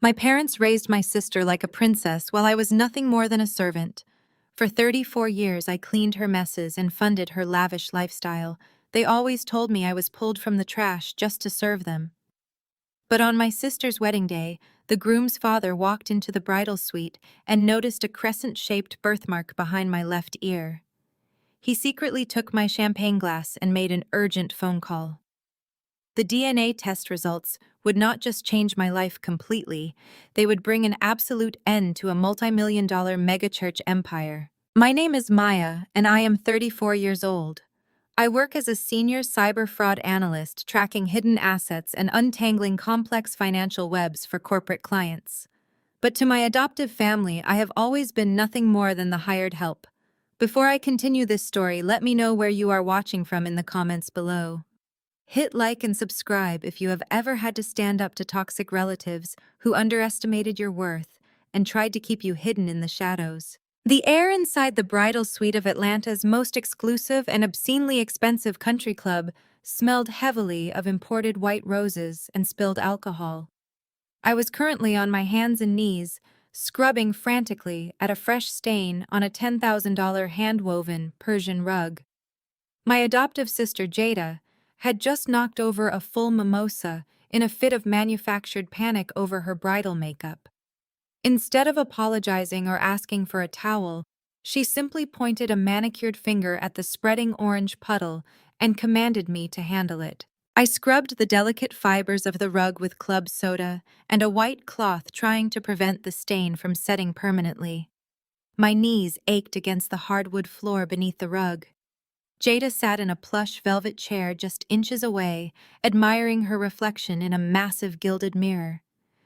My parents raised my sister like a princess while I was nothing more than a servant. For 34 years, I cleaned her messes and funded her lavish lifestyle. They always told me I was pulled from the trash just to serve them. But on my sister's wedding day, the groom's father walked into the bridal suite and noticed a crescent-shaped birthmark behind my left ear. He secretly took my champagne glass and made an urgent phone call. The DNA test results would not just change my life completely, they would bring an absolute end to a multimillion-dollar megachurch empire. My name is Maya, and I am 34 years old. I work as a senior cyber fraud analyst tracking hidden assets and untangling complex financial webs for corporate clients. But to my adoptive family, I have always been nothing more than the hired help. Before I continue this story, let me know where you are watching from in the comments below. Hit like and subscribe if you have ever had to stand up to toxic relatives who underestimated your worth and tried to keep you hidden in the shadows. The air inside the bridal suite of Atlanta's most exclusive and obscenely expensive country club smelled heavily of imported white roses and spilled alcohol. I was currently on my hands and knees, scrubbing frantically at a fresh stain on a $10,000 hand-woven Persian rug. My adoptive sister Jada had just knocked over a full mimosa in a fit of manufactured panic over her bridal makeup. Instead of apologizing or asking for a towel, she simply pointed a manicured finger at the spreading orange puddle and commanded me to handle it. I scrubbed the delicate fibers of the rug with club soda and a white cloth, trying to prevent the stain from setting permanently. My knees ached against the hardwood floor beneath the rug. Jada sat in a plush velvet chair just inches away, admiring her reflection in a massive gilded mirror.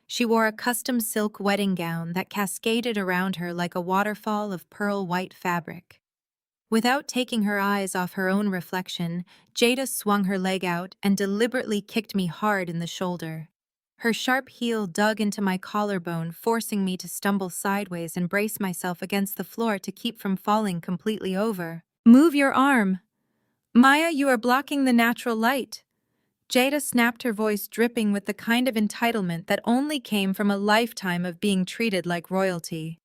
She wore a custom silk wedding gown that cascaded around her like a waterfall of pearl white fabric. Without taking her eyes off her own reflection, Jada swung her leg out and deliberately kicked me hard in the shoulder. Her sharp heel dug into my collarbone, forcing me to stumble sideways and brace myself against the floor to keep from falling completely over. "Move your arm! Maya, you are blocking the natural light." Jada snapped, her voice dripping with the kind of entitlement that only came from a lifetime of being treated like royalty.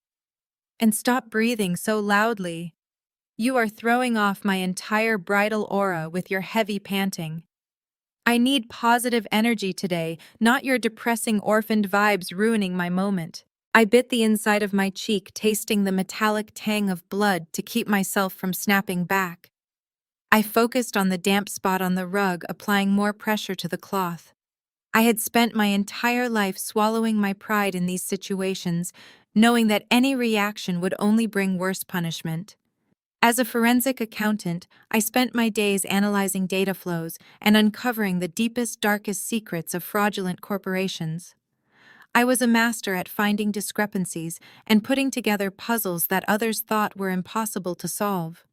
"And stop breathing so loudly. You are throwing off my entire bridal aura with your heavy panting. I need positive energy today, not your depressing orphaned vibes ruining my moment." I bit the inside of my cheek, tasting the metallic tang of blood to keep myself from snapping back. I focused on the damp spot on the rug, applying more pressure to the cloth. I had spent my entire life swallowing my pride in these situations, knowing that any reaction would only bring worse punishment. As a forensic accountant, I spent my days analyzing data flows and uncovering the deepest, darkest secrets of fraudulent corporations. I was a master at finding discrepancies and putting together puzzles that others thought were impossible to solve.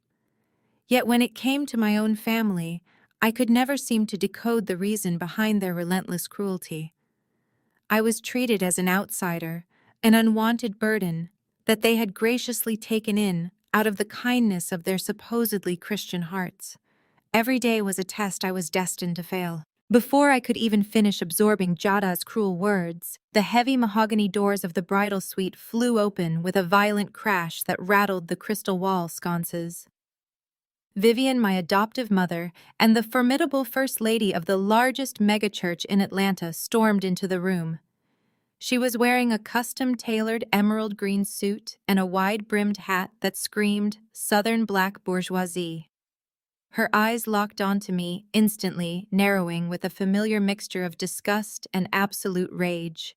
Yet when it came to my own family, I could never seem to decode the reason behind their relentless cruelty. I was treated as an outsider, an unwanted burden that they had graciously taken in out of the kindness of their supposedly Christian hearts. Every day was a test I was destined to fail. Before I could even finish absorbing Jada's cruel words, the heavy mahogany doors of the bridal suite flew open with a violent crash that rattled the crystal wall sconces. Vivian, my adoptive mother, and the formidable First Lady of the largest megachurch in Atlanta stormed into the room. She was wearing a custom-tailored emerald green suit and a wide-brimmed hat that screamed Southern black bourgeoisie. Her eyes locked onto me, instantly narrowing with a familiar mixture of disgust and absolute rage.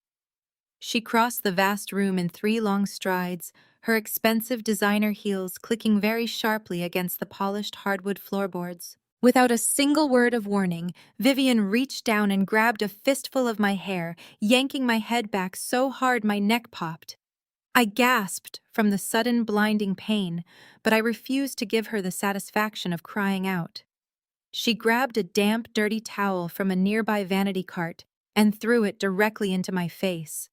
She crossed the vast room in 3 long strides, her expensive designer heels clicking very sharply against the polished hardwood floorboards. Without a single word of warning, Vivian reached down and grabbed a fistful of my hair, yanking my head back so hard my neck popped. I gasped from the sudden blinding pain, but I refused to give her the satisfaction of crying out. She grabbed a damp, dirty towel from a nearby vanity cart and threw it directly into my face.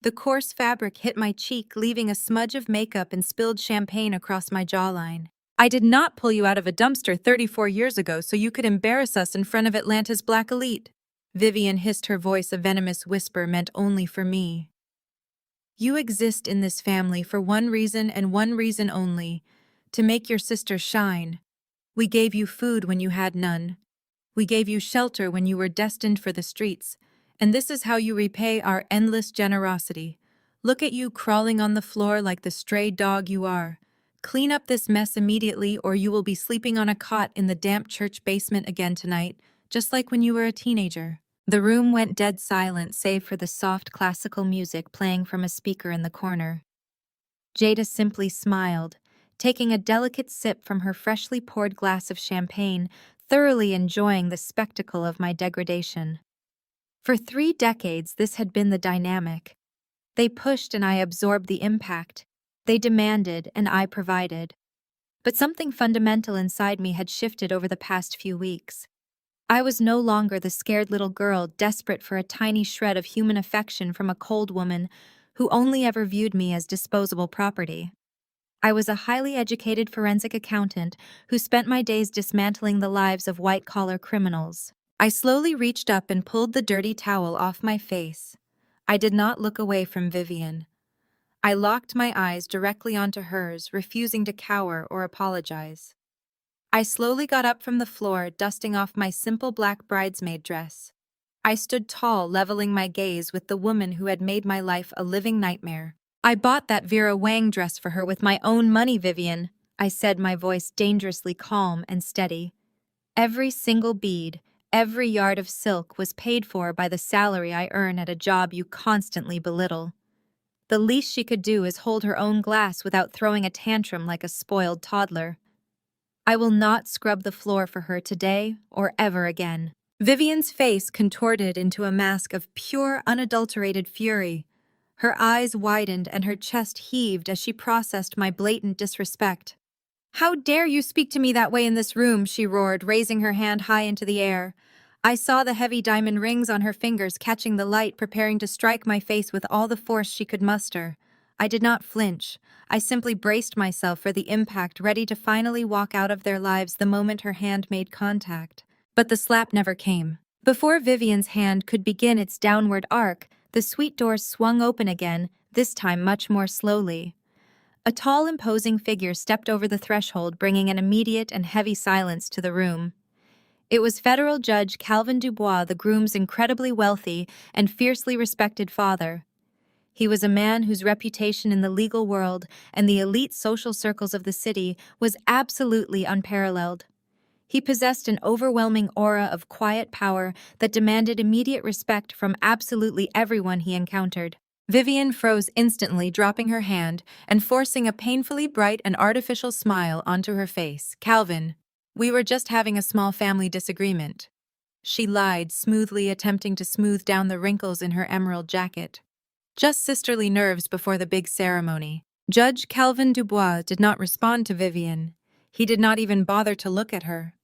The coarse fabric hit my cheek, leaving a smudge of makeup and spilled champagne across my jawline. "I did not pull you out of a dumpster 34 years ago so you could embarrass us in front of Atlanta's black elite." Vivian hissed, her voice a venomous whisper meant only for me. You exist in this family for one reason and one reason only, to make your sister shine. We gave you food when you had none. We gave you shelter when you were destined for the streets, and this is how you repay our endless generosity. Look at you crawling on the floor like the stray dog you are. Clean up this mess immediately, or you will be sleeping on a cot in the damp church basement again tonight, just like when you were a teenager. The room went dead silent save for the soft classical music playing from a speaker in the corner. Jada simply smiled, taking a delicate sip from her freshly poured glass of champagne, thoroughly enjoying the spectacle of my degradation. For 3 decades, this had been the dynamic. They pushed and I absorbed the impact. They demanded and I provided. But something fundamental inside me had shifted over the past few weeks. I was no longer the scared little girl desperate for a tiny shred of human affection from a cold woman who only ever viewed me as disposable property. I was a highly educated forensic accountant who spent my days dismantling the lives of white-collar criminals. I slowly reached up and pulled the dirty towel off my face. I did not look away from Vivian. I locked my eyes directly onto hers, refusing to cower or apologize. I slowly got up from the floor, dusting off my simple black bridesmaid dress. I stood tall, leveling my gaze with the woman who had made my life a living nightmare. I bought that Vera Wang dress for her with my own money, Vivian, I said, my voice dangerously calm and steady. Every single bead, every yard of silk was paid for by the salary I earn at a job you constantly belittle. The least she could do is hold her own glass without throwing a tantrum like a spoiled toddler. I will not scrub the floor for her today or ever again. Vivian's face contorted into a mask of pure, unadulterated fury. Her eyes widened and her chest heaved as she processed my blatant disrespect. "How dare you speak to me that way in this room?" she roared, raising her hand high into the air. I saw the heavy diamond rings on her fingers catching the light, preparing to strike my face with all the force she could muster. I did not flinch. I simply braced myself for the impact, ready to finally walk out of their lives the moment her hand made contact. But the slap never came. Before Vivian's hand could begin its downward arc, the suite doors swung open again, this time much more slowly. A tall, imposing figure stepped over the threshold, bringing an immediate and heavy silence to the room. It was Federal Judge Calvin Dubois, the groom's incredibly wealthy and fiercely respected father. He was a man whose reputation in the legal world and the elite social circles of the city was absolutely unparalleled. He possessed an overwhelming aura of quiet power that demanded immediate respect from absolutely everyone he encountered. Vivian froze instantly, dropping her hand and forcing a painfully bright and artificial smile onto her face. "Calvin, we were just having a small family disagreement," she lied, smoothly attempting to smooth down the wrinkles in her emerald jacket. "Just sisterly nerves before the big ceremony." Judge Calvin Dubois did not respond to Vivian. He did not even bother to look at her.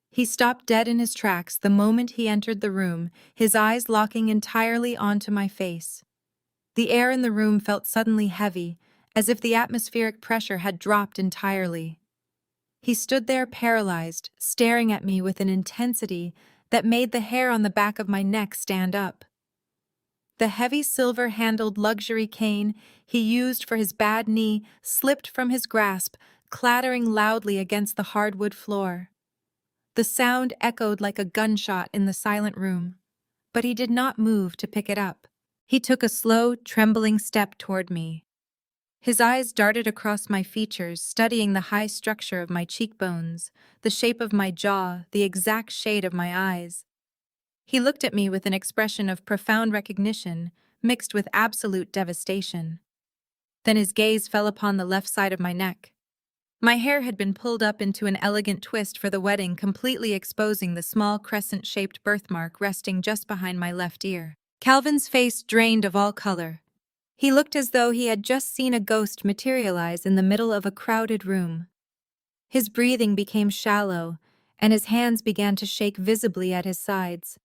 He stopped dead in his tracks the moment he entered the room, his eyes locking entirely onto my face. The air in the room felt suddenly heavy, as if the atmospheric pressure had dropped entirely. He stood there paralyzed, staring at me with an intensity that made the hair on the back of my neck stand up. The heavy silver-handled luxury cane he used for his bad knee slipped from his grasp, clattering loudly against the hardwood floor. The sound echoed like a gunshot in the silent room, but he did not move to pick it up. He took a slow, trembling step toward me. His eyes darted across my features, studying the high structure of my cheekbones, the shape of my jaw, the exact shade of my eyes. He looked at me with an expression of profound recognition, mixed with absolute devastation. Then his gaze fell upon the left side of my neck. My hair had been pulled up into an elegant twist for the wedding, completely exposing the small crescent-shaped birthmark resting just behind my left ear. Calvin's face drained of all color. He looked as though he had just seen a ghost materialize in the middle of a crowded room. His breathing became shallow, and his hands began to shake visibly at his sides.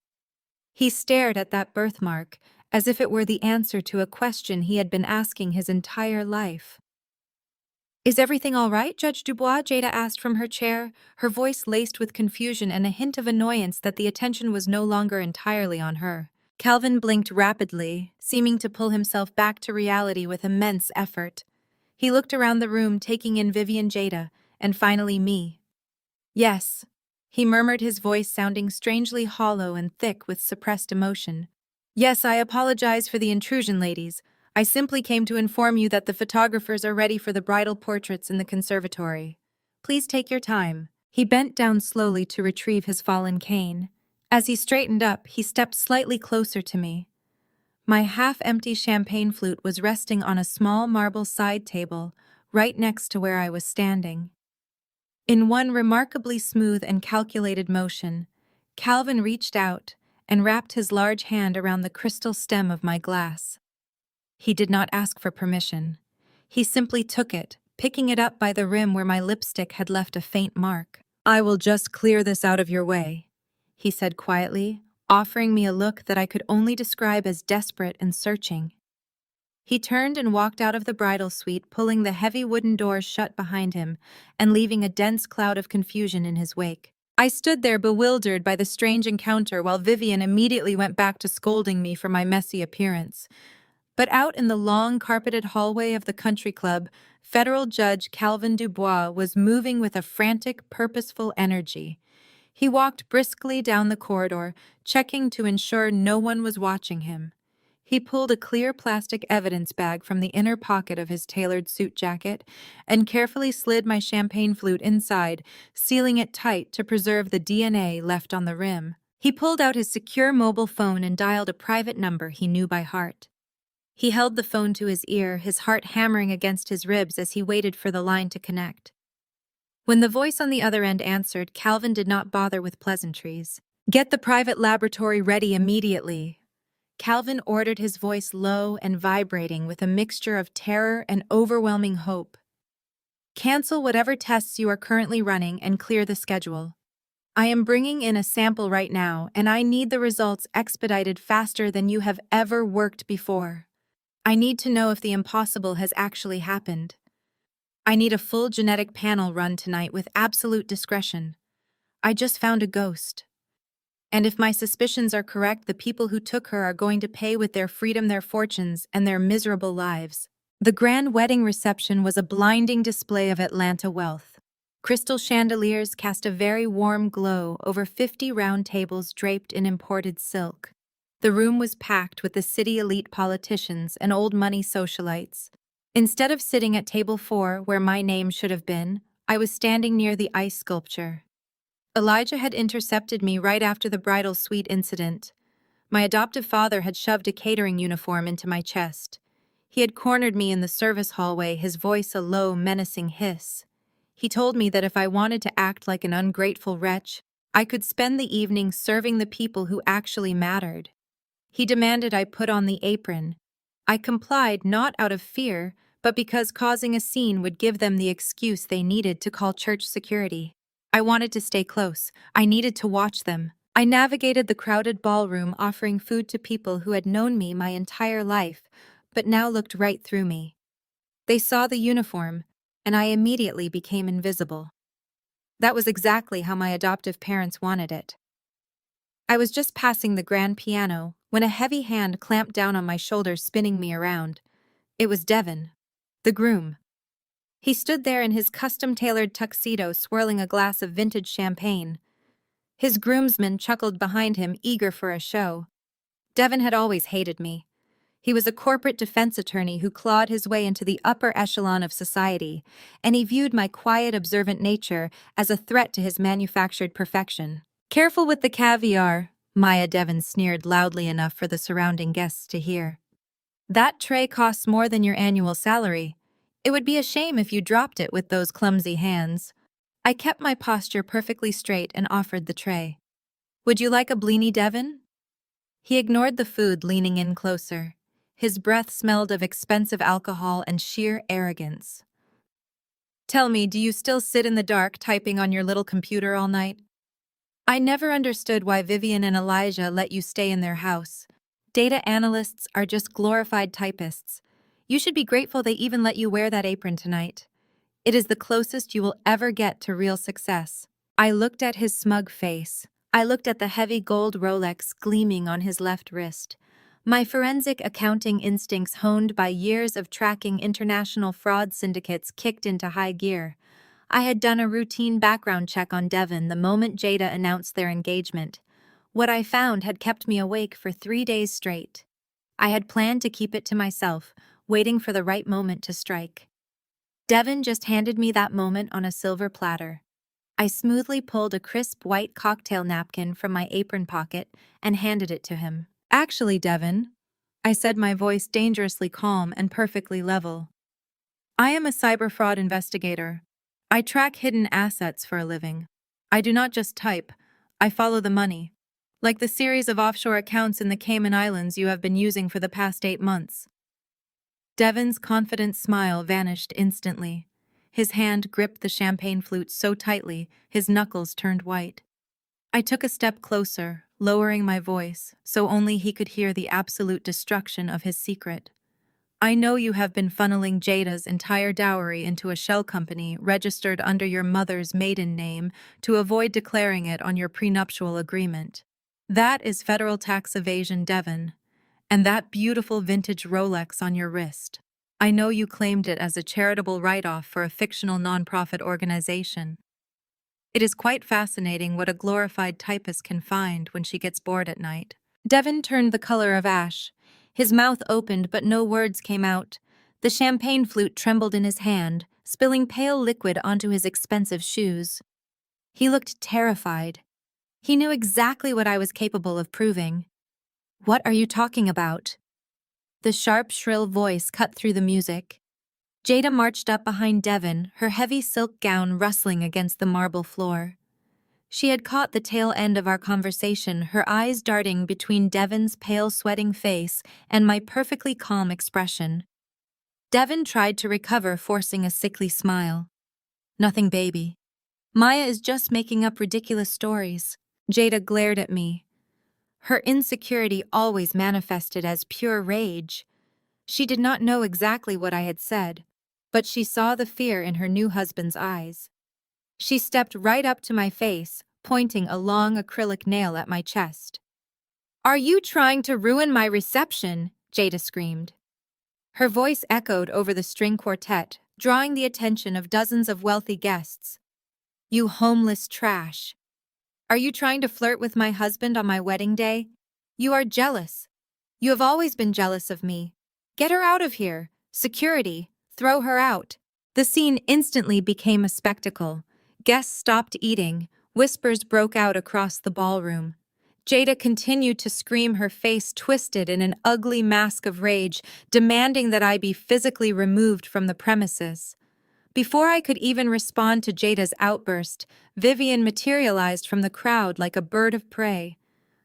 He stared at that birthmark as if it were the answer to a question he had been asking his entire life. "Is everything all right, Judge Dubois?" Jada asked from her chair, her voice laced with confusion and a hint of annoyance that the attention was no longer entirely on her. Calvin blinked rapidly, seeming to pull himself back to reality with immense effort. He looked around the room, taking in Vivian, Jada, and finally me. Yes, he murmured, his voice sounding strangely hollow and thick with suppressed emotion. Yes, I apologize for the intrusion, ladies. I simply came to inform you that the photographers are ready for the bridal portraits in the conservatory. Please take your time. He bent down slowly to retrieve his fallen cane. As he straightened up, he stepped slightly closer to me. My half-empty champagne flute was resting on a small marble side table, right next to where I was standing. In one remarkably smooth and calculated motion, Calvin reached out and wrapped his large hand around the crystal stem of my glass. He did not ask for permission. He simply took it, picking it up by the rim where my lipstick had left a faint mark. "I will just clear this out of your way," he said quietly, offering me a look that I could only describe as desperate and searching. He turned and walked out of the bridal suite, pulling the heavy wooden doors shut behind him and leaving a dense cloud of confusion in his wake. I stood there bewildered by the strange encounter while Vivian immediately went back to scolding me for my messy appearance. But out in the long carpeted hallway of the country club, federal judge Calvin Dubois was moving with a frantic, purposeful energy. He walked briskly down the corridor, checking to ensure no one was watching him. He pulled a clear plastic evidence bag from the inner pocket of his tailored suit jacket and carefully slid my champagne flute inside, sealing it tight to preserve the DNA left on the rim. He pulled out his secure mobile phone and dialed a private number he knew by heart. He held the phone to his ear, his heart hammering against his ribs as he waited for the line to connect. When the voice on the other end answered, Calvin did not bother with pleasantries. "Get the private laboratory ready immediately." Calvin ordered, his voice low and vibrating with a mixture of terror and overwhelming hope. "Cancel whatever tests you are currently running and clear the schedule. I am bringing in a sample right now, and I need the results expedited faster than you have ever worked before. I need to know if the impossible has actually happened. I need a full genetic panel run tonight with absolute discretion. I just found a ghost. And if my suspicions are correct, the people who took her are going to pay with their freedom, their fortunes, and their miserable lives." The grand wedding reception was a blinding display of Atlanta wealth. Crystal chandeliers cast a very warm glow over 50 round tables draped in imported silk. The room was packed with the city elite politicians and old money socialites. Instead of sitting at table 4, where my name should have been, I was standing near the ice sculpture. Elijah had intercepted me right after the bridal suite incident. My adoptive father had shoved a catering uniform into my chest. He had cornered me in the service hallway, his voice a low, menacing hiss. He told me that if I wanted to act like an ungrateful wretch, I could spend the evening serving the people who actually mattered. He demanded I put on the apron. I complied, not out of fear, but because causing a scene would give them the excuse they needed to call church security. I wanted to stay close. I needed to watch them. I navigated the crowded ballroom, offering food to people who had known me my entire life, but now looked right through me. They saw the uniform, and I immediately became invisible. That was exactly how my adoptive parents wanted it. I was just passing the grand piano when a heavy hand clamped down on my shoulder, spinning me around. It was Devin, the groom. He stood there in his custom-tailored tuxedo, swirling a glass of vintage champagne. His groomsmen chuckled behind him, eager for a show. Devin had always hated me. He was a corporate defense attorney who clawed his way into the upper echelon of society, and he viewed my quiet, observant nature as a threat to his manufactured perfection. "Careful with the caviar," Maya Devin sneered loudly enough for the surrounding guests to hear. "That tray costs more than your annual salary. It would be a shame if you dropped it with those clumsy hands." I kept my posture perfectly straight and offered the tray. "Would you like a blini, Devin?" He ignored the food, leaning in closer. His breath smelled of expensive alcohol and sheer arrogance. "Tell me, do you still sit in the dark typing on your little computer all night? I never understood why Vivian and Elijah let you stay in their house. Data analysts are just glorified typists. You should be grateful they even let you wear that apron tonight. It is the closest you will ever get to real success." I looked at his smug face. I looked at the heavy gold Rolex gleaming on his left wrist. My forensic accounting instincts, honed by years of tracking international fraud syndicates, kicked into high gear. I had done a routine background check on Devon the moment Jada announced their engagement. What I found had kept me awake for 3 days straight. I had planned to keep it to myself, waiting for the right moment to strike. Devon just handed me that moment on a silver platter. I smoothly pulled a crisp white cocktail napkin from my apron pocket and handed it to him. "Actually, Devon," I said, my voice dangerously calm and perfectly level, "I am a cyber fraud investigator. I track hidden assets for a living. I do not just type, I follow the money. Like the series of offshore accounts in the Cayman Islands you have been using for the past 8 months." Devon's confident smile vanished instantly. His hand gripped the champagne flute so tightly, his knuckles turned white. I took a step closer, lowering my voice, so only he could hear the absolute destruction of his secret. "I know you have been funneling Jada's entire dowry into a shell company registered under your mother's maiden name to avoid declaring it on your prenuptial agreement. That is federal tax evasion, Devon. And that beautiful vintage Rolex on your wrist. I know you claimed it as a charitable write-off for a fictional nonprofit organization. It is quite fascinating what a glorified typist can find when she gets bored at night." Devon turned the color of ash. His mouth opened, but no words came out. The champagne flute trembled in his hand, spilling pale liquid onto his expensive shoes. He looked terrified. He knew exactly what I was capable of proving. "What are you talking about?" The sharp, shrill voice cut through the music. Jada marched up behind Devon, her heavy silk gown rustling against the marble floor. She had caught the tail end of our conversation, her eyes darting between Devon's pale, sweating face and my perfectly calm expression. Devon tried to recover, forcing a sickly smile. "Nothing, baby. Maya is just making up ridiculous stories." Jada glared at me. Her insecurity always manifested as pure rage. She did not know exactly what I had said, but she saw the fear in her new husband's eyes. She stepped right up to my face, pointing a long acrylic nail at my chest. "Are you trying to ruin my reception?" Jada screamed. Her voice echoed over the string quartet, drawing the attention of dozens of wealthy guests. "You homeless trash. Are you trying to flirt with my husband on my wedding day? You are jealous. You have always been jealous of me. Get her out of here. Security, throw her out." The scene instantly became a spectacle. Guests stopped eating. Whispers broke out across the ballroom. Jada continued to scream, her face twisted in an ugly mask of rage, demanding that I be physically removed from the premises. Before I could even respond to Jada's outburst, Vivian materialized from the crowd like a bird of prey.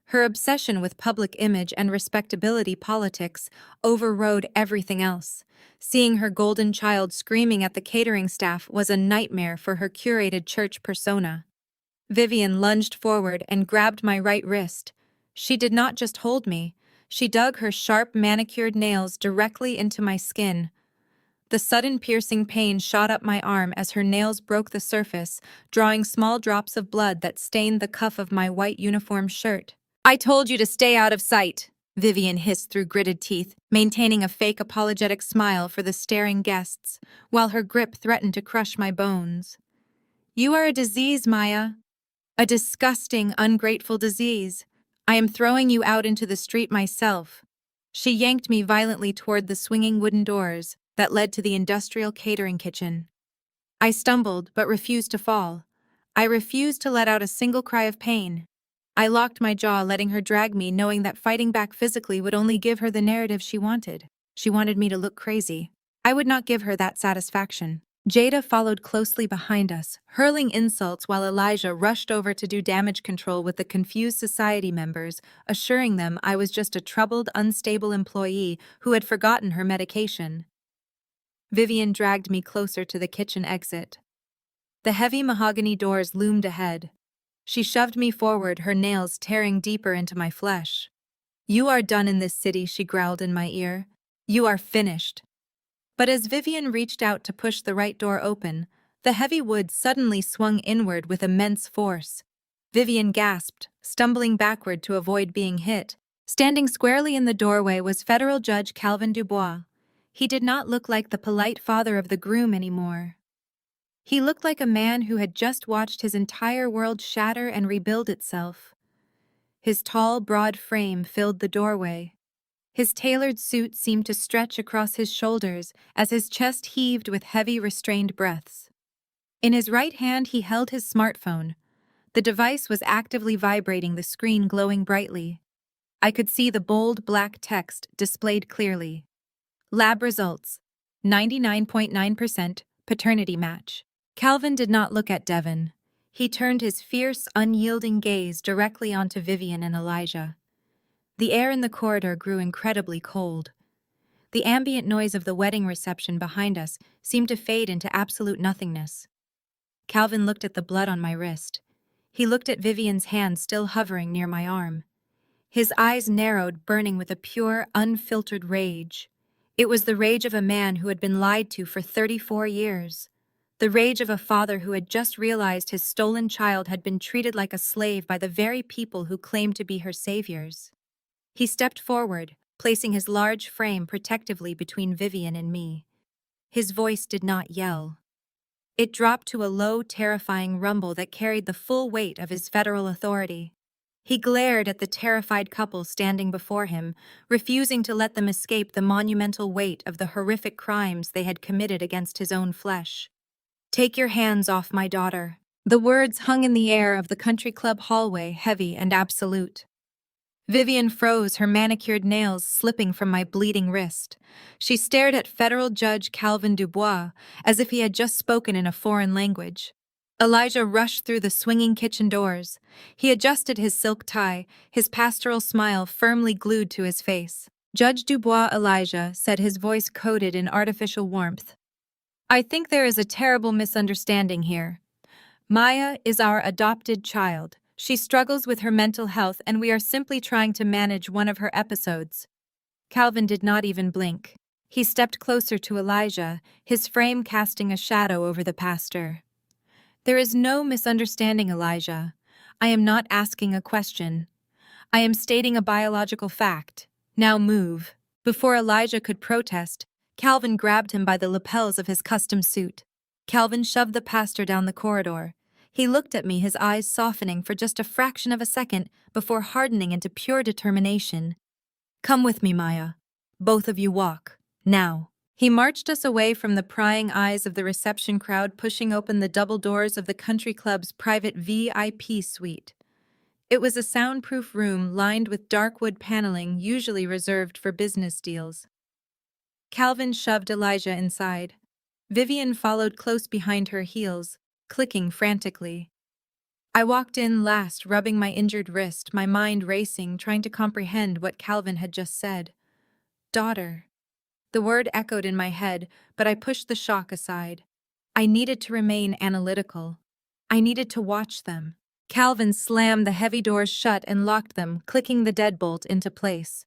Her obsession with public image and respectability politics overrode everything else. Seeing her golden child screaming at the catering staff was a nightmare for her curated church persona. Vivian lunged forward and grabbed my right wrist. She did not just hold me, she dug her sharp manicured nails directly into my skin. The sudden piercing pain shot up my arm as her nails broke the surface, drawing small drops of blood that stained the cuff of my white uniform shirt. "I told you to stay out of sight," Vivian hissed through gritted teeth, maintaining a fake apologetic smile for the staring guests, while her grip threatened to crush my bones. "You are a disease, Maya. A disgusting, ungrateful disease. I am throwing you out into the street myself." She yanked me violently toward the swinging wooden doors that led to the industrial catering kitchen. I stumbled, but refused to fall. I refused to let out a single cry of pain. I locked my jaw, letting her drag me, knowing that fighting back physically would only give her the narrative she wanted. She wanted me to look crazy. I would not give her that satisfaction. Jada followed closely behind us, hurling insults while Elijah rushed over to do damage control with the confused society members, assuring them I was just a troubled, unstable employee who had forgotten her medication. Vivian dragged me closer to the kitchen exit. The heavy mahogany doors loomed ahead. She shoved me forward, her nails tearing deeper into my flesh. "You are done in this city," she growled in my ear. "You are finished." But as Vivian reached out to push the right door open, the heavy wood suddenly swung inward with immense force. Vivian gasped, stumbling backward to avoid being hit. Standing squarely in the doorway was Federal Judge Calvin Dubois. He did not look like the polite father of the groom anymore. He looked like a man who had just watched his entire world shatter and rebuild itself. His tall, broad frame filled the doorway. His tailored suit seemed to stretch across his shoulders as his chest heaved with heavy, restrained breaths. In his right hand, he held his smartphone. The device was actively vibrating, the screen glowing brightly. I could see the bold black text displayed clearly. Lab results: 99.9% paternity match. Calvin did not look at Devon. He turned his fierce, unyielding gaze directly onto Vivian and Elijah. The air in the corridor grew incredibly cold. The ambient noise of the wedding reception behind us seemed to fade into absolute nothingness. Calvin looked at the blood on my wrist. He looked at Vivian's hand still hovering near my arm. His eyes narrowed, burning with a pure, unfiltered rage. It was the rage of a man who had been lied to for 34 years. The rage of a father who had just realized his stolen child had been treated like a slave by the very people who claimed to be her saviors. He stepped forward, placing his large frame protectively between Vivian and me. His voice did not yell. It dropped to a low, terrifying rumble that carried the full weight of his federal authority. He glared at the terrified couple standing before him, refusing to let them escape the monumental weight of the horrific crimes they had committed against his own flesh. "Take your hands off my daughter." The words hung in the air of the country club hallway, heavy and absolute. Vivian froze, her manicured nails slipping from my bleeding wrist. She stared at Federal Judge Calvin Dubois as if he had just spoken in a foreign language. Elijah rushed through the swinging kitchen doors. He adjusted his silk tie, his pastoral smile firmly glued to his face. "Judge Dubois, Elijah," said, his voice coated in artificial warmth. "I think there is a terrible misunderstanding here. Maya is our adopted child. She struggles with her mental health, and we are simply trying to manage one of her episodes." Calvin did not even blink. He stepped closer to Elijah, his frame casting a shadow over the pastor. "There is no misunderstanding, Elijah. I am not asking a question. I am stating a biological fact. Now move." Before Elijah could protest, Calvin grabbed him by the lapels of his custom suit. Calvin shoved the pastor down the corridor. He looked at me, his eyes softening for just a fraction of a second before hardening into pure determination. "Come with me, Maya. Both of you walk. Now." He marched us away from the prying eyes of the reception crowd, pushing open the double doors of the country club's private VIP suite. It was a soundproof room lined with dark wood paneling usually reserved for business deals. Calvin shoved Elijah inside. Vivian followed close behind her heels, clicking frantically. I walked in last, rubbing my injured wrist, my mind racing, trying to comprehend what Calvin had just said. "Daughter." The word echoed in my head, but I pushed the shock aside. I needed to remain analytical. I needed to watch them. Calvin slammed the heavy doors shut and locked them, clicking the deadbolt into place.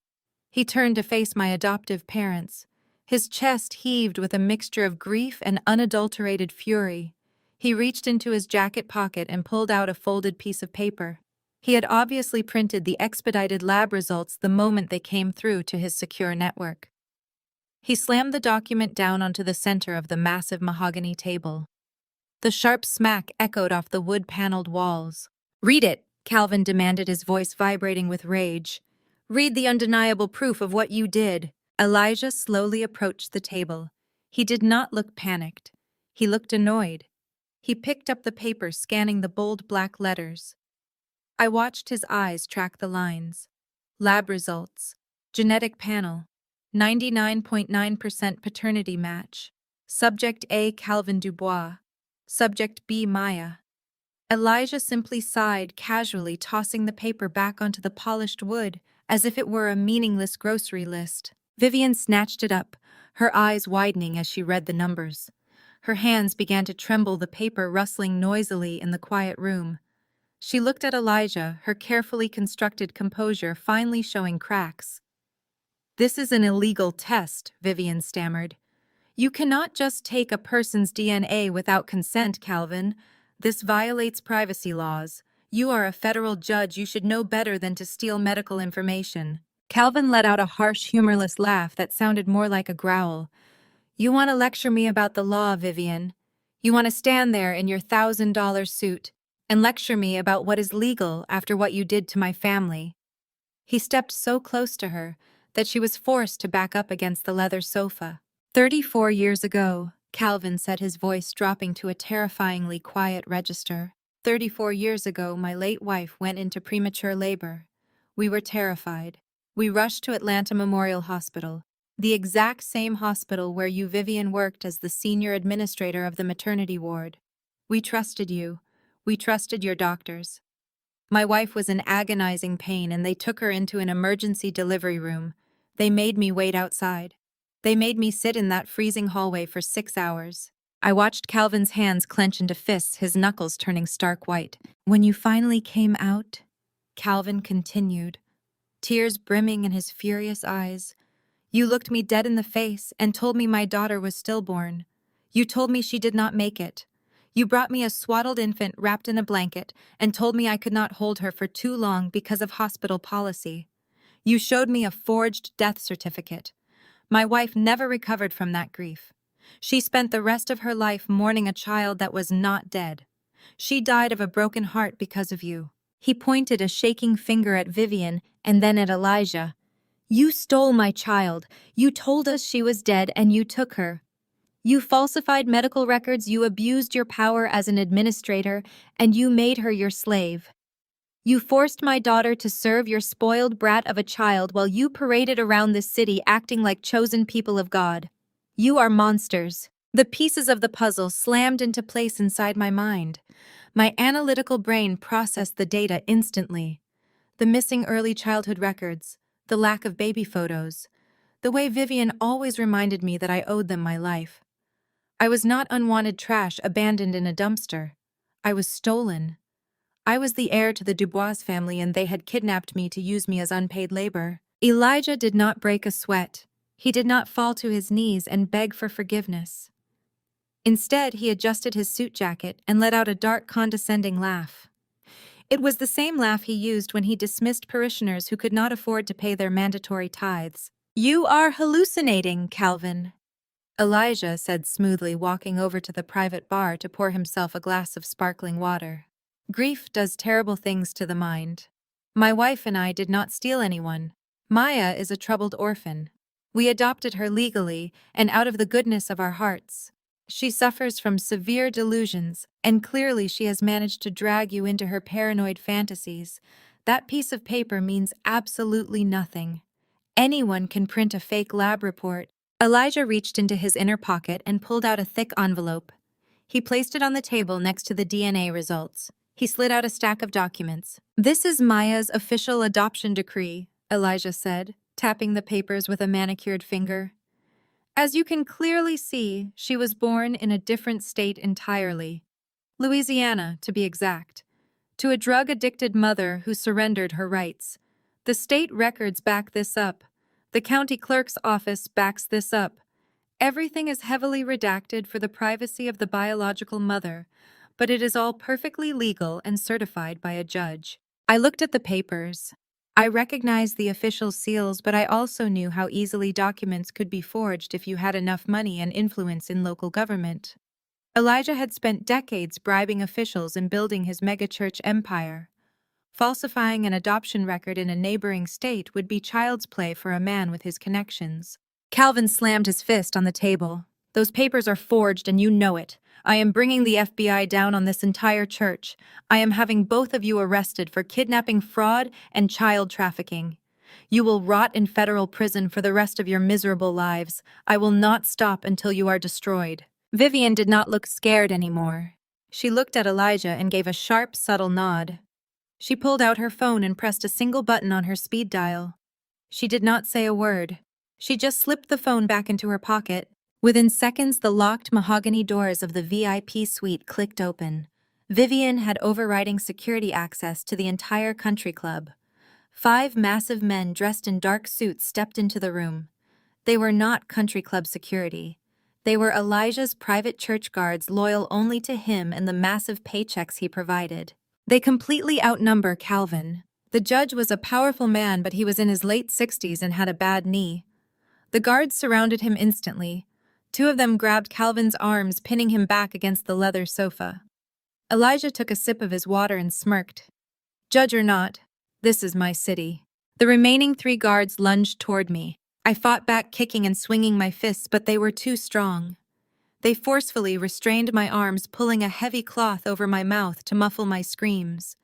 He turned to face my adoptive parents. His chest heaved with a mixture of grief and unadulterated fury. He reached into his jacket pocket and pulled out a folded piece of paper. He had obviously printed the expedited lab results the moment they came through to his secure network. He slammed the document down onto the center of the massive mahogany table. The sharp smack echoed off the wood-paneled walls. "Read it," Calvin demanded, his voice vibrating with rage. "Read the undeniable proof of what you did." Elijah slowly approached the table. He did not look panicked. He looked annoyed. He picked up the paper, scanning the bold black letters. I watched his eyes track the lines. Lab results. Genetic panel. 99.9% paternity match. Subject A, Calvin Dubois. Subject B, Maya. Elijah simply sighed casually, tossing the paper back onto the polished wood, as if it were a meaningless grocery list. Vivian snatched it up, her eyes widening as she read the numbers. Her hands began to tremble, the paper rustling noisily in the quiet room. She looked at Elijah, her carefully constructed composure finally showing cracks. "This is an illegal test," Vivian stammered. "You cannot just take a person's DNA without consent, Calvin. This violates privacy laws. You are a federal judge. You should know better than to steal medical information. Calvin let out a harsh, humorless laugh that sounded more like a growl. You want to lecture me about the law, Vivian? You want to stand there in your $1,000 suit and lecture me about what is legal after what you did to my family? He stepped so close to her that she was forced to back up against the leather sofa. 34 years ago, Calvin said, his voice dropping to a terrifyingly quiet register. 34 years ago, my late wife went into premature labor. We were terrified. We rushed to Atlanta Memorial Hospital, the exact same hospital where you, Vivian, worked as the senior administrator of the maternity ward. We trusted you. We trusted your doctors. My wife was in agonizing pain and they took her into an emergency delivery room. They made me wait outside. They made me sit in that freezing hallway for 6 hours. I watched Calvin's hands clench into fists, his knuckles turning stark white. When you finally came out, Calvin continued, tears brimming in his furious eyes, you looked me dead in the face and told me my daughter was stillborn. You told me she did not make it. You brought me a swaddled infant wrapped in a blanket and told me I could not hold her for too long because of hospital policy. You showed me a forged death certificate. My wife never recovered from that grief. She spent the rest of her life mourning a child that was not dead. She died of a broken heart because of you. He pointed a shaking finger at Vivian and then at Elijah. You stole my child. You told us she was dead and you took her. You falsified medical records, you abused your power as an administrator, and you made her your slave. You forced my daughter to serve your spoiled brat of a child while you paraded around this city acting like chosen people of God. You are monsters. The pieces of the puzzle slammed into place inside my mind. My analytical brain processed the data instantly. The missing early childhood records, the lack of baby photos, the way Vivian always reminded me that I owed them my life. I was not unwanted trash abandoned in a dumpster. I was stolen. I was the heir to the Dubois family and they had kidnapped me to use me as unpaid labor. Elijah did not break a sweat. He did not fall to his knees and beg for forgiveness. Instead, he adjusted his suit jacket and let out a dark, condescending laugh. It was the same laugh he used when he dismissed parishioners who could not afford to pay their mandatory tithes. You are hallucinating, Calvin, Elijah said smoothly, walking over to the private bar to pour himself a glass of sparkling water. Grief does terrible things to the mind. My wife and I did not steal anyone. Maya is a troubled orphan. We adopted her legally and out of the goodness of our hearts. She suffers from severe delusions, and clearly she has managed to drag you into her paranoid fantasies. That piece of paper means absolutely nothing. Anyone can print a fake lab report. Elijah reached into his inner pocket and pulled out a thick envelope. He placed it on the table next to the DNA results. He slid out a stack of documents. This is Maya's official adoption decree, Elijah said, tapping the papers with a manicured finger. As you can clearly see, she was born in a different state entirely. Louisiana, to be exact. To a drug-addicted mother who surrendered her rights. The state records back this up. The county clerk's office backs this up. Everything is heavily redacted for the privacy of the biological mother, but it is all perfectly legal and certified by a judge. I looked at the papers. I recognized the official seals, but I also knew how easily documents could be forged if you had enough money and influence in local government. Elijah had spent decades bribing officials and building his megachurch empire. Falsifying an adoption record in a neighboring state would be child's play for a man with his connections. Calvin slammed his fist on the table. Those papers are forged and you know it. I am bringing the FBI down on this entire church. I am having both of you arrested for kidnapping, fraud, and child trafficking. You will rot in federal prison for the rest of your miserable lives. I will not stop until you are destroyed. Vivian did not look scared anymore. She looked at Elijah and gave a sharp, subtle nod. She pulled out her phone and pressed a single button on her speed dial. She did not say a word. She just slipped the phone back into her pocket. Within seconds, the locked mahogany doors of the VIP suite clicked open. Vivian had overriding security access to the entire country club. 5 massive men dressed in dark suits stepped into the room. They were not country club security. They were Elijah's private church guards, loyal only to him and the massive paychecks he provided. They completely outnumber Calvin. The judge was a powerful man, but he was in his late 60s and had a bad knee. The guards surrounded him instantly. Two of them grabbed Calvin's arms, pinning him back against the leather sofa. Elijah took a sip of his water and smirked. Judge or not, this is my city. The remaining three guards lunged toward me. I fought back, kicking and swinging my fists, but they were too strong. They forcefully restrained my arms, pulling a heavy cloth over my mouth to muffle my screams.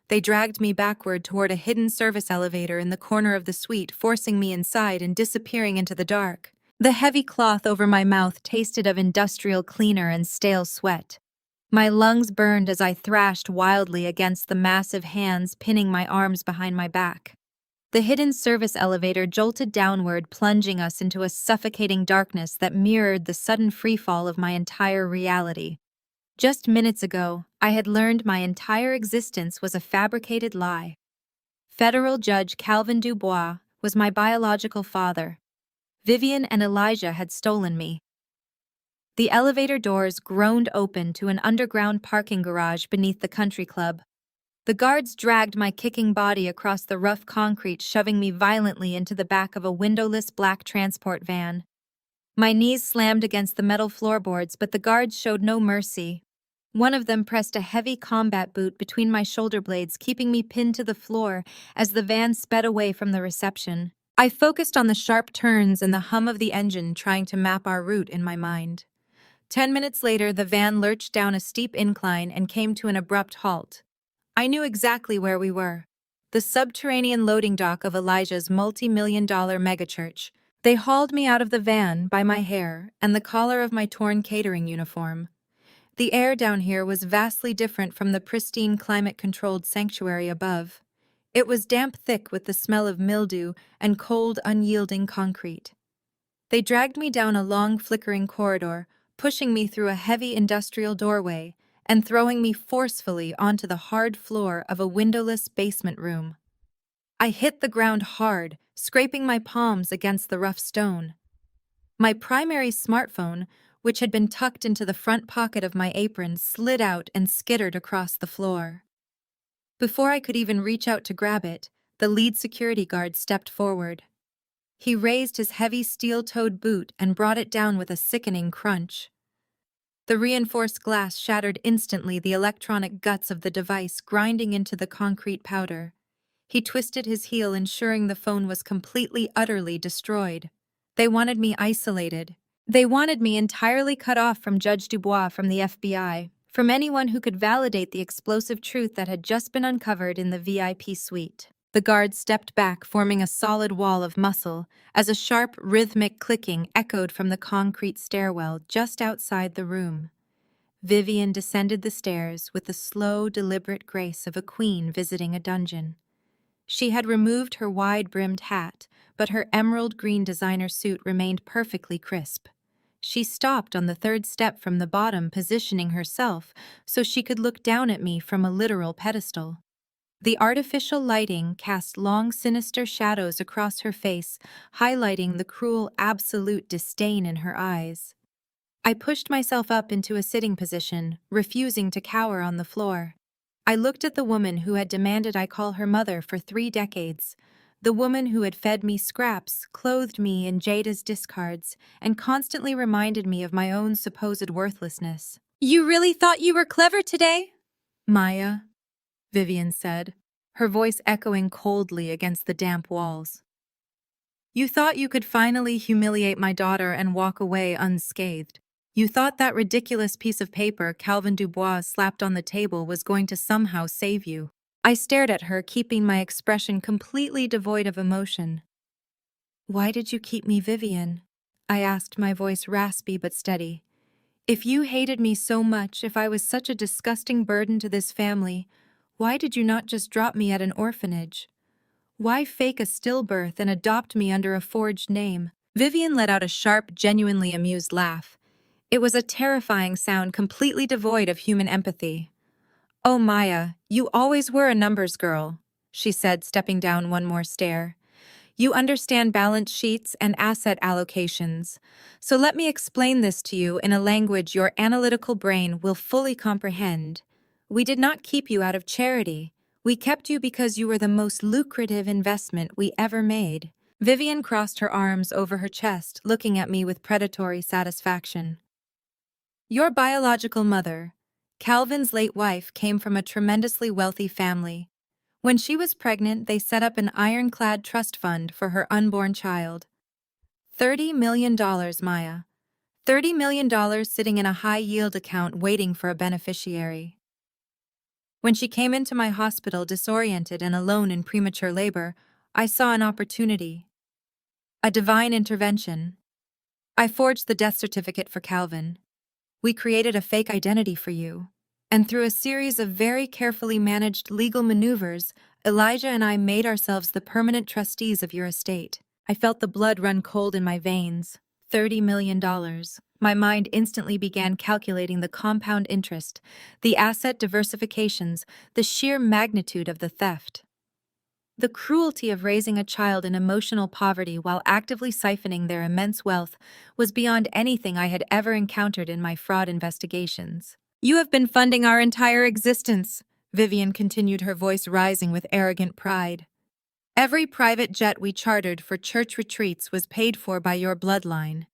They dragged me backward toward a hidden service elevator in the corner of the suite, forcing me inside and disappearing into the dark. The heavy cloth over my mouth tasted of industrial cleaner and stale sweat. My lungs burned as I thrashed wildly against the massive hands pinning my arms behind my back. The hidden service elevator jolted downward, plunging us into a suffocating darkness that mirrored the sudden freefall of my entire reality. Just minutes ago, I had learned my entire existence was a fabricated lie. Federal Judge Calvin Dubois was my biological father. Vivian and Elijah had stolen me. The elevator doors groaned open to an underground parking garage beneath the country club. The guards dragged my kicking body across the rough concrete, shoving me violently into the back of a windowless black transport van. My knees slammed against the metal floorboards, but the guards showed no mercy. One of them pressed a heavy combat boot between my shoulder blades, keeping me pinned to the floor as the van sped away from the reception. I focused on the sharp turns and the hum of the engine, trying to map our route in my mind. 10 minutes later, the van lurched down a steep incline and came to an abrupt halt. I knew exactly where we were. The subterranean loading dock of Elijah's multi-million-dollar megachurch. They hauled me out of the van by my hair and the collar of my torn catering uniform. The air down here was vastly different from the pristine, climate-controlled sanctuary above. It was damp, thick with the smell of mildew and cold, unyielding concrete. They dragged me down a long, flickering corridor, pushing me through a heavy industrial doorway and throwing me forcefully onto the hard floor of a windowless basement room. I hit the ground hard, scraping my palms against the rough stone. My primary smartphone, which had been tucked into the front pocket of my apron, slid out and skittered across the floor. Before I could even reach out to grab it, the lead security guard stepped forward. He raised his heavy steel-toed boot and brought it down with a sickening crunch. The reinforced glass shattered instantly, the electronic guts of the device grinding into the concrete powder. He twisted his heel, ensuring the phone was completely, utterly destroyed. They wanted me isolated. They wanted me entirely cut off from Judge Dubois, from the FBI, from anyone who could validate the explosive truth that had just been uncovered in the VIP suite. The guards stepped back, forming a solid wall of muscle, as a sharp, rhythmic clicking echoed from the concrete stairwell just outside the room. Vivian descended the stairs with the slow, deliberate grace of a queen visiting a dungeon. She had removed her wide-brimmed hat, but her emerald green designer suit remained perfectly crisp. She stopped on the third step from the bottom, positioning herself so she could look down at me from a literal pedestal. The artificial lighting cast long, sinister shadows across her face, highlighting the cruel, absolute disdain in her eyes. I pushed myself up into a sitting position, refusing to cower on the floor. I looked at the woman who had demanded I call her mother for 3 decades, the woman who had fed me scraps, clothed me in Jada's discards, and constantly reminded me of my own supposed worthlessness. "You really thought you were clever today?" "Maya," Vivian said, her voice echoing coldly against the damp walls. "You thought you could finally humiliate my daughter and walk away unscathed. You thought that ridiculous piece of paper Calvin Dubois slapped on the table was going to somehow save you." I stared at her, keeping my expression completely devoid of emotion. "Why did you keep me, Vivian?" I asked, my voice raspy but steady. "If you hated me so much, if I was such a disgusting burden to this family, why did you not just drop me at an orphanage? Why fake a stillbirth and adopt me under a forged name?" Vivian let out a sharp, genuinely amused laugh. It was a terrifying sound, completely devoid of human empathy. "Oh, Maya, you always were a numbers girl," she said, stepping down one more stair. "You understand balance sheets and asset allocations. So let me explain this to you in a language your analytical brain will fully comprehend. We did not keep you out of charity. We kept you because you were the most lucrative investment we ever made. Vivian crossed her arms over her chest, looking at me with predatory satisfaction. Your biological mother, Calvin's late wife, came from a tremendously wealthy family. When she was pregnant, they set up an ironclad trust fund for her unborn child. $30 million, Maya. $30 million sitting in a high-yield account waiting for a beneficiary. When she came into my hospital disoriented and alone in premature labor, I saw an opportunity. A divine intervention. I forged the death certificate for Calvin. We created a fake identity for you. And through a series of very carefully managed legal maneuvers, Elijah and I made ourselves the permanent trustees of your estate. I felt the blood run cold in my veins. $30 million. My mind instantly began calculating the compound interest, the asset diversifications, the sheer magnitude of the theft. The cruelty of raising a child in emotional poverty while actively siphoning their immense wealth was beyond anything I had ever encountered in my fraud investigations. You have been funding our entire existence, Vivian continued, her voice rising with arrogant pride. Every private jet we chartered for church retreats was paid for by your bloodline.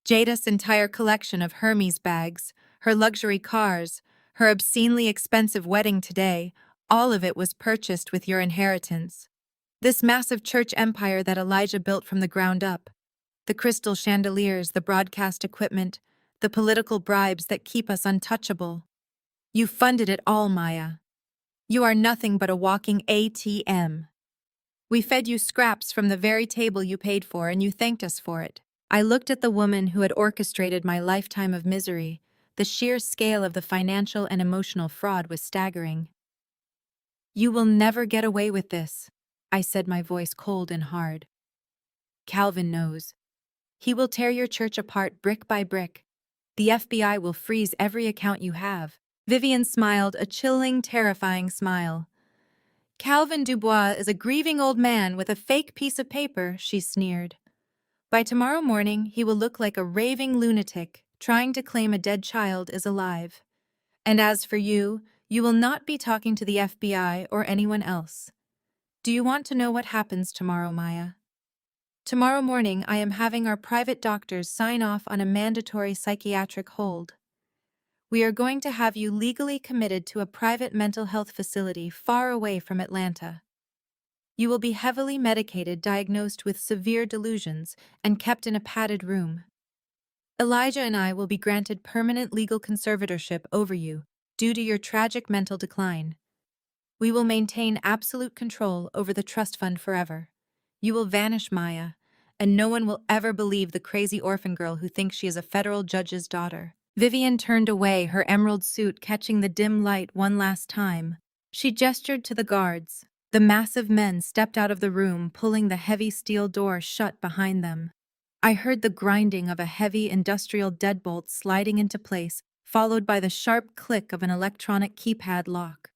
Jada's entire collection of Hermes bags, her luxury cars, her obscenely expensive wedding today, all of it was purchased with your inheritance. This massive church empire that Elijah built from the ground up. The crystal chandeliers, the broadcast equipment, the political bribes that keep us untouchable. You funded it all, Maya. You are nothing but a walking ATM. We fed you scraps from the very table you paid for, and you thanked us for it. I looked at the woman who had orchestrated my lifetime of misery. The sheer scale of the financial and emotional fraud was staggering. You will never get away with this, I said, my voice cold and hard. Calvin knows. He will tear your church apart brick by brick. The FBI will freeze every account you have. Vivian smiled, a chilling, terrifying smile. Calvin Dubois is a grieving old man with a fake piece of paper, she sneered. By tomorrow morning, he will look like a raving lunatic, trying to claim a dead child is alive. And as for you, you will not be talking to the FBI or anyone else. Do you want to know what happens tomorrow, Maya? Tomorrow morning, I am having our private doctors sign off on a mandatory psychiatric hold. We are going to have you legally committed to a private mental health facility far away from Atlanta. You will be heavily medicated, diagnosed with severe delusions, and kept in a padded room. Elijah and I will be granted permanent legal conservatorship over you due to your tragic mental decline. We will maintain absolute control over the trust fund forever. You will vanish, Maya, and no one will ever believe the crazy orphan girl who thinks she is a federal judge's daughter. Vivian turned away, her emerald suit catching the dim light one last time. She gestured to the guards. The massive men stepped out of the room, pulling the heavy steel door shut behind them. I heard the grinding of a heavy industrial deadbolt sliding into place, followed by the sharp click of an electronic keypad lock.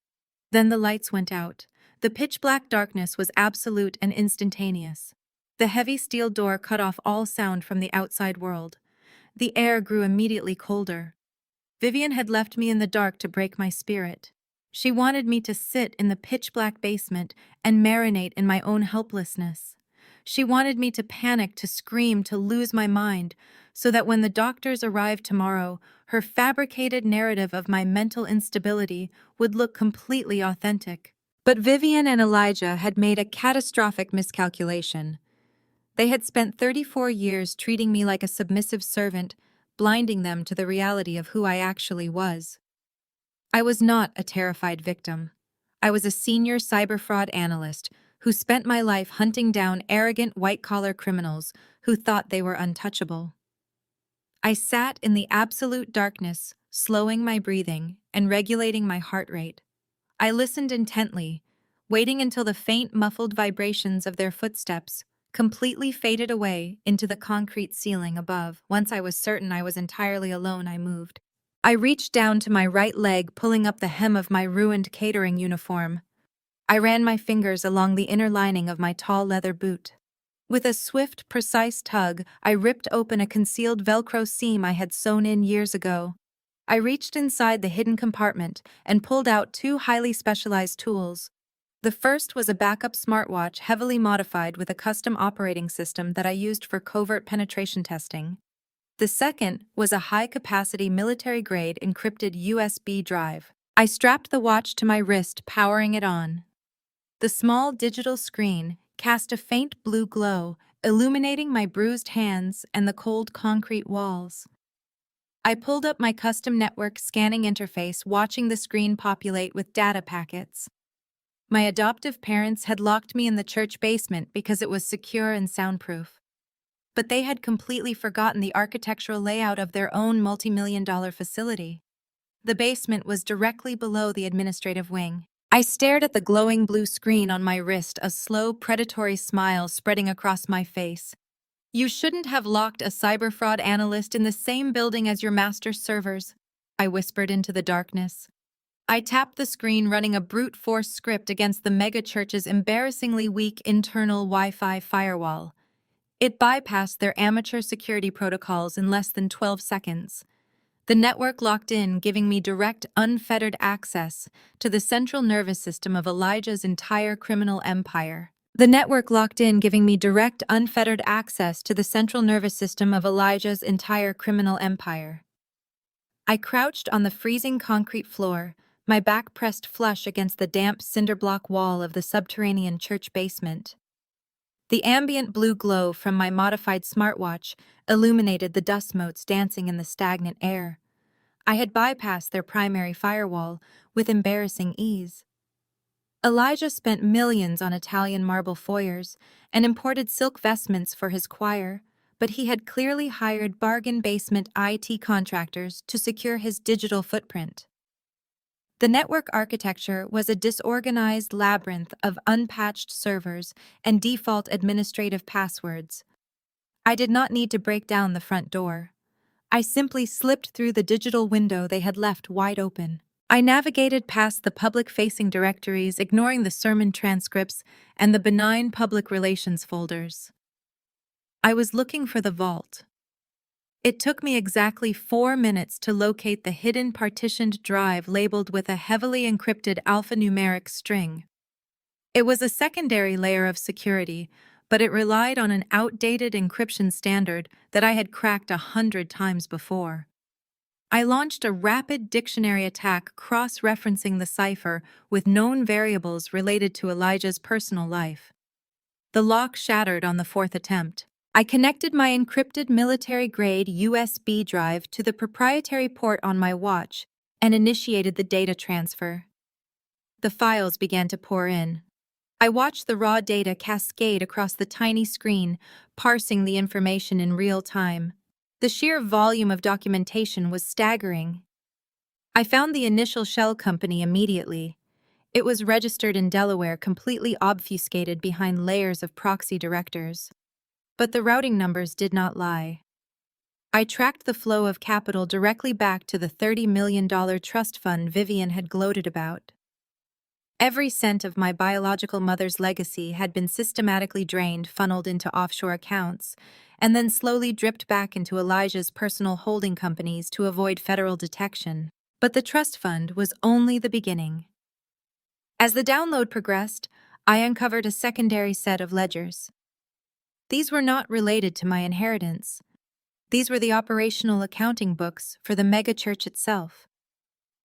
Then the lights went out. The pitch-black darkness was absolute and instantaneous. The heavy steel door cut off all sound from the outside world. The air grew immediately colder. Vivian had left me in the dark to break my spirit. She wanted me to sit in the pitch-black basement and marinate in my own helplessness. She wanted me to panic, to scream, to lose my mind, so that when the doctors arrived tomorrow, her fabricated narrative of my mental instability would look completely authentic. But Vivian and Elijah had made a catastrophic miscalculation. They had spent 34 years treating me like a submissive servant, blinding them to the reality of who I actually was. I was not a terrified victim. I was a senior cyber fraud analyst who spent my life hunting down arrogant white-collar criminals who thought they were untouchable. I sat in the absolute darkness, slowing my breathing and regulating my heart rate. I listened intently, waiting until the faint, muffled vibrations of their footsteps completely faded away into the concrete ceiling above. Once I was certain I was entirely alone, I moved. I reached down to my right leg, pulling up the hem of my ruined catering uniform. I ran my fingers along the inner lining of my tall leather boot. With a swift, precise tug, I ripped open a concealed Velcro seam I had sewn in years ago. I reached inside the hidden compartment and pulled out two highly specialized tools. The first was a backup smartwatch heavily modified with a custom operating system that I used for covert penetration testing. The second was a high-capacity military-grade encrypted USB drive. I strapped the watch to my wrist, powering it on. The small digital screen cast a faint blue glow, illuminating my bruised hands and the cold concrete walls. I pulled up my custom network scanning interface, watching the screen populate with data packets. My adoptive parents had locked me in the church basement because it was secure and soundproof. But they had completely forgotten the architectural layout of their own multi-million-dollar facility. The basement was directly below the administrative wing. I stared at the glowing blue screen on my wrist, a slow, predatory smile spreading across my face. You shouldn't have locked a cyber fraud analyst in the same building as your master's servers, I whispered into the darkness. I tapped the screen, running a brute force script against the megachurch's embarrassingly weak internal Wi-Fi firewall. It bypassed their amateur security protocols in less than 12 seconds. The network locked in, giving me direct, unfettered access to the central nervous system of Elijah's entire criminal empire. The network locked in, giving me direct, unfettered access to the central nervous system of Elijah's entire criminal empire. I crouched on the freezing concrete floor, my back pressed flush against the damp cinderblock wall of the subterranean church basement. The ambient blue glow from my modified smartwatch illuminated the dust motes dancing in the stagnant air. I had bypassed their primary firewall with embarrassing ease. Elijah spent millions on Italian marble foyers and imported silk vestments for his choir, but he had clearly hired bargain basement IT contractors to secure his digital footprint. The network architecture was a disorganized labyrinth of unpatched servers and default administrative passwords. I did not need to break down the front door. I simply slipped through the digital window they had left wide open. I navigated past the public-facing directories, ignoring the sermon transcripts and the benign public relations folders. I was looking for the vault. It took me exactly 4 minutes to locate the hidden partitioned drive labeled with a heavily encrypted alphanumeric string. It was a secondary layer of security, but it relied on an outdated encryption standard that I had cracked 100 times before. I launched a rapid dictionary attack cross-referencing the cipher with known variables related to Elijah's personal life. The lock shattered on the fourth attempt. I connected my encrypted military-grade USB drive to the proprietary port on my watch and initiated the data transfer. The files began to pour in. I watched the raw data cascade across the tiny screen, parsing the information in real time. The sheer volume of documentation was staggering. I found the initial shell company immediately. It was registered in Delaware, completely obfuscated behind layers of proxy directors. But the routing numbers did not lie. I tracked the flow of capital directly back to the $30 million trust fund Vivian had gloated about. Every cent of my biological mother's legacy had been systematically drained, funneled into offshore accounts, and then slowly dripped back into Elijah's personal holding companies to avoid federal detection. But the trust fund was only the beginning. As the download progressed, I uncovered a secondary set of ledgers. These were not related to my inheritance. These were the operational accounting books for the megachurch itself.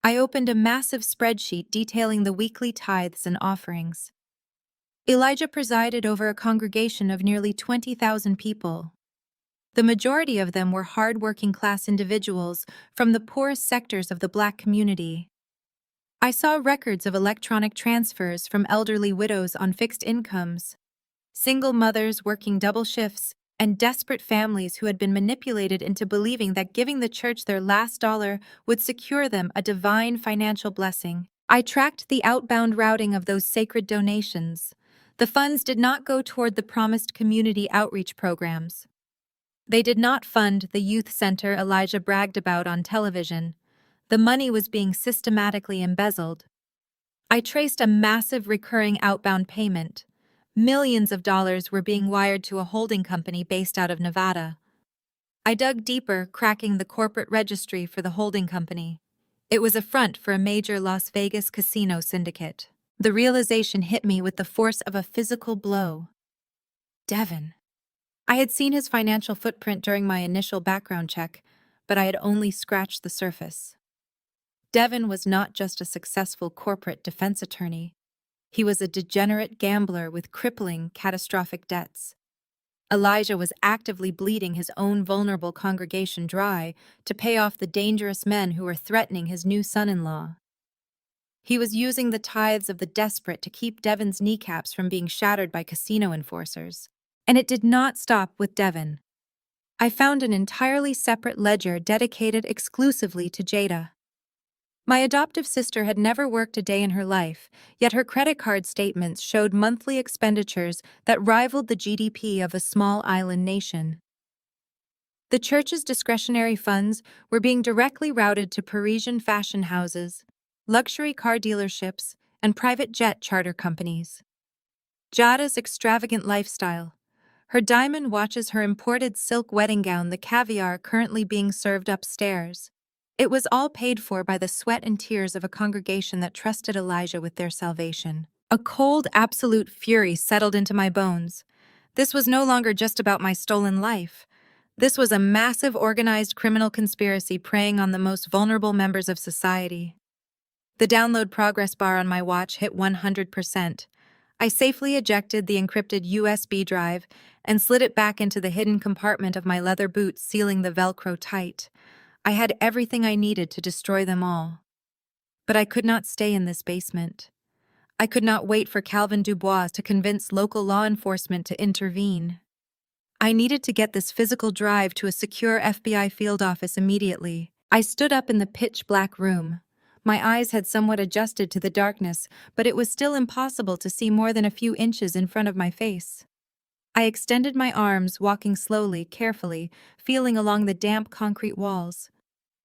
I opened a massive spreadsheet detailing the weekly tithes and offerings. Elijah presided over a congregation of nearly 20,000 people. The majority of them were hard-working class individuals from the poorest sectors of the Black community. I saw records of electronic transfers from elderly widows on fixed incomes, single mothers working double shifts, and desperate families who had been manipulated into believing that giving the church their last dollar would secure them a divine financial blessing. I tracked the outbound routing of those sacred donations. The funds did not go toward the promised community outreach programs. They did not fund the youth center Elijah bragged about on television. The money was being systematically embezzled. I traced a massive recurring outbound payment. Millions of dollars were being wired to a holding company based out of Nevada. I dug deeper, cracking the corporate registry for the holding company. It was a front for a major Las Vegas casino syndicate. The realization hit me with the force of a physical blow. Devin. I had seen his financial footprint during my initial background check, but I had only scratched the surface. Devin was not just a successful corporate defense attorney. He was a degenerate gambler with crippling, catastrophic debts. Elijah was actively bleeding his own vulnerable congregation dry to pay off the dangerous men who were threatening his new son-in-law. He was using the tithes of the desperate to keep Devin's kneecaps from being shattered by casino enforcers. And it did not stop with Devin. I found an entirely separate ledger dedicated exclusively to Jada. My adoptive sister had never worked a day in her life, yet her credit card statements showed monthly expenditures that rivaled the GDP of a small island nation. The church's discretionary funds were being directly routed to Parisian fashion houses, luxury car dealerships, and private jet charter companies. Jada's extravagant lifestyle, her diamond watches, her imported silk wedding gown, the caviar currently being served upstairs. It was all paid for by the sweat and tears of a congregation that trusted Elijah with their salvation. A cold, absolute fury settled into my bones. This was no longer just about my stolen life. This was a massive organized criminal conspiracy preying on the most vulnerable members of society. The download progress bar on my watch hit 100%. I safely ejected the encrypted USB drive and slid it back into the hidden compartment of my leather boots, sealing the Velcro tight. I had everything I needed to destroy them all. But I could not stay in this basement. I could not wait for Calvin Dubois to convince local law enforcement to intervene. I needed to get this physical drive to a secure FBI field office immediately. I stood up in the pitch-black room. My eyes had somewhat adjusted to the darkness, but it was still impossible to see more than a few inches in front of my face. I extended my arms, walking slowly, carefully, feeling along the damp concrete walls.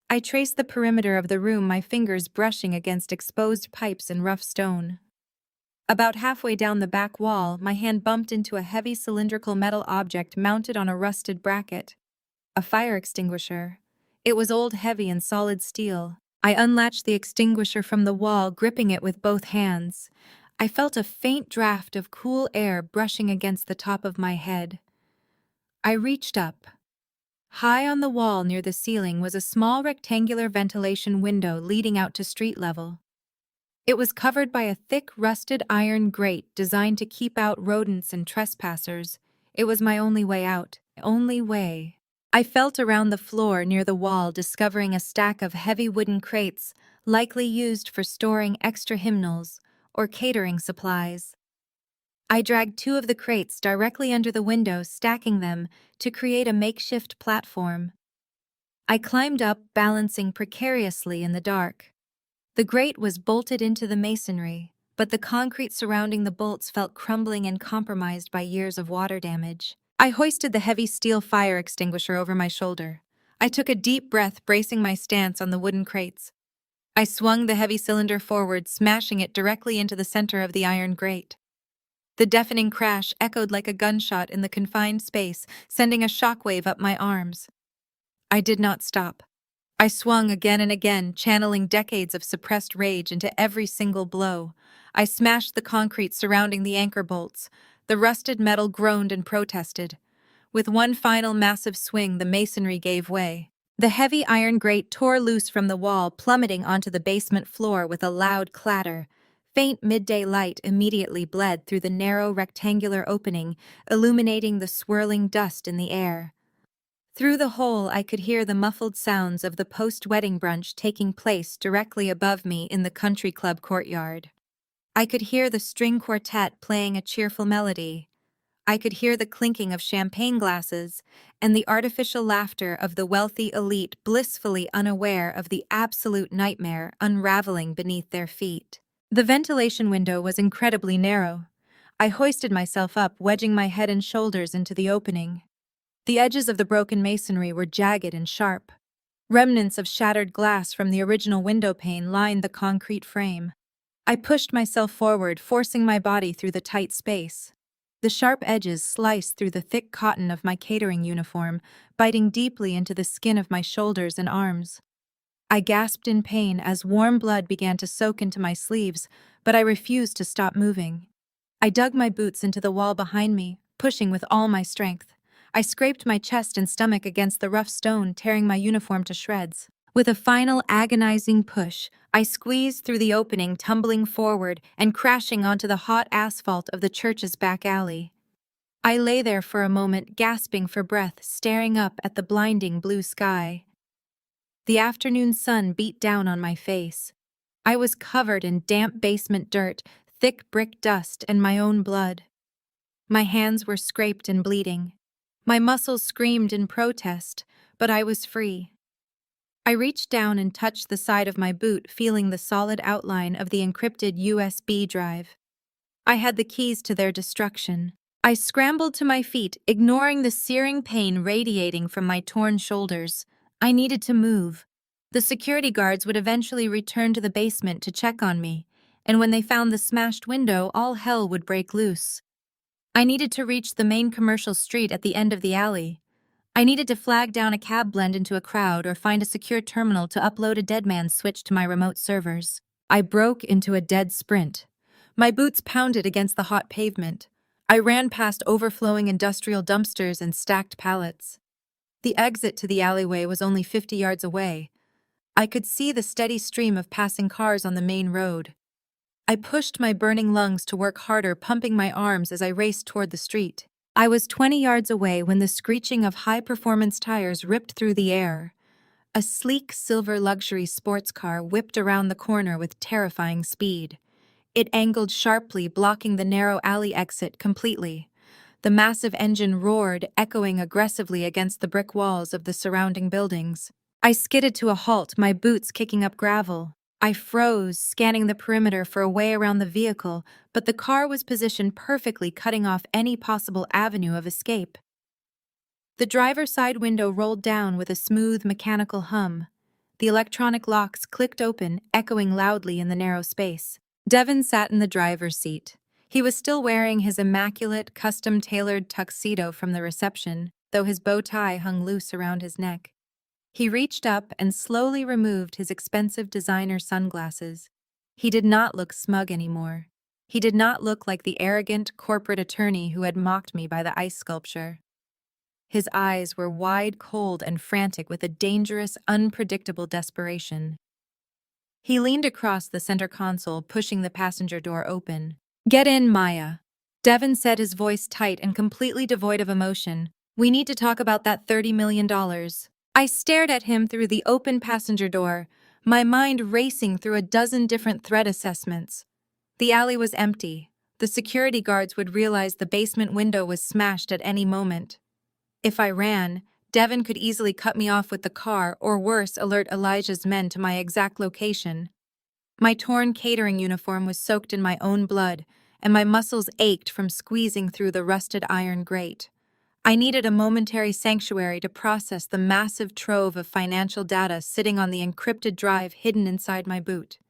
I traced the perimeter of the room, my fingers brushing against exposed pipes and rough stone. About halfway down the back wall, my hand bumped into a heavy cylindrical metal object mounted on a rusted bracket. A fire extinguisher. It was old, heavy, and solid steel. I unlatched the extinguisher from the wall, gripping it with both hands. I felt a faint draft of cool air brushing against the top of my head. I reached up. High on the wall near the ceiling was a small rectangular ventilation window leading out to street level. It was covered by a thick, rusted iron grate designed to keep out rodents and trespassers. It was my only way out. Only way. I felt around the floor near the wall, discovering a stack of heavy wooden crates, likely used for storing extra hymnals or catering supplies. I dragged two of the crates directly under the window, stacking them to create a makeshift platform. I climbed up, balancing precariously in the dark. The grate was bolted into the masonry, but the concrete surrounding the bolts felt crumbling and compromised by years of water damage. I hoisted the heavy steel fire extinguisher over my shoulder. I took a deep breath, bracing my stance on the wooden crates. I swung the heavy cylinder forward, smashing it directly into the center of the iron grate. The deafening crash echoed like a gunshot in the confined space, sending a shockwave up my arms. I did not stop. I swung again and again, channeling decades of suppressed rage into every single blow. I smashed the concrete surrounding the anchor bolts. The rusted metal groaned and protested. With one final massive swing, the masonry gave way. The heavy iron grate tore loose from the wall, plummeting onto the basement floor with a loud clatter. Faint midday light immediately bled through the narrow rectangular opening, illuminating the swirling dust in the air. Through the hole, I could hear the muffled sounds of the post-wedding brunch taking place directly above me in the country club courtyard. I could hear the string quartet playing a cheerful melody. I could hear the clinking of champagne glasses and the artificial laughter of the wealthy elite, blissfully unaware of the absolute nightmare unraveling beneath their feet. The ventilation window was incredibly narrow. I hoisted myself up, wedging my head and shoulders into the opening. The edges of the broken masonry were jagged and sharp. Remnants of shattered glass from the original window pane lined the concrete frame. I pushed myself forward, forcing my body through the tight space. The sharp edges sliced through the thick cotton of my catering uniform, biting deeply into the skin of my shoulders and arms. I gasped in pain as warm blood began to soak into my sleeves, but I refused to stop moving. I dug my boots into the wall behind me, pushing with all my strength. I scraped my chest and stomach against the rough stone, tearing my uniform to shreds. With a final agonizing push, I squeezed through the opening, tumbling forward and crashing onto the hot asphalt of the church's back alley. I lay there for a moment, gasping for breath, staring up at the blinding blue sky. The afternoon sun beat down on my face. I was covered in damp basement dirt, thick brick dust, and my own blood. My hands were scraped and bleeding. My muscles screamed in protest, but I was free. I reached down and touched the side of my boot, feeling the solid outline of the encrypted USB drive. I had the keys to their destruction. I scrambled to my feet, ignoring the searing pain radiating from my torn shoulders. I needed to move. The security guards would eventually return to the basement to check on me, and when they found the smashed window, all hell would break loose. I needed to reach the main commercial street at the end of the alley. I needed to flag down a cab, blend into a crowd, or find a secure terminal to upload a dead man's switch to my remote servers. I broke into a dead sprint. My boots pounded against the hot pavement. I ran past overflowing industrial dumpsters and stacked pallets. The exit to the alleyway was only 50 yards away. I could see the steady stream of passing cars on the main road. I pushed my burning lungs to work harder, pumping my arms as I raced toward the street. I was 20 yards away when the screeching of high-performance tires ripped through the air. A sleek silver luxury sports car whipped around the corner with terrifying speed. It angled sharply, blocking the narrow alley exit completely. The massive engine roared, echoing aggressively against the brick walls of the surrounding buildings. I skidded to a halt, my boots kicking up gravel. I froze, scanning the perimeter for a way around the vehicle, but the car was positioned perfectly, cutting off any possible avenue of escape. The driver's side window rolled down with a smooth mechanical hum. The electronic locks clicked open, echoing loudly in the narrow space. Devin sat in the driver's seat. He was still wearing his immaculate, custom-tailored tuxedo from the reception, though his bow tie hung loose around his neck. He reached up and slowly removed his expensive designer sunglasses. He did not look smug anymore. He did not look like the arrogant corporate attorney who had mocked me by the ice sculpture. His eyes were wide, cold, and frantic with a dangerous, unpredictable desperation. He leaned across the center console, pushing the passenger door open. "Get in, Maya." Devin said, his voice tight and completely devoid of emotion. "We need to talk about that $30 million. I stared at him through the open passenger door, my mind racing through a dozen different threat assessments. The alley was empty. The security guards would realize the basement window was smashed at any moment. If I ran, Devin could easily cut me off with the car, or worse, alert Elijah's men to my exact location. My torn catering uniform was soaked in my own blood, and my muscles ached from squeezing through the rusted iron grate. I needed a momentary sanctuary to process the massive trove of financial data sitting on the encrypted drive hidden inside my boot.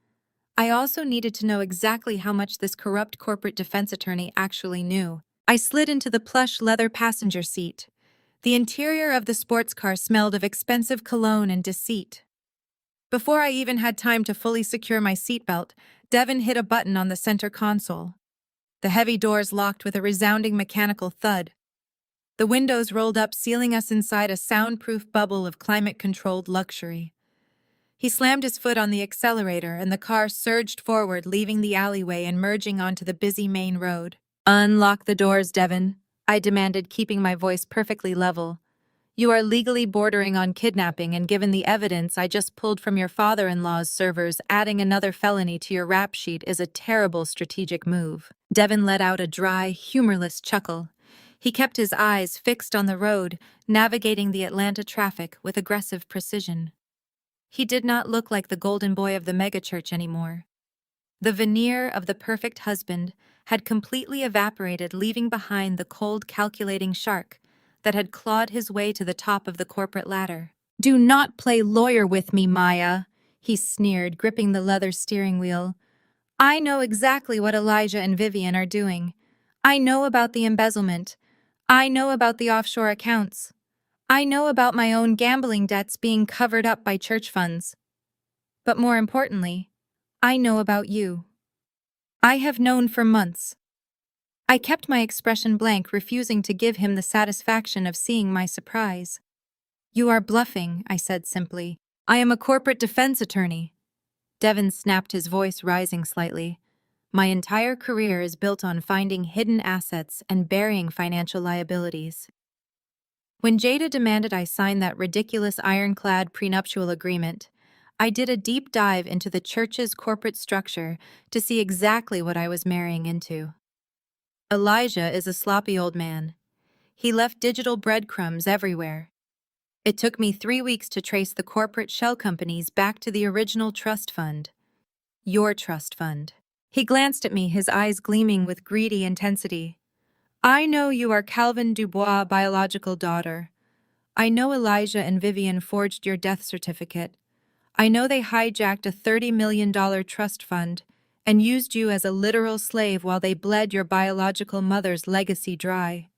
I also needed to know exactly how much this corrupt corporate defense attorney actually knew. I slid into the plush leather passenger seat. The interior of the sports car smelled of expensive cologne and deceit. Before I even had time to fully secure my seatbelt, Devin hit a button on the center console. The heavy doors locked with a resounding mechanical thud. The windows rolled up, sealing us inside a soundproof bubble of climate-controlled luxury. He slammed his foot on the accelerator, and the car surged forward, leaving the alleyway and merging onto the busy main road. "Unlock the doors, Devin," I demanded, keeping my voice perfectly level. "You are legally bordering on kidnapping, and given the evidence I just pulled from your father-in-law's servers, adding another felony to your rap sheet is a terrible strategic move." Devin let out a dry, humorless chuckle. He kept his eyes fixed on the road, navigating the Atlanta traffic with aggressive precision. He did not look like the golden boy of the megachurch anymore. The veneer of the perfect husband had completely evaporated, leaving behind the cold, calculating shark that had clawed his way to the top of the corporate ladder. "Do not play lawyer with me, Maya," he sneered, gripping the leather steering wheel. "I know exactly what Elijah and Vivian are doing. I know about the embezzlement. I know about the offshore accounts. I know about my own gambling debts being covered up by church funds. But more importantly, I know about you. I have known for months. I kept my expression blank, refusing to give him the satisfaction of seeing my surprise. You are bluffing, I said simply. I am a corporate defense attorney. Devon snapped, his voice rising slightly. My entire career is built on finding hidden assets and burying financial liabilities. When Jada demanded I sign that ridiculous ironclad prenuptial agreement, I did a deep dive into the church's corporate structure to see exactly what I was marrying into. Elijah is a sloppy old man. He left digital breadcrumbs everywhere. It took me 3 weeks to trace the corporate shell companies back to the original trust fund. Your trust fund. He glanced at me, his eyes gleaming with greedy intensity. I know you are Calvin Dubois' biological daughter. I know Elijah and Vivian forged your death certificate. I know they hijacked a $30 million trust fund and used you as a literal slave while they bled your biological mother's legacy dry.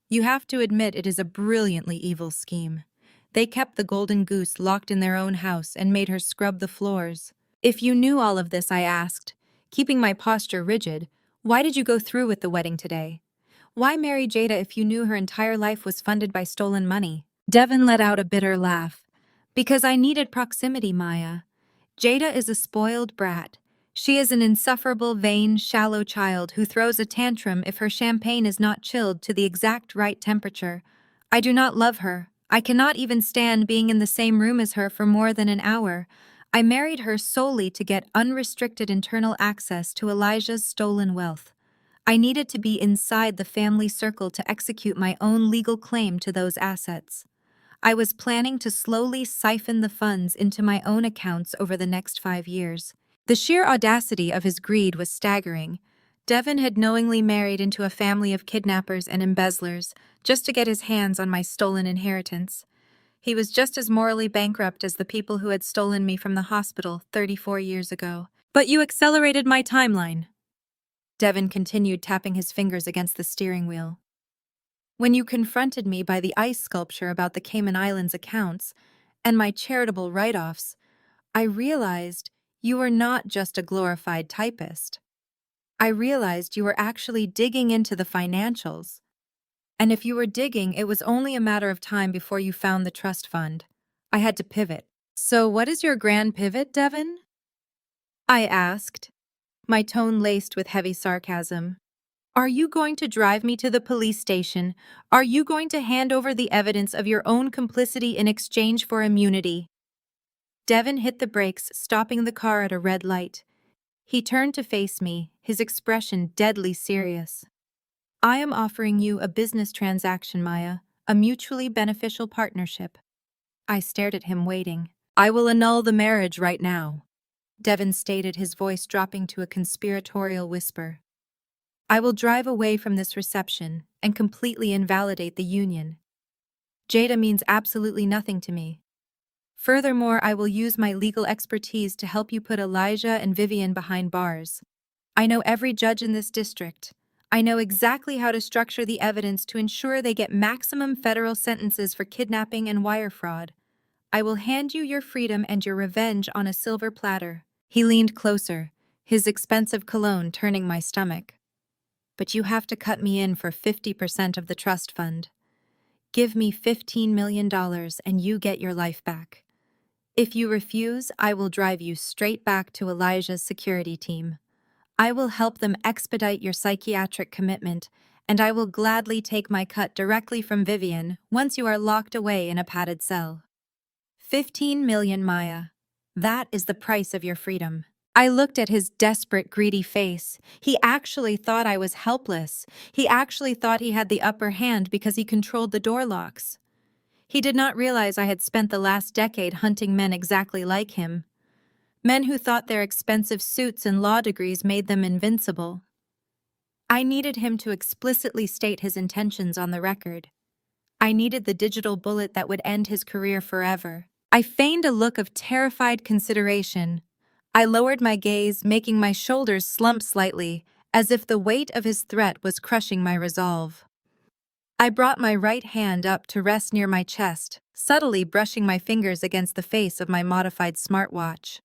You have to admit it is a brilliantly evil scheme. They kept the golden goose locked in their own house and made her scrub the floors. If you knew all of this, I asked, keeping my posture rigid, why did you go through with the wedding today? Why marry Jada if you knew her entire life was funded by stolen money? Devon let out a bitter laugh. Because I needed proximity, Maya. Jada is a spoiled brat. She is an insufferable, vain, shallow child who throws a tantrum if her champagne is not chilled to the exact right temperature. I do not love her. I cannot even stand being in the same room as her for more than an hour. I married her solely to get unrestricted internal access to Elijah's stolen wealth. I needed to be inside the family circle to execute my own legal claim to those assets. I was planning to slowly siphon the funds into my own accounts over the next 5 years. The sheer audacity of his greed was staggering. Devon had knowingly married into a family of kidnappers and embezzlers just to get his hands on my stolen inheritance. He was just as morally bankrupt as the people who had stolen me from the hospital 34 years ago. But you accelerated my timeline. Devon continued, tapping his fingers against the steering wheel. When you confronted me by the ice sculpture about the Cayman Islands accounts and my charitable write-offs, I realized you were not just a glorified typist. I realized you were actually digging into the financials. And if you were digging, it was only a matter of time before you found the trust fund. I had to pivot. So what is your grand pivot, Devon? I asked, my tone laced with heavy sarcasm. Are you going to drive me to the police station? Are you going to hand over the evidence of your own complicity in exchange for immunity? Devon hit the brakes, stopping the car at a red light. He turned to face me, his expression deadly serious. I am offering you a business transaction, Maya, a mutually beneficial partnership. I stared at him, waiting. I will annul the marriage right now, Devon stated, his voice dropping to a conspiratorial whisper. I will drive away from this reception and completely invalidate the union. Jada means absolutely nothing to me. Furthermore, I will use my legal expertise to help you put Elijah and Vivian behind bars. I know every judge in this district. I know exactly how to structure the evidence to ensure they get maximum federal sentences for kidnapping and wire fraud. I will hand you your freedom and your revenge on a silver platter. He leaned closer, his expensive cologne turning my stomach. But you have to cut me in for 50% of the trust fund. Give me $15 million and you get your life back. If you refuse, I will drive you straight back to Elijah's security team. I will help them expedite your psychiatric commitment, and I will gladly take my cut directly from Vivian once you are locked away in a padded cell. 15 million, Maya. That is the price of your freedom. I looked at his desperate, greedy face. He actually thought I was helpless. He actually thought he had the upper hand because he controlled the door locks. He did not realize I had spent the last decade hunting men exactly like him. Men who thought their expensive suits and law degrees made them invincible. I needed him to explicitly state his intentions on the record. I needed the digital bullet that would end his career forever. I feigned a look of terrified consideration. I lowered my gaze, making my shoulders slump slightly, as if the weight of his threat was crushing my resolve. I brought my right hand up to rest near my chest, subtly brushing my fingers against the face of my modified smartwatch.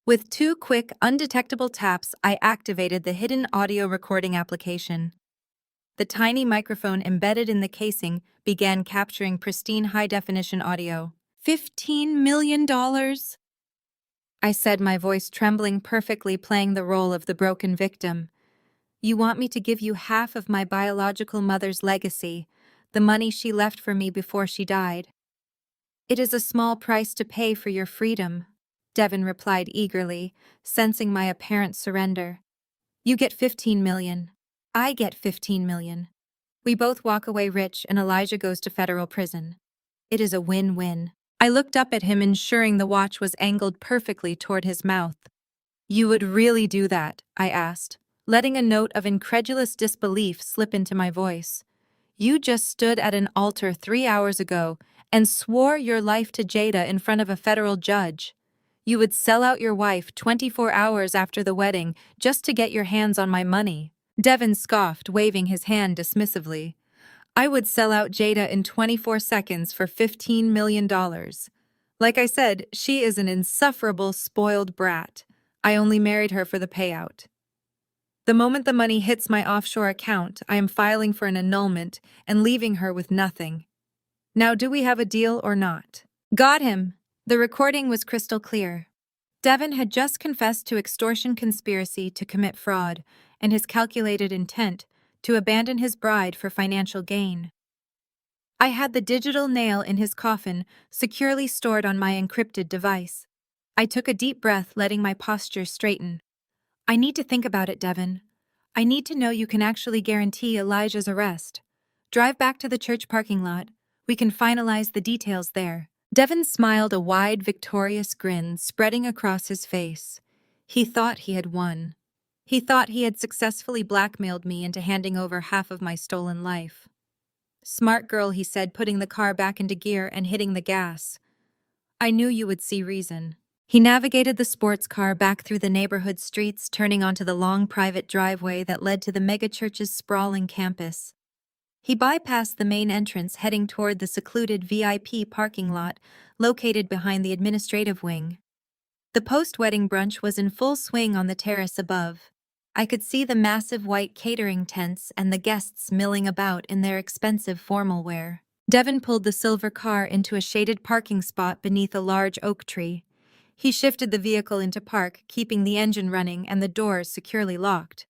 With 2 quick, undetectable taps, I activated the hidden audio recording application. The tiny microphone embedded in the casing began capturing pristine high-definition audio. $15 million? I said, my voice trembling, perfectly playing the role of the broken victim. You want me to give you half of my biological mother's legacy, the money she left for me before she died. It is a small price to pay for your freedom, Devin replied eagerly, sensing my apparent surrender. You get 15 million. I get 15 million. We both walk away rich and Elijah goes to federal prison. It is a win-win. I looked up at him, ensuring the watch was angled perfectly toward his mouth. You would really do that? I asked, letting a note of incredulous disbelief slip into my voice. You just stood at an altar 3 hours ago and swore your life to Jada in front of a federal judge. You would sell out your wife 24 hours after the wedding just to get your hands on my money. Devin scoffed, waving his hand dismissively. I would sell out Jada in 24 seconds for $15 million. Like I said, she is an insufferable, spoiled brat. I only married her for the payout. The moment the money hits my offshore account, I am filing for an annulment and leaving her with nothing. Now, do we have a deal or not? Got him. The recording was crystal clear. Devin had just confessed to extortion conspiracy to commit fraud and his calculated intent to abandon his bride for financial gain. I had the digital nail in his coffin securely stored on my encrypted device. I took a deep breath, letting my posture straighten. I need to think about it, Devin. I need to know you can actually guarantee Elijah's arrest. Drive back to the church parking lot. We can finalize the details there. Devin smiled, a wide, victorious grin spreading across his face. He thought he had won. He thought he had successfully blackmailed me into handing over half of my stolen life. Smart girl, he said, putting the car back into gear and hitting the gas. I knew you would see reason. He navigated the sports car back through the neighborhood streets, turning onto the long private driveway that led to the megachurch's sprawling campus. He bypassed the main entrance, heading toward the secluded VIP parking lot located behind the administrative wing. The post-wedding brunch was in full swing on the terrace above. I could see the massive white catering tents and the guests milling about in their expensive formal wear. Devin pulled the silver car into a shaded parking spot beneath a large oak tree. He shifted the vehicle into park, keeping the engine running and the doors securely locked.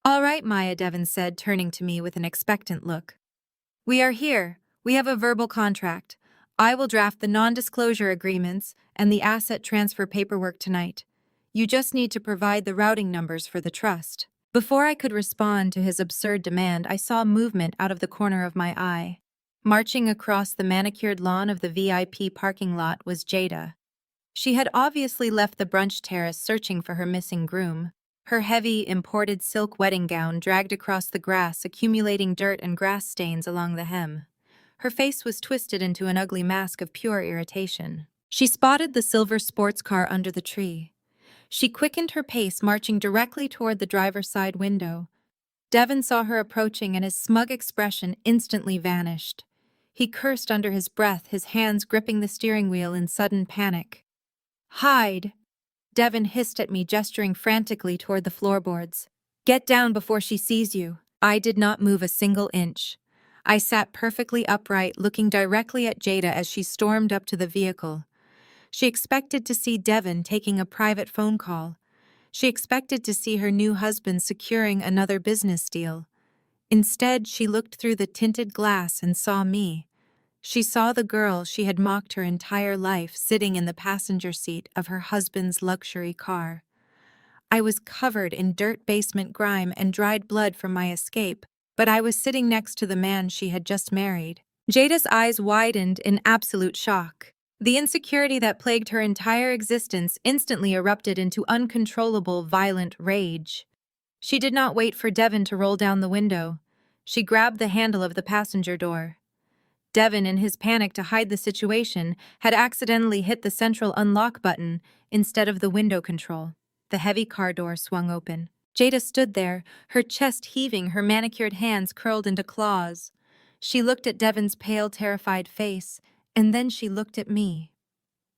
All right, Maya, Devin said, turning to me with an expectant look. We are here. We have a verbal contract. I will draft the non-disclosure agreements and the asset transfer paperwork tonight. You just need to provide the routing numbers for the trust. Before I could respond to his absurd demand, I saw movement out of the corner of my eye. Marching across the manicured lawn of the VIP parking lot was Jada. She had obviously left the brunch terrace searching for her missing groom. Her heavy, imported silk wedding gown dragged across the grass, accumulating dirt and grass stains along the hem. Her face was twisted into an ugly mask of pure irritation. She spotted the silver sports car under the tree. She quickened her pace, marching directly toward the driver's side window. Devin saw her approaching, and his smug expression instantly vanished. He cursed under his breath, his hands gripping the steering wheel in sudden panic. Hide! Devin hissed at me, gesturing frantically toward the floorboards. Get down before she sees you. I did not move a single inch. I sat perfectly upright, looking directly at Jada as she stormed up to the vehicle. She expected to see Devin taking a private phone call. She expected to see her new husband securing another business deal. Instead, she looked through the tinted glass and saw me. She saw the girl she had mocked her entire life sitting in the passenger seat of her husband's luxury car. I was covered in dirt, basement grime, and dried blood from my escape, but I was sitting next to the man she had just married. Jada's eyes widened in absolute shock. The insecurity that plagued her entire existence instantly erupted into uncontrollable, violent rage. She did not wait for Devin to roll down the window. She grabbed the handle of the passenger door. Devin, in his panic to hide the situation, had accidentally hit the central unlock button instead of the window control. The heavy car door swung open. Jada stood there, her chest heaving, her manicured hands curled into claws. She looked at Devon's pale, terrified face, and then she looked at me.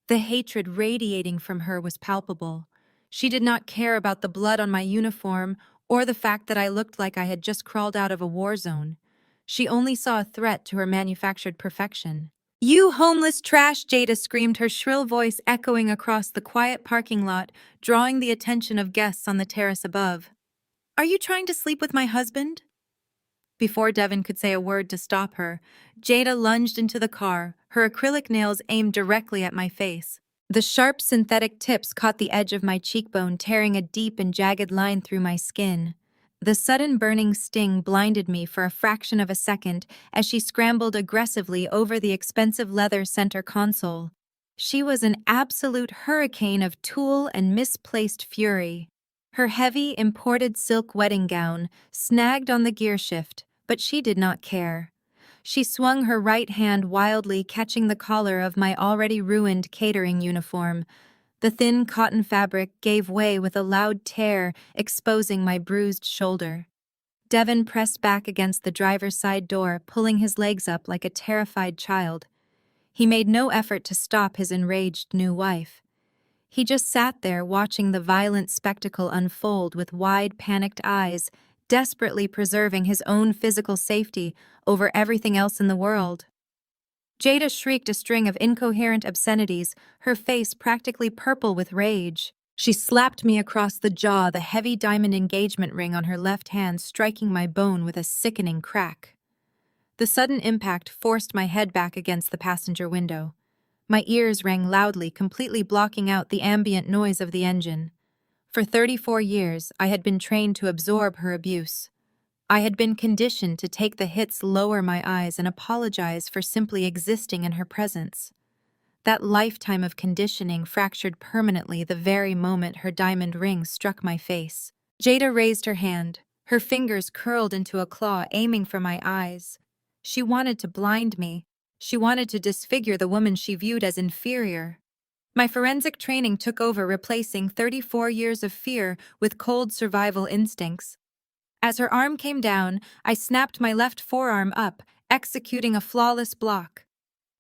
The hatred radiating from her was palpable. She did not care about the blood on my uniform or the fact that I looked like I had just crawled out of a war zone. She only saw a threat to her manufactured perfection. "You homeless trash!" Jada screamed, her shrill voice echoing across the quiet parking lot, drawing the attention of guests on the terrace above. "Are you trying to sleep with my husband?" Before Devon could say a word to stop her, Jada lunged into the car, her acrylic nails aimed directly at my face. The sharp synthetic tips caught the edge of my cheekbone, tearing a deep and jagged line through my skin. The sudden burning sting blinded me for a fraction of a second as she scrambled aggressively over the expensive leather center console. She was an absolute hurricane of tulle and misplaced fury. Her heavy, imported silk wedding gown snagged on the gear shift, but she did not care. She swung her right hand wildly, catching the collar of my already ruined catering uniform. The thin cotton fabric gave way with a loud tear, exposing my bruised shoulder. Devon pressed back against the driver's side door, pulling his legs up like a terrified child. He made no effort to stop his enraged new wife. He just sat there watching the violent spectacle unfold with wide, panicked eyes, desperately preserving his own physical safety over everything else in the world. Jada shrieked a string of incoherent obscenities, her face practically purple with rage. She slapped me across the jaw, the heavy diamond engagement ring on her left hand striking my bone with a sickening crack. The sudden impact forced my head back against the passenger window. My ears rang loudly, completely blocking out the ambient noise of the engine. For 34 years, I had been trained to absorb her abuse. I had been conditioned to take the hits, lower my eyes, and apologize for simply existing in her presence. That lifetime of conditioning fractured permanently the very moment her diamond ring struck my face. Jada raised her hand, her fingers curled into a claw, aiming for my eyes. She wanted to blind me. She wanted to disfigure the woman she viewed as inferior. My forensic training took over, replacing 34 years of fear with cold survival instincts. As her arm came down, I snapped my left forearm up, executing a flawless block.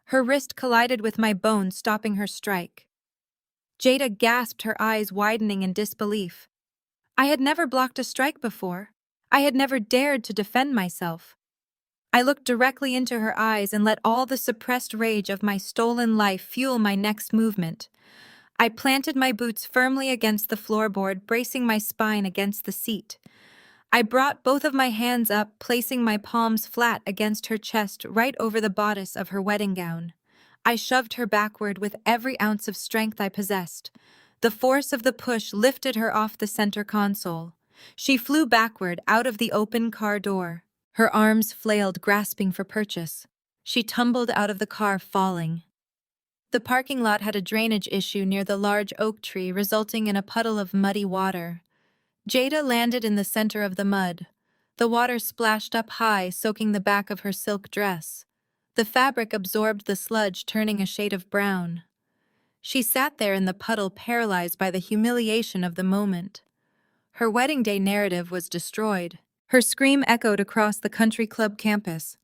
Her wrist collided with my bone, stopping her strike. Jada gasped, her eyes widening in disbelief. I had never blocked a strike before. I had never dared to defend myself. I looked directly into her eyes and let all the suppressed rage of my stolen life fuel my next movement. I planted my boots firmly against the floorboard, bracing my spine against the seat. I brought both of my hands up, placing my palms flat against her chest, right over the bodice of her wedding gown. I shoved her backward with every ounce of strength I possessed. The force of the push lifted her off the center console. She flew backward out of the open car door. Her arms flailed, grasping for purchase. She tumbled out of the car, falling. The parking lot had a drainage issue near the large oak tree, resulting in a puddle of muddy water. Jada landed in the center of the mud. The water splashed up high, soaking the back of her silk dress. The fabric absorbed the sludge, turning a shade of brown. She sat there in the puddle, paralyzed by the humiliation of the moment. Her wedding day narrative was destroyed. Her scream echoed across the country club campus.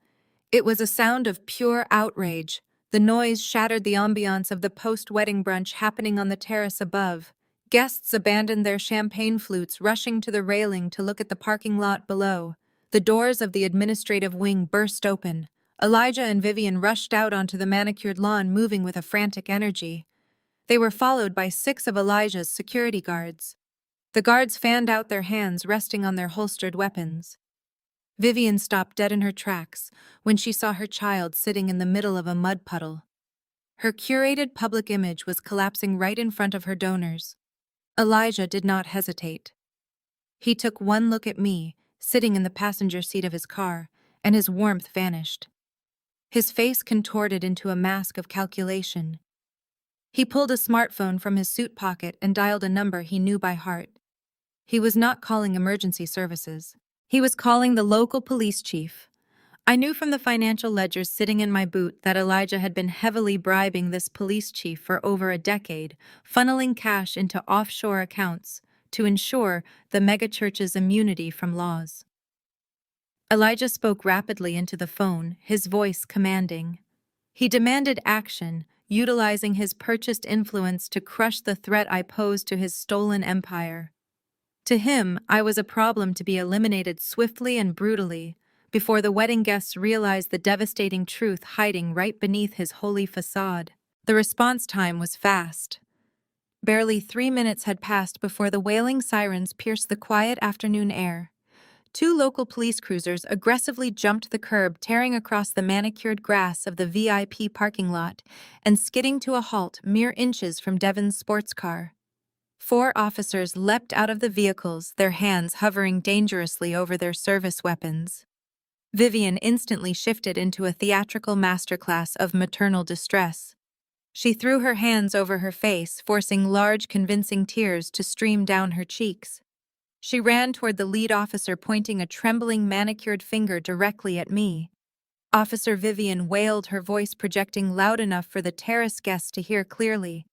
It was a sound of pure outrage. The noise shattered the ambiance of the post-wedding brunch happening on the terrace above. Guests abandoned their champagne flutes, rushing to the railing to look at the parking lot below. The doors of the administrative wing burst open. Elijah and Vivian rushed out onto the manicured lawn, moving with a frantic energy. They were followed by 6 of Elijah's security guards. The guards fanned out their hands, resting on their holstered weapons. Vivian stopped dead in her tracks when she saw her child sitting in the middle of a mud puddle. Her curated public image was collapsing right in front of her donors. Elijah did not hesitate. He took one look at me, sitting in the passenger seat of his car, and his warmth vanished. His face contorted into a mask of calculation. He pulled a smartphone from his suit pocket and dialed a number he knew by heart. He was not calling emergency services. He was calling the local police chief. I knew from the financial ledgers sitting in my boot that Elijah had been heavily bribing this police chief for over a decade, funneling cash into offshore accounts, to ensure the megachurch's immunity from laws. Elijah spoke rapidly into the phone, his voice commanding. He demanded action, utilizing his purchased influence to crush the threat I posed to his stolen empire. To him, I was a problem to be eliminated swiftly and brutally, before the wedding guests realized the devastating truth hiding right beneath his holy facade. The response time was fast. Barely 3 minutes had passed before the wailing sirens pierced the quiet afternoon air. 2 local police cruisers aggressively jumped the curb, tearing across the manicured grass of the VIP parking lot and skidding to a halt mere inches from Devon's sports car. 4 officers leapt out of the vehicles, their hands hovering dangerously over their service weapons. Vivian instantly shifted into a theatrical masterclass of maternal distress. She threw her hands over her face, forcing large, convincing tears to stream down her cheeks. She ran toward the lead officer, pointing a trembling, manicured finger directly at me. Officer Vivian wailed, her voice projecting loud enough for the terrace guests to hear clearly.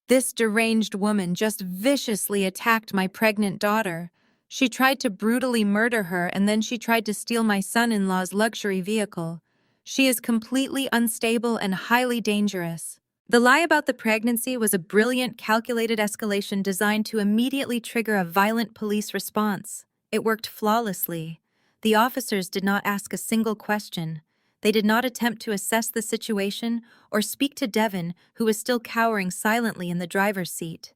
"This deranged woman just viciously attacked my pregnant daughter. She tried to brutally murder her, and then she tried to steal my son-in-law's luxury vehicle. She is completely unstable and highly dangerous." The lie about the pregnancy was a brilliant, calculated escalation designed to immediately trigger a violent police response. It worked flawlessly. The officers did not ask a single question. They did not attempt to assess the situation or speak to Devon, who was still cowering silently in the driver's seat.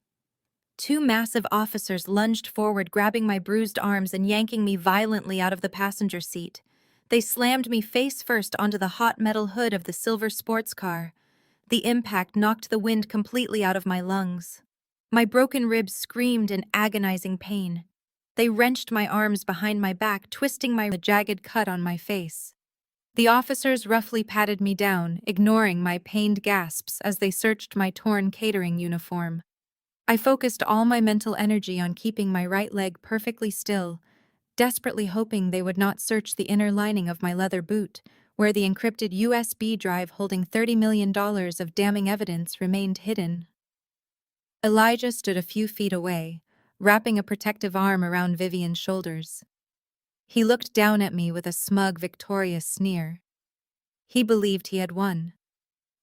2 massive officers lunged forward, grabbing my bruised arms and yanking me violently out of the passenger seat. They slammed me face first onto the hot metal hood of the silver sports car. The impact knocked the wind completely out of my lungs. My broken ribs screamed in agonizing pain. They wrenched my arms behind my back, twisting the jagged cut on my face. The officers roughly patted me down, ignoring my pained gasps as they searched my torn catering uniform. I focused all my mental energy on keeping my right leg perfectly still, desperately hoping they would not search the inner lining of my leather boot, where the encrypted USB drive holding $30 million of damning evidence remained hidden. Elijah stood a few feet away, wrapping a protective arm around Vivian's shoulders. He looked down at me with a smug, victorious sneer. He believed he had won.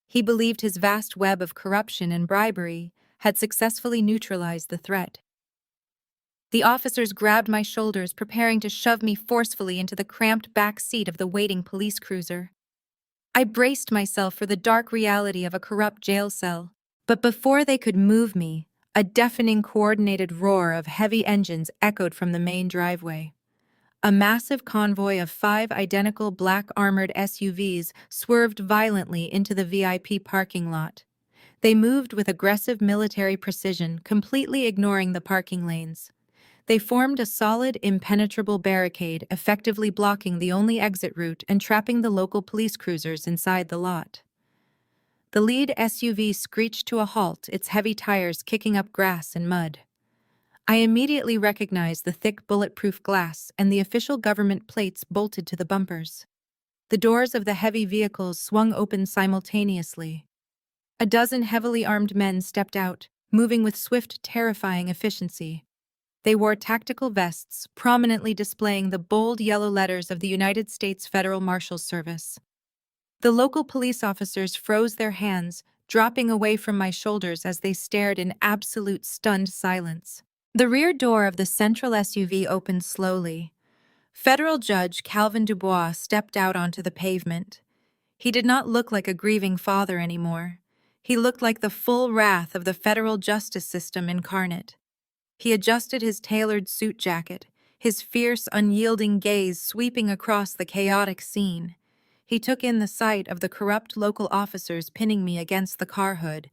He believed his vast web of corruption and bribery had successfully neutralized the threat. The officers grabbed my shoulders, preparing to shove me forcefully into the cramped back seat of the waiting police cruiser. I braced myself for the dark reality of a corrupt jail cell, but before they could move me, a deafening coordinated roar of heavy engines echoed from the main driveway. A massive convoy of 5 identical black armored SUVs swerved violently into the VIP parking lot. They moved with aggressive military precision, completely ignoring the parking lanes. They formed a solid, impenetrable barricade, effectively blocking the only exit route and trapping the local police cruisers inside the lot. The lead SUV screeched to a halt, its heavy tires kicking up grass and mud. I immediately recognized the thick bulletproof glass and the official government plates bolted to the bumpers. The doors of the heavy vehicles swung open simultaneously. A dozen heavily armed men stepped out, moving with swift, terrifying efficiency. They wore tactical vests, prominently displaying the bold yellow letters of the United States Federal Marshal's Service. The local police officers froze their hands, dropping away from my shoulders as they stared in absolute stunned silence. The rear door of the central SUV opened slowly. Federal Judge Calvin Dubois stepped out onto the pavement. He did not look like a grieving father anymore. He looked like the full wrath of the federal justice system incarnate. He adjusted his tailored suit jacket, his fierce, unyielding gaze sweeping across the chaotic scene. He took in the sight of the corrupt local officers pinning me against the car hood.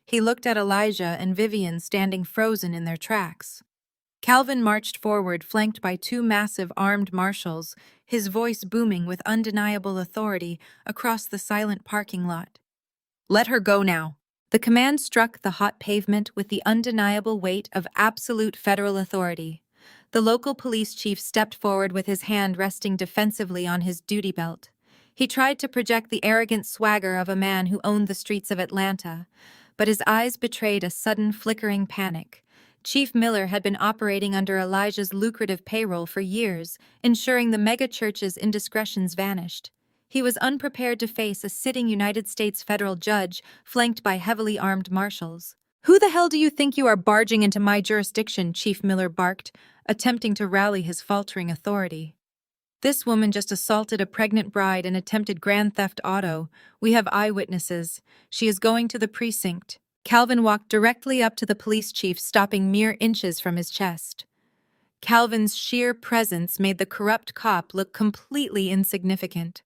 He looked at Elijah and Vivian standing frozen in their tracks. Calvin marched forward, flanked by 2 massive armed marshals, his voice booming with undeniable authority across the silent parking lot. "Let her go now." The command struck the hot pavement with the undeniable weight of absolute federal authority. The local police chief stepped forward with his hand resting defensively on his duty belt. He tried to project the arrogant swagger of a man who owned the streets of Atlanta, but his eyes betrayed a sudden flickering panic. Chief Miller had been operating under Elijah's lucrative payroll for years, ensuring the megachurch's indiscretions vanished. He was unprepared to face a sitting United States federal judge flanked by heavily armed marshals. "Who the hell do you think you are barging into my jurisdiction?" Chief Miller barked, attempting to rally his faltering authority. "This woman just assaulted a pregnant bride and attempted grand theft auto. We have eyewitnesses. She is going to the precinct." Calvin walked directly up to the police chief, stopping mere inches from his chest. Calvin's sheer presence made the corrupt cop look completely insignificant.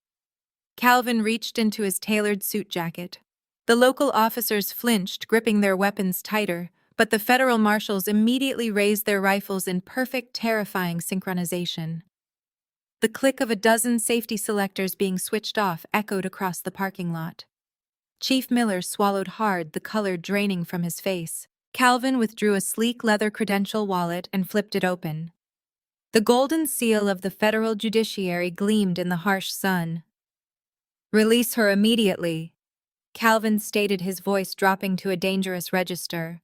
Calvin reached into his tailored suit jacket. The local officers flinched, gripping their weapons tighter, but the federal marshals immediately raised their rifles in perfect, terrifying synchronization. The click of a dozen safety selectors being switched off echoed across the parking lot. Chief Miller swallowed hard, the color draining from his face. Calvin withdrew a sleek leather credential wallet and flipped it open. The golden seal of the federal judiciary gleamed in the harsh sun. "Release her immediately," Calvin stated, his voice dropping to a dangerous register.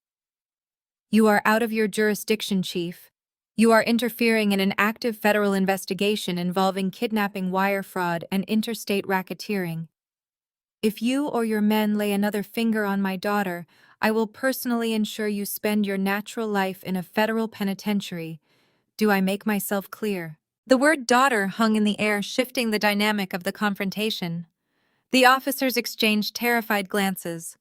"You are out of your jurisdiction, Chief. You are interfering in an active federal investigation involving kidnapping, wire fraud, and interstate racketeering. If you or your men lay another finger on my daughter, I will personally ensure you spend your natural life in a federal penitentiary. Do I make myself clear?" The word daughter hung in the air, shifting the dynamic of the confrontation. The officers exchanged terrified glances.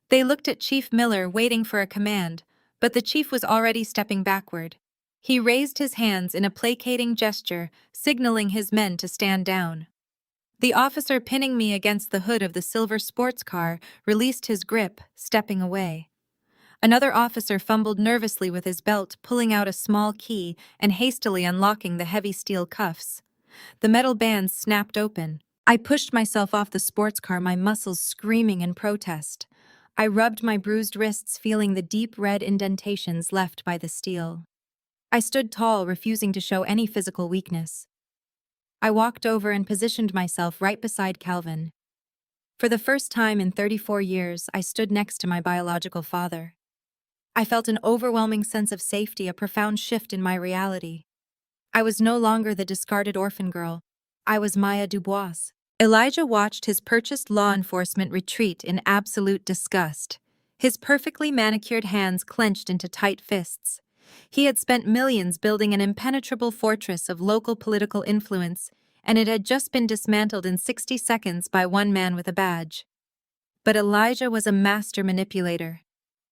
They looked at Chief Miller, waiting for a command, but the chief was already stepping backward. He raised his hands in a placating gesture, signaling his men to stand down. The officer pinning me against the hood of the silver sports car released his grip, stepping away. Another officer fumbled nervously with his belt, pulling out a small key and hastily unlocking the heavy steel cuffs. The metal bands snapped open. I pushed myself off the sports car, my muscles screaming in protest. I rubbed my bruised wrists, feeling the deep red indentations left by the steel. I stood tall, refusing to show any physical weakness. I walked over and positioned myself right beside Calvin. For the first time in 34 years, I stood next to my biological father. I felt an overwhelming sense of safety, a profound shift in my reality. I was no longer the discarded orphan girl. I was Maya Dubois. Elijah watched his purchased law enforcement retreat in absolute disgust. His perfectly manicured hands clenched into tight fists. He had spent millions building an impenetrable fortress of local political influence, and it had just been dismantled in 60 seconds by one man with a badge. But Elijah was a master manipulator.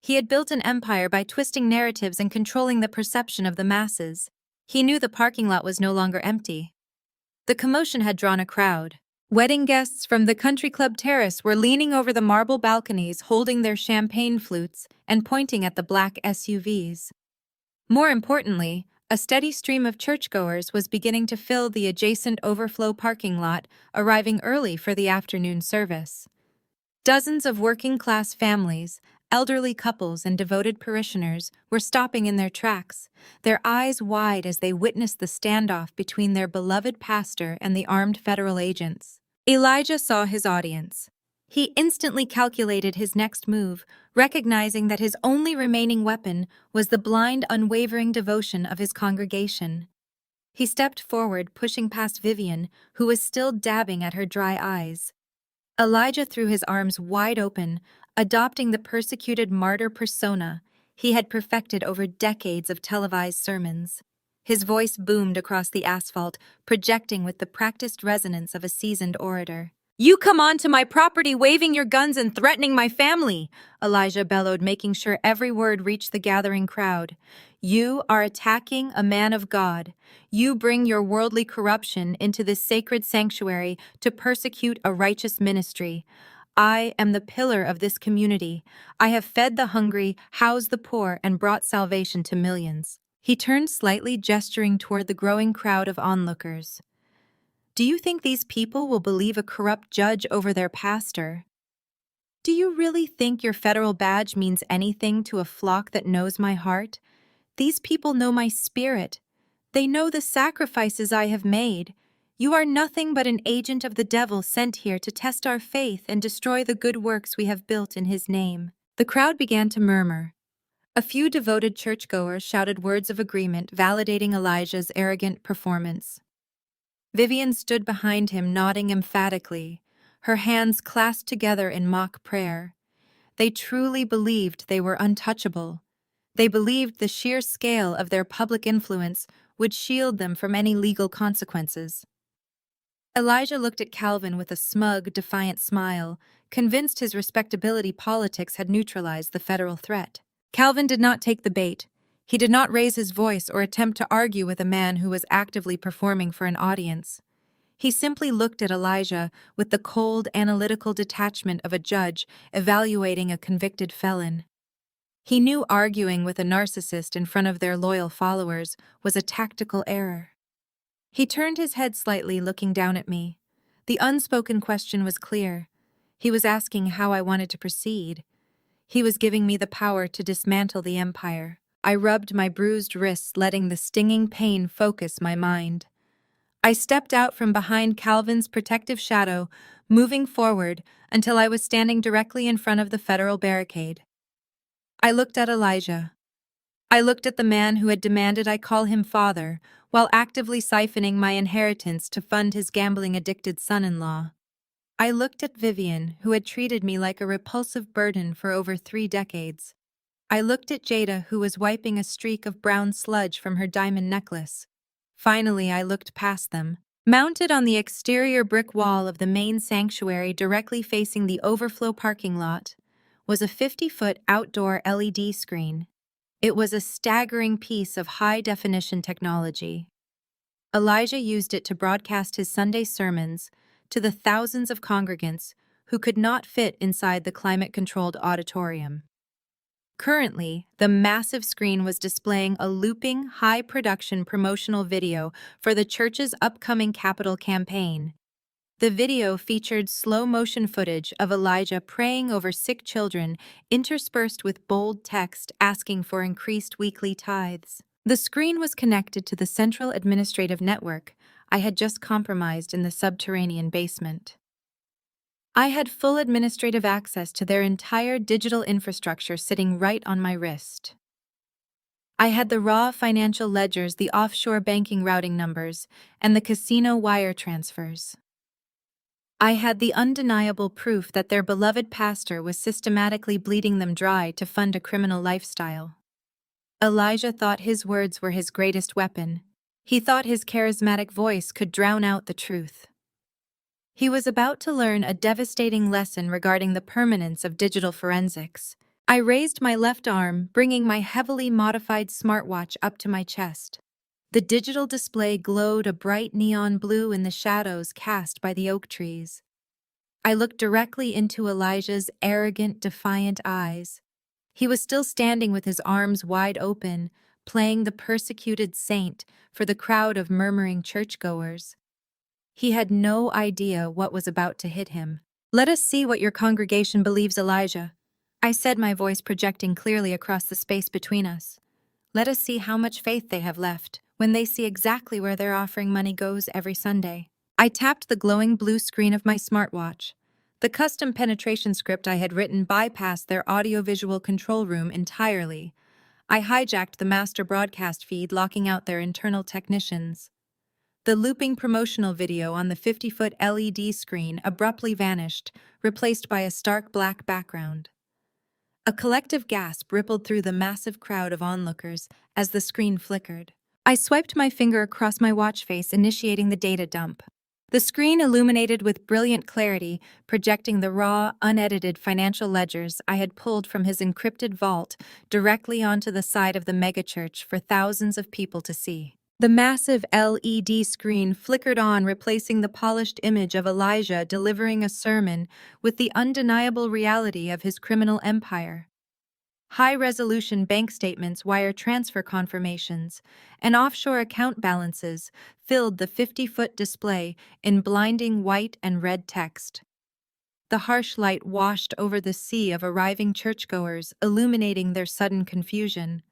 He had built an empire by twisting narratives and controlling the perception of the masses. He knew the parking lot was no longer empty. The commotion had drawn a crowd. Wedding guests from the country club terrace were leaning over the marble balconies, holding their champagne flutes and pointing at the black SUVs. More importantly, a steady stream of churchgoers was beginning to fill the adjacent overflow parking lot, arriving early for the afternoon service. Dozens of working-class families, elderly couples, and devoted parishioners were stopping in their tracks, their eyes wide as they witnessed the standoff between their beloved pastor and the armed federal agents. Elijah saw his audience. He instantly calculated his next move, recognizing that his only remaining weapon was the blind, unwavering devotion of his congregation. He stepped forward, pushing past Vivian, who was still dabbing at her dry eyes. Elijah threw his arms wide open, adopting the persecuted martyr persona he had perfected over decades of televised sermons. His voice boomed across the asphalt, projecting with the practiced resonance of a seasoned orator. "You come onto my property waving your guns and threatening my family," Elijah bellowed, making sure every word reached the gathering crowd. "You are attacking a man of God. You bring your worldly corruption into this sacred sanctuary to persecute a righteous ministry. I am the pillar of this community. I have fed the hungry, housed the poor, and brought salvation to millions." He turned slightly, gesturing toward the growing crowd of onlookers. "Do you think these people will believe a corrupt judge over their pastor? Do you really think your federal badge means anything to a flock that knows my heart? These people know my spirit. They know the sacrifices I have made. You are nothing but an agent of the devil sent here to test our faith and destroy the good works we have built in his name." The crowd began to murmur. A few devoted churchgoers shouted words of agreement, validating Elijah's arrogant performance. Vivian stood behind him, nodding emphatically, her hands clasped together in mock prayer. They truly believed they were untouchable. They believed the sheer scale of their public influence would shield them from any legal consequences. Elijah looked at Calvin with a smug, defiant smile, convinced his respectability politics had neutralized the federal threat. Calvin did not take the bait. He did not raise his voice or attempt to argue with a man who was actively performing for an audience. He simply looked at Elijah with the cold, analytical detachment of a judge evaluating a convicted felon. He knew arguing with a narcissist in front of their loyal followers was a tactical error. He turned his head slightly, looking down at me. The unspoken question was clear. He was asking how I wanted to proceed. He was giving me the power to dismantle the empire. I rubbed my bruised wrists, letting the stinging pain focus my mind. I stepped out from behind Calvin's protective shadow, moving forward until I was standing directly in front of the federal barricade. I looked at Elijah. I looked at the man who had demanded I call him father, while actively siphoning my inheritance to fund his gambling-addicted son-in-law. I looked at Vivian, who had treated me like a repulsive burden for over 3 decades. I looked at Jada, who was wiping a streak of brown sludge from her diamond necklace. Finally, I looked past them. Mounted on the exterior brick wall of the main sanctuary directly facing the overflow parking lot was a 50-foot outdoor LED screen. It was a staggering piece of high-definition technology. Elijah used it to broadcast his Sunday sermons to the thousands of congregants who could not fit inside the climate-controlled auditorium. Currently, the massive screen was displaying a looping, high-production promotional video for the church's upcoming capital campaign. The video featured slow-motion footage of Elijah praying over sick children, interspersed with bold text asking for increased weekly tithes. The screen was connected to the central administrative network I had just compromised in the subterranean basement. I had full administrative access to their entire digital infrastructure sitting right on my wrist. I had the raw financial ledgers, the offshore banking routing numbers, and the casino wire transfers. I had the undeniable proof that their beloved pastor was systematically bleeding them dry to fund a criminal lifestyle. Elijah thought his words were his greatest weapon. He thought his charismatic voice could drown out the truth. He was about to learn a devastating lesson regarding the permanence of digital forensics. I raised my left arm, bringing my heavily modified smartwatch up to my chest. The digital display glowed a bright neon blue in the shadows cast by the oak trees. I looked directly into Elijah's arrogant, defiant eyes. He was still standing with his arms wide open, playing the persecuted saint for the crowd of murmuring churchgoers. He had no idea what was about to hit him. "Let us see what your congregation believes, Elijah," I said, my voice projecting clearly across the space between us. "Let us see how much faith they have left when they see exactly where their offering money goes every Sunday." I tapped the glowing blue screen of my smartwatch. The custom penetration script I had written bypassed their audiovisual control room entirely. I hijacked the master broadcast feed, locking out their internal technicians. The looping promotional video on the 50-foot LED screen abruptly vanished, replaced by a stark black background. A collective gasp rippled through the massive crowd of onlookers as the screen flickered. I swiped my finger across my watch face, initiating the data dump. The screen illuminated with brilliant clarity, projecting the raw, unedited financial ledgers I had pulled from his encrypted vault directly onto the side of the megachurch for thousands of people to see. The massive LED screen flickered on, replacing the polished image of Elijah delivering a sermon with the undeniable reality of his criminal empire. High-resolution bank statements, wire transfer confirmations, and offshore account balances filled the 50-foot display in blinding white and red text. The harsh light washed over the sea of arriving churchgoers, illuminating their sudden confusion.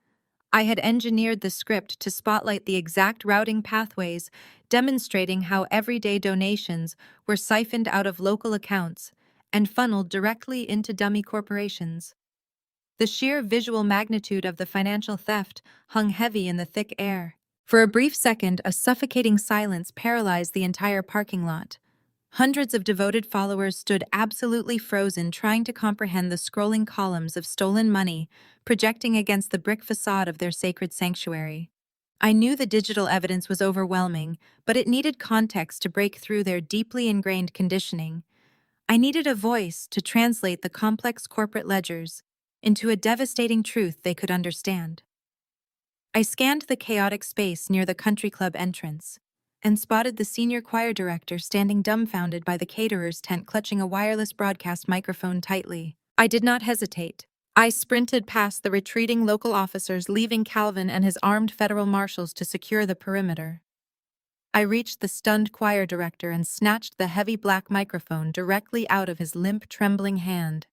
I had engineered the script to spotlight the exact routing pathways, demonstrating how everyday donations were siphoned out of local accounts and funneled directly into dummy corporations. The sheer visual magnitude of the financial theft hung heavy in the thick air. For a brief second, a suffocating silence paralyzed the entire parking lot. Hundreds of devoted followers stood absolutely frozen, trying to comprehend the scrolling columns of stolen money projecting against the brick facade of their sacred sanctuary. I knew the digital evidence was overwhelming, but it needed context to break through their deeply ingrained conditioning. I needed a voice to translate the complex corporate ledgers into a devastating truth they could understand. I scanned the chaotic space near the country club entrance and spotted the senior choir director standing dumbfounded by the caterer's tent, clutching a wireless broadcast microphone tightly. I did not hesitate. I sprinted past the retreating local officers, leaving Calvin and his armed federal marshals to secure the perimeter. I reached the stunned choir director and snatched the heavy black microphone directly out of his limp, trembling hand.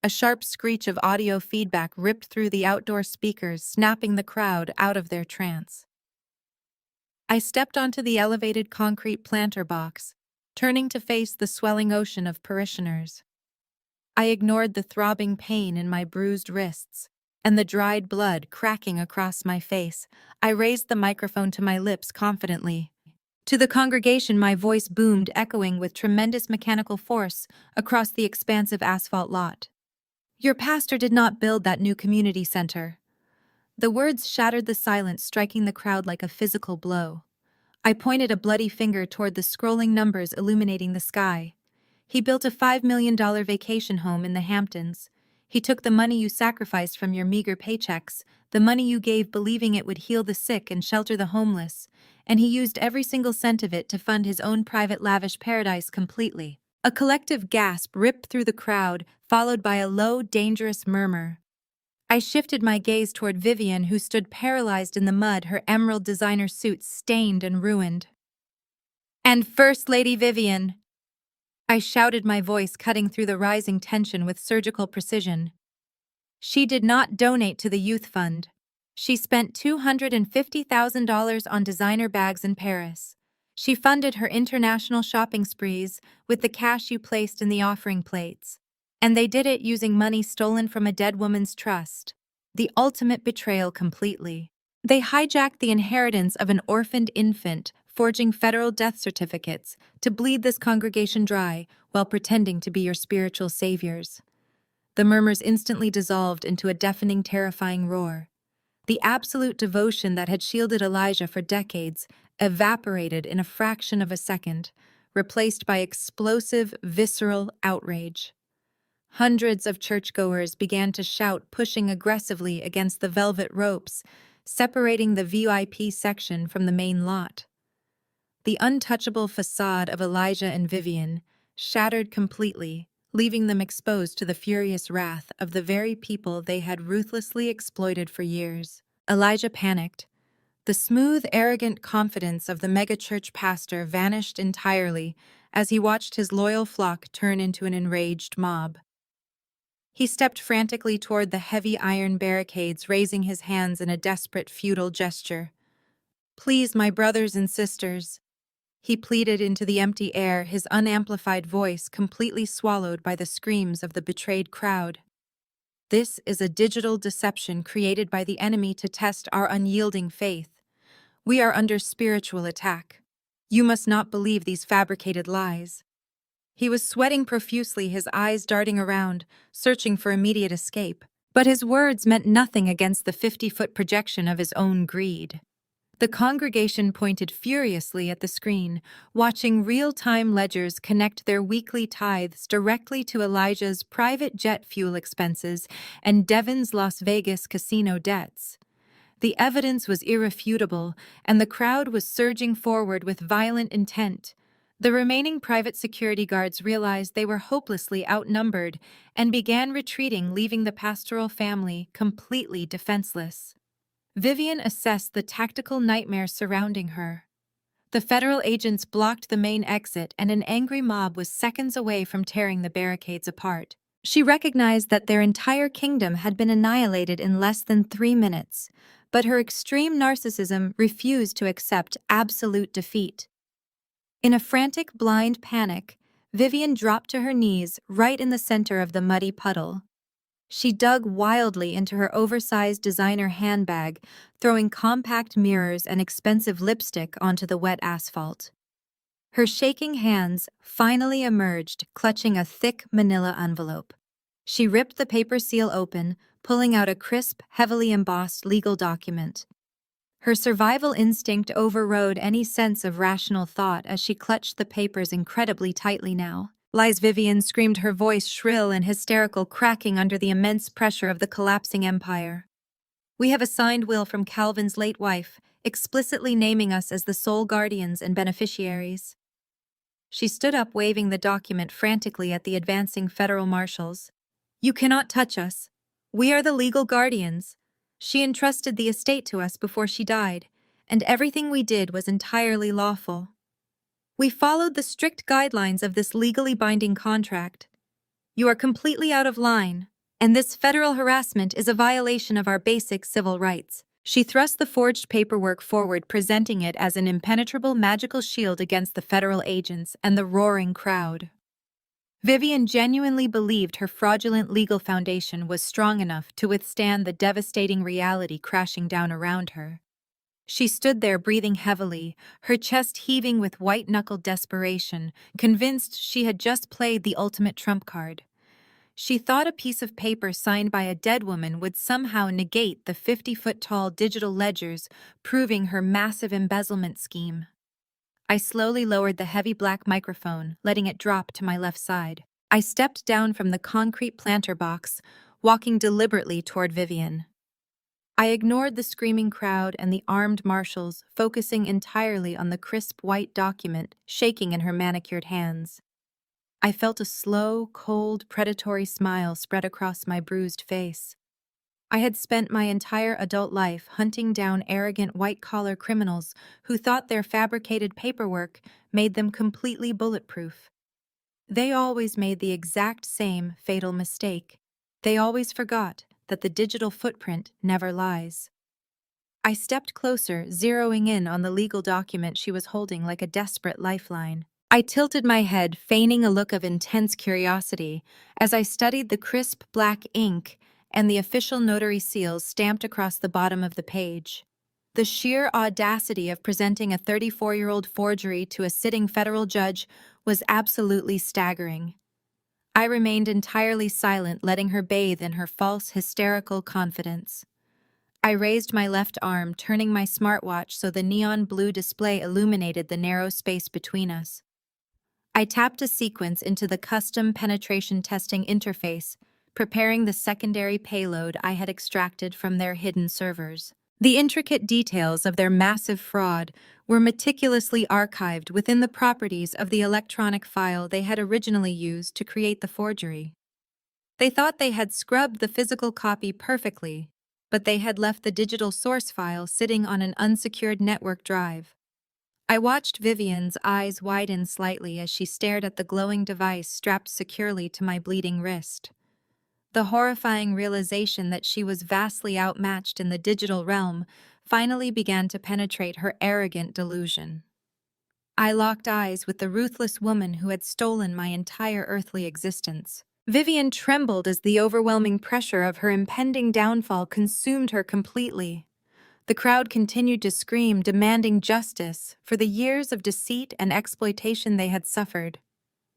A sharp screech of audio feedback ripped through the outdoor speakers, snapping the crowd out of their trance. I stepped onto the elevated concrete planter box, turning to face the swelling ocean of parishioners. I ignored the throbbing pain in my bruised wrists and the dried blood cracking across my face. I raised the microphone to my lips confidently. To the congregation, my voice boomed, echoing with tremendous mechanical force across the expansive asphalt lot. Your pastor did not build that new community center. The words shattered the silence, striking the crowd like a physical blow. I pointed a bloody finger toward the scrolling numbers illuminating the sky. He built a $5 million vacation home in the Hamptons. He took the money you sacrificed from your meager paychecks, the money you gave believing it would heal the sick and shelter the homeless, and he used every single cent of it to fund his own private lavish paradise completely. A collective gasp ripped through the crowd, followed by a low, dangerous murmur. I shifted my gaze toward Vivian, who stood paralyzed in the mud, her emerald designer suit stained and ruined. And First Lady Vivian! I shouted, my voice cutting through the rising tension with surgical precision. She did not donate to the youth fund. She spent $250,000 on designer bags in Paris. She funded her international shopping sprees with the cash you placed in the offering plates. And they did it using money stolen from a dead woman's trust. The ultimate betrayal completely. They hijacked the inheritance of an orphaned infant, forging federal death certificates to bleed this congregation dry while pretending to be your spiritual saviors. The murmurs instantly dissolved into a deafening, terrifying roar. The absolute devotion that had shielded Elijah for decades evaporated in a fraction of a second, replaced by explosive, visceral outrage. Hundreds of churchgoers began to shout, pushing aggressively against the velvet ropes, separating the VIP section from the main lot. The untouchable facade of Elijah and Vivian shattered completely, leaving them exposed to the furious wrath of the very people they had ruthlessly exploited for years. Elijah panicked. The smooth, arrogant confidence of the megachurch pastor vanished entirely as he watched his loyal flock turn into an enraged mob. He stepped frantically toward the heavy iron barricades, raising his hands in a desperate, futile gesture. "Please, my brothers and sisters," he pleaded into the empty air, his unamplified voice completely swallowed by the screams of the betrayed crowd. "This is a digital deception created by the enemy to test our unyielding faith. We are under spiritual attack. You must not believe these fabricated lies." He was sweating profusely, his eyes darting around, searching for immediate escape. But his words meant nothing against the 50-foot projection of his own greed. The congregation pointed furiously at the screen, watching real-time ledgers connect their weekly tithes directly to Elijah's private jet fuel expenses and Devon's Las Vegas casino debts. The evidence was irrefutable, and the crowd was surging forward with violent intent. The remaining private security guards realized they were hopelessly outnumbered and began retreating, leaving the pastoral family completely defenseless. Vivian assessed the tactical nightmare surrounding her. The federal agents blocked the main exit, and an angry mob was seconds away from tearing the barricades apart. She recognized that their entire kingdom had been annihilated in less than 3 minutes, but her extreme narcissism refused to accept absolute defeat. In a frantic, blind panic, Vivian dropped to her knees right in the center of the muddy puddle. She dug wildly into her oversized designer handbag, throwing compact mirrors and expensive lipstick onto the wet asphalt. Her shaking hands finally emerged, clutching a thick manila envelope. She ripped the paper seal open, pulling out a crisp, heavily embossed legal document. Her survival instinct overrode any sense of rational thought as she clutched the papers incredibly tightly now. Lies Vivian screamed, her voice shrill and hysterical, cracking under the immense pressure of the collapsing empire. We have a signed will from Calvin's late wife, explicitly naming us as the sole guardians and beneficiaries. She stood up, waving the document frantically at the advancing federal marshals. You cannot touch us. We are the legal guardians. She entrusted the estate to us before she died, and everything we did was entirely lawful. We followed the strict guidelines of this legally binding contract. You are completely out of line, and this federal harassment is a violation of our basic civil rights. She thrust the forged paperwork forward, presenting it as an impenetrable magical shield against the federal agents and the roaring crowd. Vivian genuinely believed her fraudulent legal foundation was strong enough to withstand the devastating reality crashing down around her. She stood there breathing heavily, her chest heaving with white-knuckled desperation, convinced she had just played the ultimate trump card. She thought a piece of paper signed by a dead woman would somehow negate the 50-foot-tall digital ledgers, proving her massive embezzlement scheme. I slowly lowered the heavy black microphone, letting it drop to my left side. I stepped down from the concrete planter box, walking deliberately toward Vivian. I ignored the screaming crowd and the armed marshals, focusing entirely on the crisp white document shaking in her manicured hands. I felt a slow, cold, predatory smile spread across my bruised face. I had spent my entire adult life hunting down arrogant white-collar criminals who thought their fabricated paperwork made them completely bulletproof. They always made the exact same fatal mistake. They always forgot that the digital footprint never lies. I stepped closer, zeroing in on the legal document she was holding like a desperate lifeline. I tilted my head, feigning a look of intense curiosity, as I studied the crisp black ink and the official notary seals stamped across the bottom of the page. The sheer audacity of presenting a 34-year-old forgery to a sitting federal judge was absolutely staggering. I remained entirely silent, letting her bathe in her false, hysterical confidence. I raised my left arm, turning my smartwatch so the neon blue display illuminated the narrow space between us. I tapped a sequence into the custom penetration testing interface, preparing the secondary payload I had extracted from their hidden servers. The intricate details of their massive fraud were meticulously archived within the properties of the electronic file they had originally used to create the forgery. They thought they had scrubbed the physical copy perfectly, but they had left the digital source file sitting on an unsecured network drive. I watched Vivian's eyes widen slightly as she stared at the glowing device strapped securely to my bleeding wrist. The horrifying realization that she was vastly outmatched in the digital realm finally began to penetrate her arrogant delusion. I locked eyes with the ruthless woman who had stolen my entire earthly existence. Vivian trembled as the overwhelming pressure of her impending downfall consumed her completely. The crowd continued to scream, demanding justice for the years of deceit and exploitation they had suffered.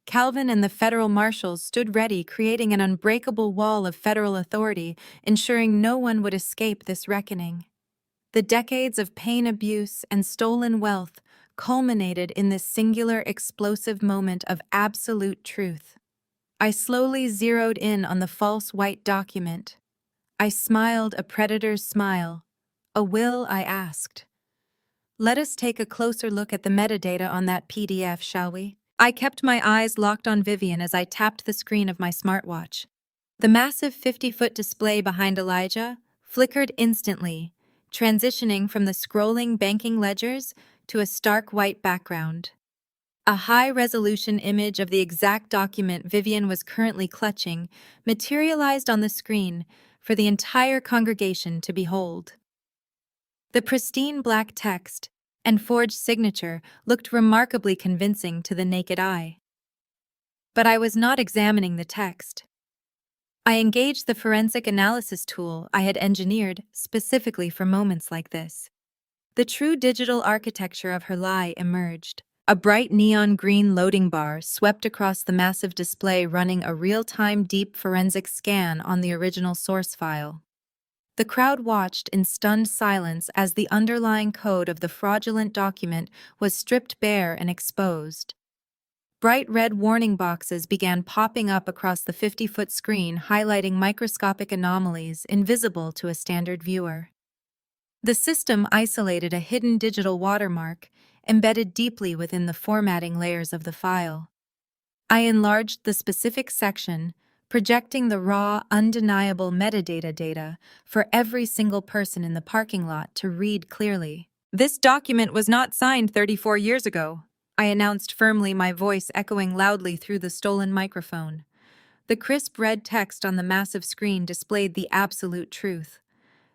Calvin and the federal marshals stood ready, creating an unbreakable wall of federal authority, ensuring no one would escape this reckoning. The decades of pain, abuse, and stolen wealth culminated in this singular, explosive moment of absolute truth. I slowly zeroed in on the false white document. I smiled a predator's smile. A will, I asked. Let us take a closer look at the metadata on that PDF, shall we? I kept my eyes locked on Vivian as I tapped the screen of my smartwatch. The massive 50-foot display behind Elijah flickered instantly, transitioning from the scrolling banking ledgers to a stark white background. A high-resolution image of the exact document Vivian was currently clutching materialized on the screen for the entire congregation to behold. The pristine black text and forged signature looked remarkably convincing to the naked eye. But I was not examining the text. I engaged the forensic analysis tool I had engineered specifically for moments like this. The true digital architecture of her lie emerged. A bright neon green loading bar swept across the massive display, running a real-time deep forensic scan on the original source file. The crowd watched in stunned silence as the underlying code of the fraudulent document was stripped bare and exposed. Bright red warning boxes began popping up across the 50-foot screen, highlighting microscopic anomalies invisible to a standard viewer. The system isolated a hidden digital watermark embedded deeply within the formatting layers of the file. I enlarged the specific section, projecting the raw, undeniable metadata data for every single person in the parking lot to read clearly. "This document was not signed 34 years ago," I announced firmly, my voice echoing loudly through the stolen microphone. The crisp red text on the massive screen displayed the absolute truth.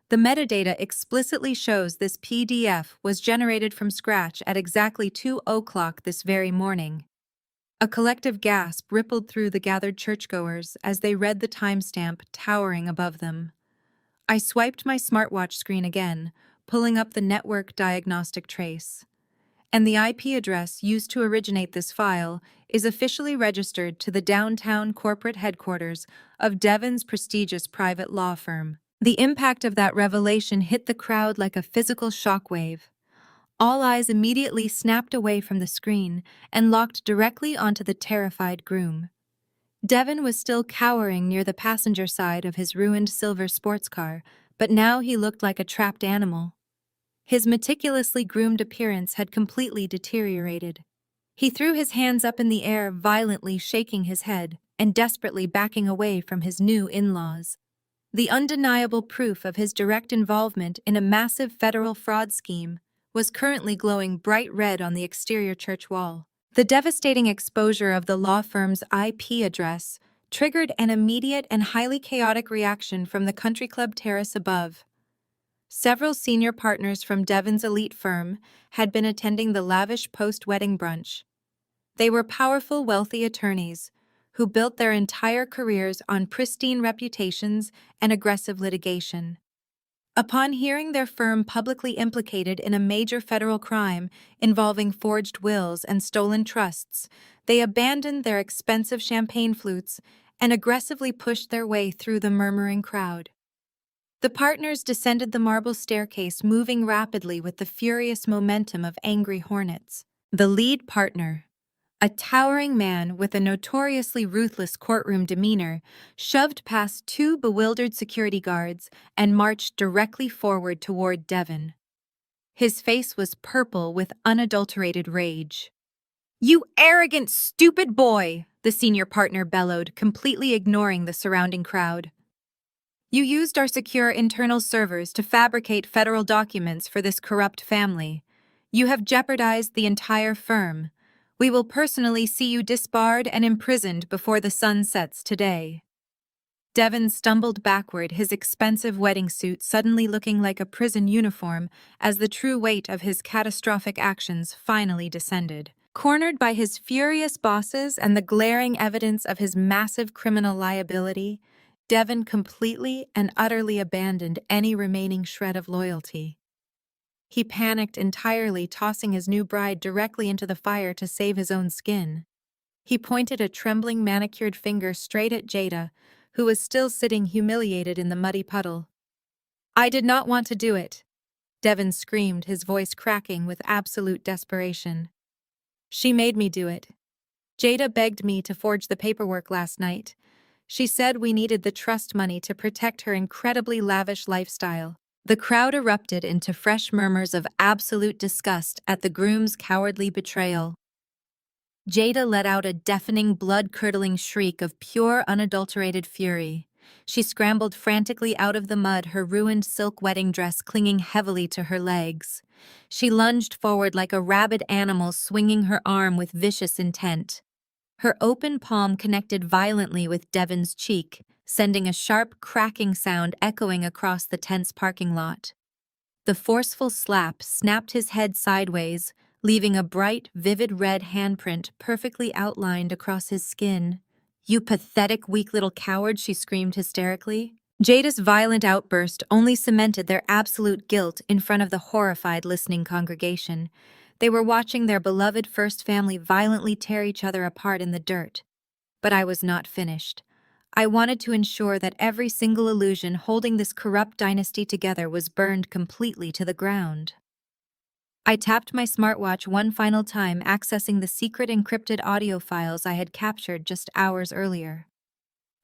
The metadata explicitly shows this PDF was generated from scratch at exactly 2:00 this very morning. A collective gasp rippled through the gathered churchgoers as they read the timestamp towering above them. I swiped my smartwatch screen again, pulling up the network diagnostic trace. And the IP address used to originate this file is officially registered to the downtown corporate headquarters of Devon's prestigious private law firm. The impact of that revelation hit the crowd like a physical shockwave. All eyes immediately snapped away from the screen and locked directly onto the terrified Groom. Devon was still cowering near the passenger side of his ruined silver sports car, but now he looked like a trapped animal. His meticulously groomed appearance had completely deteriorated. He threw his hands up in the air, violently shaking his head and desperately backing away from his new in-laws. The undeniable proof of his direct involvement in a massive federal fraud scheme was currently glowing bright red on the exterior church wall. The devastating exposure of the law firm's IP address triggered an immediate and highly chaotic reaction from the country club terrace above. Several senior partners from Devon's elite firm had been attending the lavish post-wedding brunch. They were powerful, wealthy attorneys who built their entire careers on pristine reputations and aggressive litigation. Upon hearing their firm publicly implicated in a major federal crime involving forged wills and stolen trusts, they abandoned their expensive champagne flutes and aggressively pushed their way through the murmuring crowd. The partners descended the marble staircase, moving rapidly with the furious momentum of angry hornets. The lead partner, a towering man with a notoriously ruthless courtroom demeanor, shoved past two bewildered security guards and marched directly forward toward Devon. His face was purple with unadulterated rage. "You arrogant, stupid boy!" the senior partner bellowed, completely ignoring the surrounding crowd. "You used our secure internal servers to fabricate federal documents for this corrupt family. You have jeopardized the entire firm. We will personally see you disbarred and imprisoned before the sun sets today." Devon stumbled backward, his expensive wedding suit suddenly looking like a prison uniform as the true weight of his catastrophic actions finally descended. Cornered by his furious bosses and the glaring evidence of his massive criminal liability, Devon completely and utterly abandoned any remaining shred of loyalty. He panicked entirely, tossing his new bride directly into the fire to save his own skin. He pointed a trembling, manicured finger straight at Jada, who was still sitting humiliated in the muddy puddle. "I did not want to do it," Devon screamed, his voice cracking with absolute desperation. "She made me do it. Jada begged me to forge the paperwork last night. She said we needed the trust money to protect her incredibly lavish lifestyle." The crowd erupted into fresh murmurs of absolute disgust at the groom's cowardly betrayal. Jada let out a deafening, blood-curdling shriek of pure, unadulterated fury. She scrambled frantically out of the mud, her ruined silk wedding dress clinging heavily to her legs. She lunged forward like a rabid animal, swinging her arm with vicious intent. Her open palm connected violently with Devon's cheek, sending a sharp, cracking sound echoing across the tense parking lot. The forceful slap snapped his head sideways, leaving a bright, vivid red handprint perfectly outlined across his skin. "You pathetic, weak little coward," she screamed hysterically. Jada's violent outburst only cemented their absolute guilt in front of the horrified listening congregation. They were watching their beloved first family violently tear each other apart in the dirt. But I was not finished. I wanted to ensure that every single illusion holding this corrupt dynasty together was burned completely to the ground. I tapped my smartwatch one final time, accessing the secret encrypted audio files I had captured just hours earlier.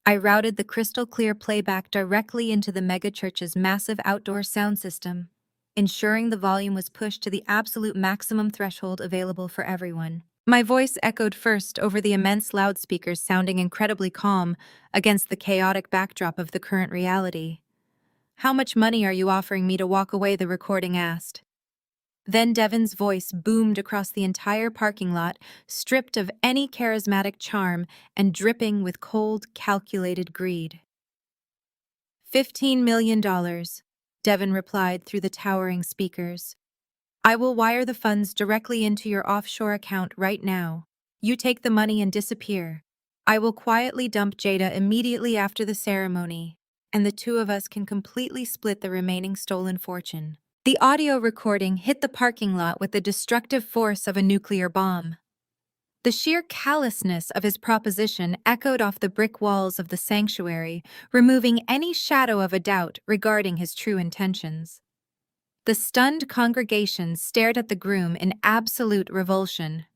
I routed the crystal-clear playback directly into the megachurch's massive outdoor sound system, ensuring the volume was pushed to the absolute maximum threshold available for everyone. My voice echoed first over the immense loudspeakers, sounding incredibly calm against the chaotic backdrop of the current reality. "How much money are you offering me to walk away?" the recording asked. Then Devon's voice boomed across the entire parking lot, stripped of any charismatic charm and dripping with cold, calculated greed. $15 million, Devon replied through the towering speakers. "I will wire the funds directly into your offshore account right now. You take the money and disappear. I will quietly dump Jada immediately after the ceremony, and the two of us can completely split the remaining stolen fortune." The audio recording hit the parking lot with the destructive force of a nuclear bomb. The sheer callousness of his proposition echoed off the brick walls of the sanctuary, removing any shadow of a doubt regarding his true intentions. The stunned congregation stared at the groom in absolute revulsion.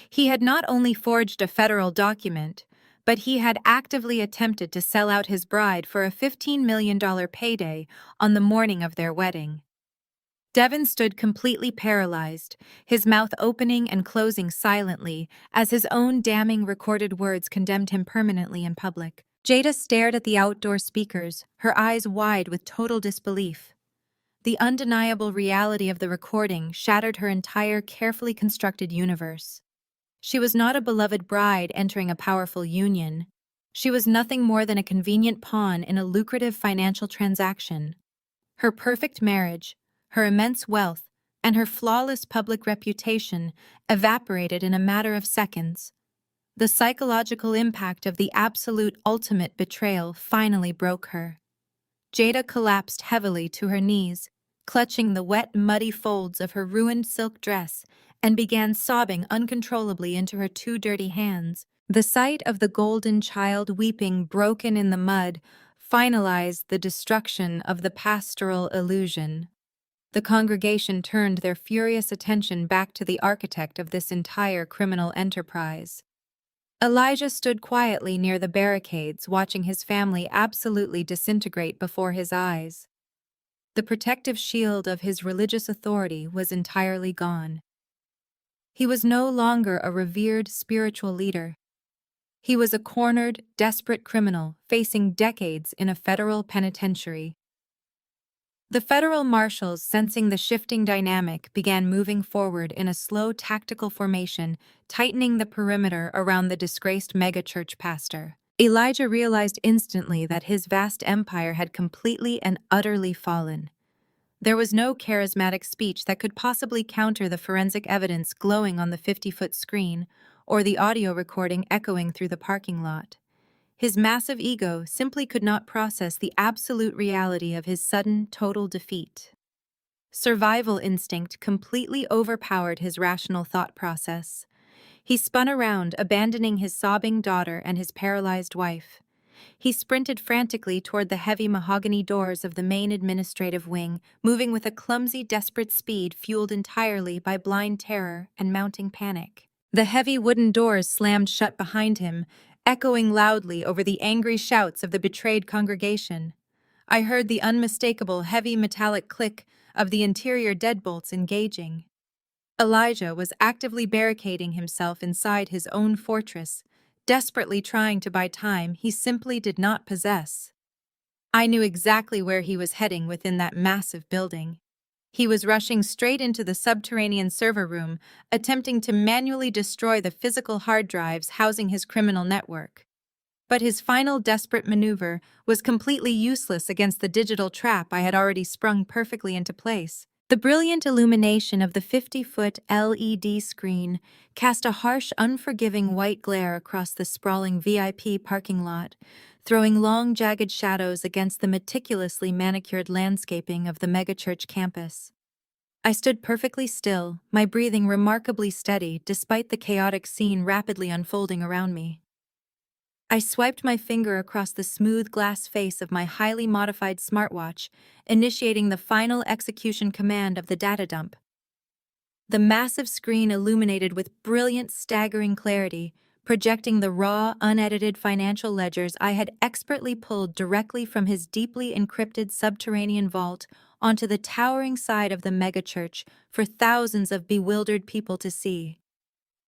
He had not only forged a federal document, but he had actively attempted to sell out his bride for a $15 million payday on the morning of their wedding. Devon stood completely paralyzed, his mouth opening and closing silently as his own damning recorded words condemned him permanently in public. Jada stared at the outdoor speakers, her eyes wide with total disbelief. The undeniable reality of the recording shattered her entire carefully constructed universe. She was not a beloved bride entering a powerful union. She was nothing more than a convenient pawn in a lucrative financial transaction. Her perfect marriage, her immense wealth, and her flawless public reputation evaporated in a matter of seconds. The psychological impact of the absolute ultimate betrayal finally broke her. Jada collapsed heavily to her knees, clutching the wet, muddy folds of her ruined silk dress, and began sobbing uncontrollably into her two dirty hands. The sight of the golden child weeping broken in the mud finalized the destruction of the pastoral illusion. The congregation turned their furious attention back to the architect of this entire criminal enterprise. Elijah stood quietly near the barricades, watching his family absolutely disintegrate before his eyes. The protective shield of his religious authority was entirely gone. He was no longer a revered spiritual leader. He was a cornered, desperate criminal facing decades in a federal penitentiary. The federal marshals, sensing the shifting dynamic, began moving forward in a slow tactical formation, tightening the perimeter around the disgraced megachurch pastor. Elijah realized instantly that his vast empire had completely and utterly fallen. There was no charismatic speech that could possibly counter the forensic evidence glowing on the 50-foot screen or the audio recording echoing through the parking lot. His massive ego simply could not process the absolute reality of his sudden, total defeat. Survival instinct completely overpowered his rational thought process. He spun around, abandoning his sobbing daughter and his paralyzed wife. He sprinted frantically toward the heavy mahogany doors of the main administrative wing, moving with a clumsy, desperate speed fueled entirely by blind terror and mounting panic. The heavy wooden doors slammed shut behind him, echoing loudly over the angry shouts of the betrayed congregation. I heard the unmistakable heavy metallic click of the interior deadbolts engaging. Elijah was actively barricading himself inside his own fortress, desperately trying to buy time he simply did not possess. I knew exactly where he was heading within that massive building. He was rushing straight into the subterranean server room, attempting to manually destroy the physical hard drives housing his criminal network. But his final desperate maneuver was completely useless against the digital trap I had already sprung perfectly into place. The brilliant illumination of the 50-foot LED screen cast a harsh, unforgiving white glare across the sprawling VIP parking lot, throwing long, jagged shadows against the meticulously manicured landscaping of the megachurch campus. I stood perfectly still, my breathing remarkably steady despite the chaotic scene rapidly unfolding around me. I swiped my finger across the smooth glass face of my highly modified smartwatch, initiating the final execution command of the data dump. The massive screen illuminated with brilliant, staggering clarity, projecting the raw, unedited financial ledgers I had expertly pulled directly from his deeply encrypted subterranean vault onto the towering side of the megachurch for thousands of bewildered people to see.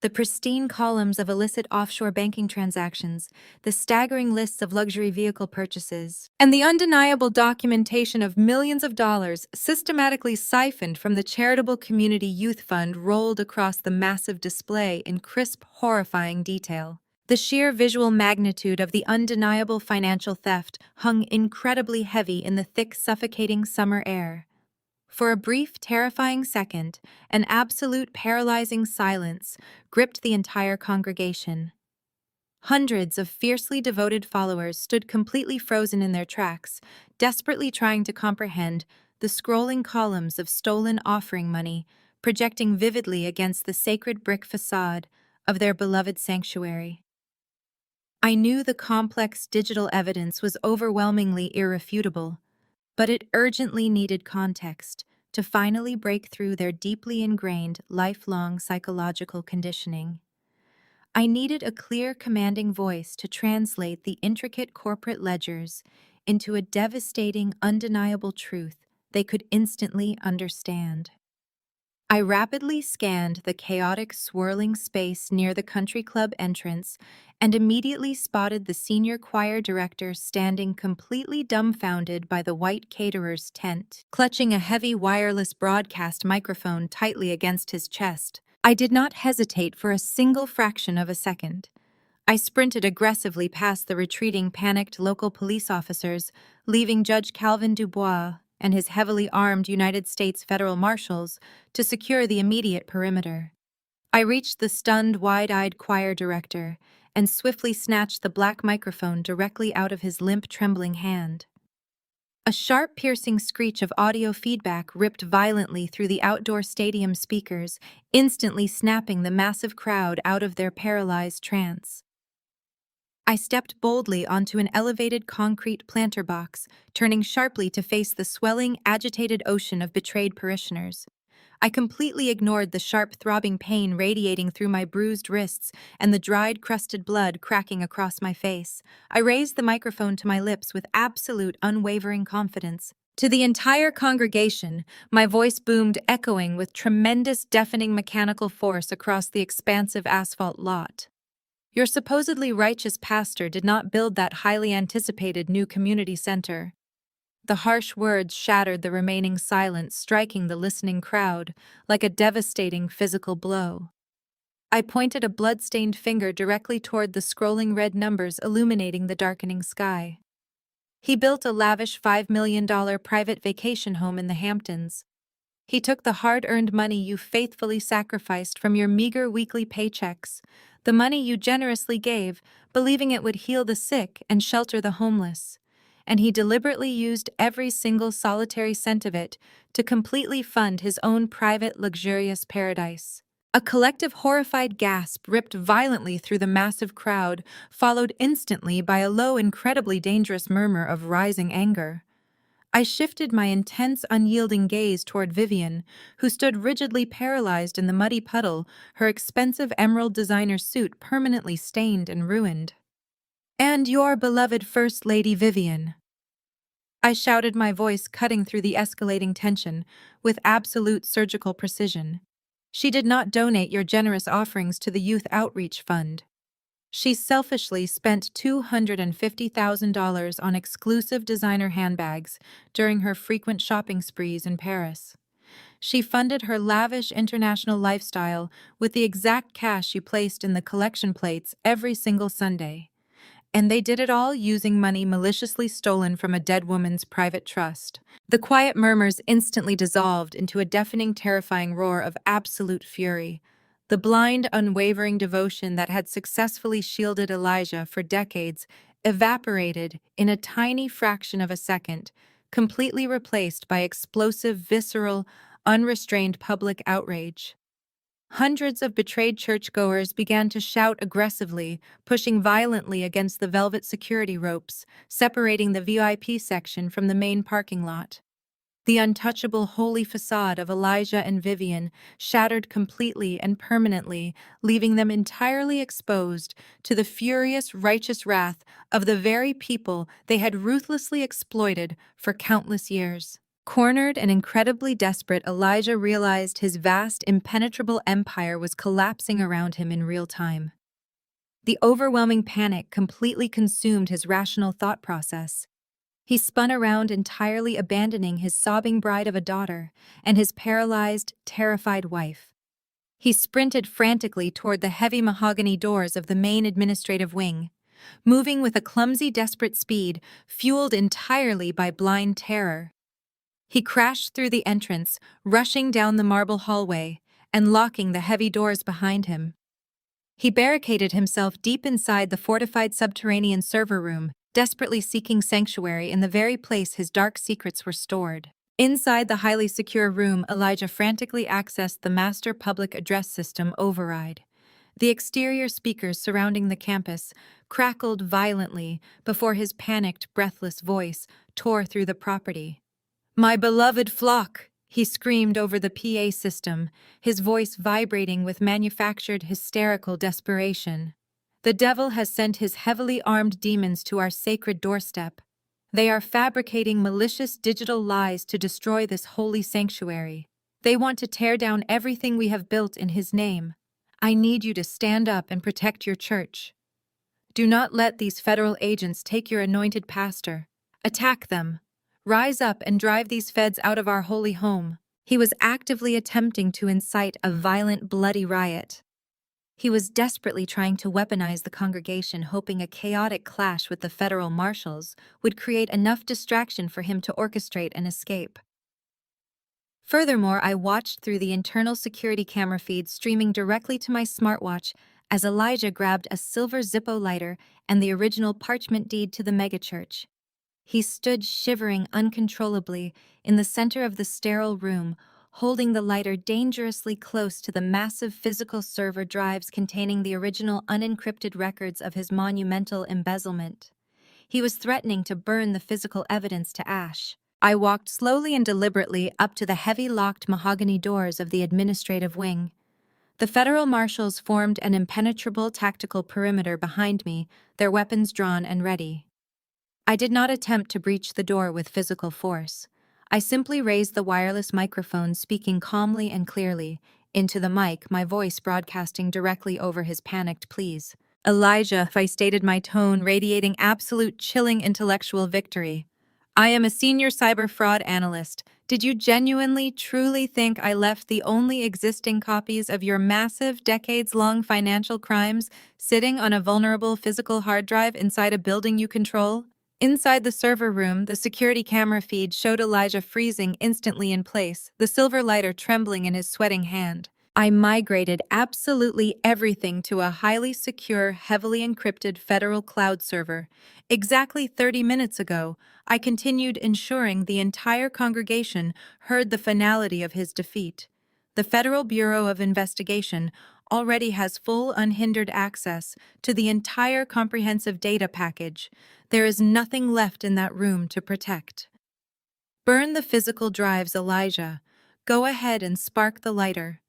The pristine columns of illicit offshore banking transactions, the staggering lists of luxury vehicle purchases, and the undeniable documentation of millions of dollars systematically siphoned from the charitable community youth fund rolled across the massive display in crisp, horrifying detail. The sheer visual magnitude of the undeniable financial theft hung incredibly heavy in the thick, suffocating summer air. For a brief, terrifying second, an absolute paralyzing silence gripped the entire congregation. Hundreds of fiercely devoted followers stood completely frozen in their tracks, desperately trying to comprehend the scrolling columns of stolen offering money projecting vividly against the sacred brick facade of their beloved sanctuary. I knew the complex digital evidence was overwhelmingly irrefutable, but it urgently needed context to finally break through their deeply ingrained, lifelong psychological conditioning. I needed a clear, commanding voice to translate the intricate corporate ledgers into a devastating, undeniable truth they could instantly understand. I rapidly scanned the chaotic, swirling space near the country club entrance and immediately spotted the senior choir director standing completely dumbfounded by the white caterer's tent, clutching a heavy wireless broadcast microphone tightly against his chest. I did not hesitate for a single fraction of a second. I sprinted aggressively past the retreating, panicked local police officers, leaving Judge Calvin Dubois and his heavily armed United States federal marshals to secure the immediate perimeter. I reached the stunned, wide-eyed choir director and swiftly snatched the black microphone directly out of his limp, trembling hand. A sharp, piercing screech of audio feedback ripped violently through the outdoor stadium speakers, instantly snapping the massive crowd out of their paralyzed trance. I stepped boldly onto an elevated concrete planter box, turning sharply to face the swelling, agitated ocean of betrayed parishioners. I completely ignored the sharp, throbbing pain radiating through my bruised wrists and the dried, crusted blood cracking across my face. I raised the microphone to my lips with absolute, unwavering confidence. To the entire congregation, my voice boomed, echoing with tremendous, deafening mechanical force across the expansive asphalt lot. Your supposedly righteous pastor did not build that highly anticipated new community center. The harsh words shattered the remaining silence, striking the listening crowd like a devastating physical blow. I pointed a blood-stained finger directly toward the scrolling red numbers illuminating the darkening sky. He built a lavish $5 million private vacation home in the Hamptons. He took the hard-earned money you faithfully sacrificed from your meager weekly paychecks, the money you generously gave, believing it would heal the sick and shelter the homeless, and he deliberately used every single solitary cent of it to completely fund his own private, luxurious paradise. A collective horrified gasp ripped violently through the massive crowd, followed instantly by a low, incredibly dangerous murmur of rising anger. I shifted my intense, unyielding gaze toward Vivian, who stood rigidly paralyzed in the muddy puddle, her expensive emerald designer suit permanently stained and ruined. "And your beloved First Lady Vivian," I shouted, my voice cutting through the escalating tension with absolute surgical precision. "She did not donate your generous offerings to the Youth Outreach Fund. She selfishly spent $250,000 on exclusive designer handbags during her frequent shopping sprees in Paris. She funded her lavish international lifestyle with the exact cash you placed in the collection plates every single Sunday. And they did it all using money maliciously stolen from a dead woman's private trust. The quiet murmurs instantly dissolved into a deafening, terrifying roar of absolute fury. The blind, unwavering devotion that had successfully shielded Elijah for decades evaporated in a tiny fraction of a second, completely replaced by explosive, visceral, unrestrained public outrage. Hundreds of betrayed churchgoers began to shout aggressively, pushing violently against the velvet security ropes, separating the VIP section from the main parking lot. The untouchable holy facade of Elijah and Vivian shattered completely and permanently, leaving them entirely exposed to the furious, righteous wrath of the very people they had ruthlessly exploited for countless years. Cornered and incredibly desperate, Elijah realized his vast, impenetrable empire was collapsing around him in real time. The overwhelming panic completely consumed his rational thought process. He spun around, entirely abandoning his sobbing bride of a daughter and his paralyzed, terrified wife. He sprinted frantically toward the heavy mahogany doors of the main administrative wing, moving with a clumsy, desperate speed, fueled entirely by blind terror. He crashed through the entrance, rushing down the marble hallway and locking the heavy doors behind him. He barricaded himself deep inside the fortified subterranean server room, desperately seeking sanctuary in the very place his dark secrets were stored. Inside the highly secure room, Elijah frantically accessed the master public address system override. The exterior speakers surrounding the campus crackled violently before his panicked, breathless voice tore through the property. "My beloved flock!" he screamed over the PA system, his voice vibrating with manufactured hysterical desperation. "The devil has sent his heavily armed demons to our sacred doorstep. They are fabricating malicious digital lies to destroy this holy sanctuary. They want to tear down everything we have built in his name. I need you to stand up and protect your church. Do not let these federal agents take your anointed pastor. Attack them. Rise up and drive these feds out of our holy home." He was actively attempting to incite a violent, bloody riot. He was desperately trying to weaponize the congregation, hoping a chaotic clash with the federal marshals would create enough distraction for him to orchestrate an escape. Furthermore, I watched through the internal security camera feed streaming directly to my smartwatch as Elijah grabbed a silver Zippo lighter and the original parchment deed to the megachurch. He stood shivering uncontrollably in the center of the sterile room, holding the lighter dangerously close to the massive physical server drives containing the original unencrypted records of his monumental embezzlement. He was threatening to burn the physical evidence to ash. I walked slowly and deliberately up to the heavy locked mahogany doors of the administrative wing. The federal marshals formed an impenetrable tactical perimeter behind me, their weapons drawn and ready. I did not attempt to breach the door with physical force. I simply raised the wireless microphone, speaking calmly and clearly into the mic, my voice broadcasting directly over his panicked pleas. "Elijah," I stated, my tone radiating absolute chilling intellectual victory. "I am a senior cyber fraud analyst. Did you genuinely, truly think I left the only existing copies of your massive, decades-long financial crimes sitting on a vulnerable physical hard drive inside a building you control?" Inside the server room, the security camera feed showed Elijah freezing instantly in place, the silver lighter trembling in his sweating hand. I migrated absolutely everything to a highly secure, heavily encrypted federal cloud server. Exactly 30 minutes ago, I continued, ensuring the entire congregation heard the finality of his defeat. The Federal Bureau of Investigation already has full, unhindered access to the entire comprehensive data package. There is nothing left in that room to protect. Burn the physical drives, Elijah. Go ahead and spark the lighter.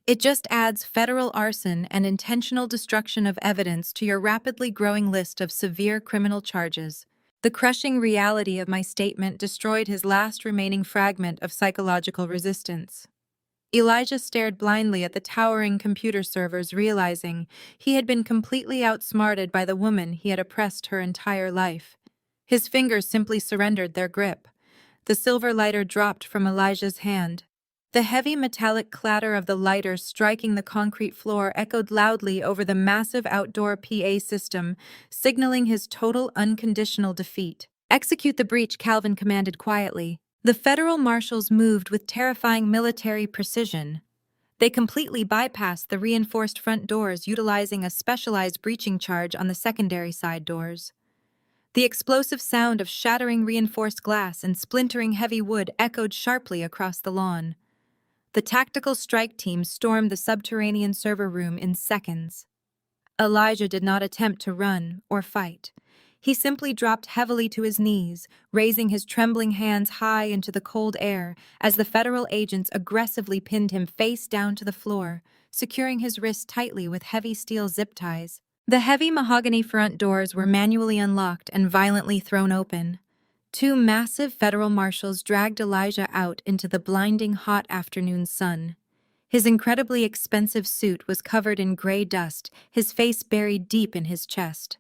It just adds federal arson and intentional destruction of evidence to your rapidly growing list of severe criminal charges. The crushing reality of my statement destroyed his last remaining fragment of psychological resistance. Elijah stared blindly at the towering computer servers, realizing he had been completely outsmarted by the woman he had oppressed her entire life. His fingers simply surrendered their grip. The silver lighter dropped from Elijah's hand. The heavy metallic clatter of the lighter striking the concrete floor echoed loudly over the massive outdoor PA system, signaling his total unconditional defeat. "Execute the breach," Calvin commanded quietly. The federal marshals moved with terrifying military precision. They completely bypassed the reinforced front doors, utilizing a specialized breaching charge on the secondary side doors. The explosive sound of shattering reinforced glass and splintering heavy wood echoed sharply across the lawn. The tactical strike team stormed the subterranean server room in seconds. Elijah did not attempt to run or fight. He simply dropped heavily to his knees, raising his trembling hands high into the cold air as the federal agents aggressively pinned him face down to the floor, securing his wrists tightly with heavy steel zip ties. The heavy mahogany front doors were manually unlocked and violently thrown open. Two massive federal marshals dragged Elijah out into the blinding hot afternoon sun. His incredibly expensive suit was covered in gray dust, his face buried deep in his chest.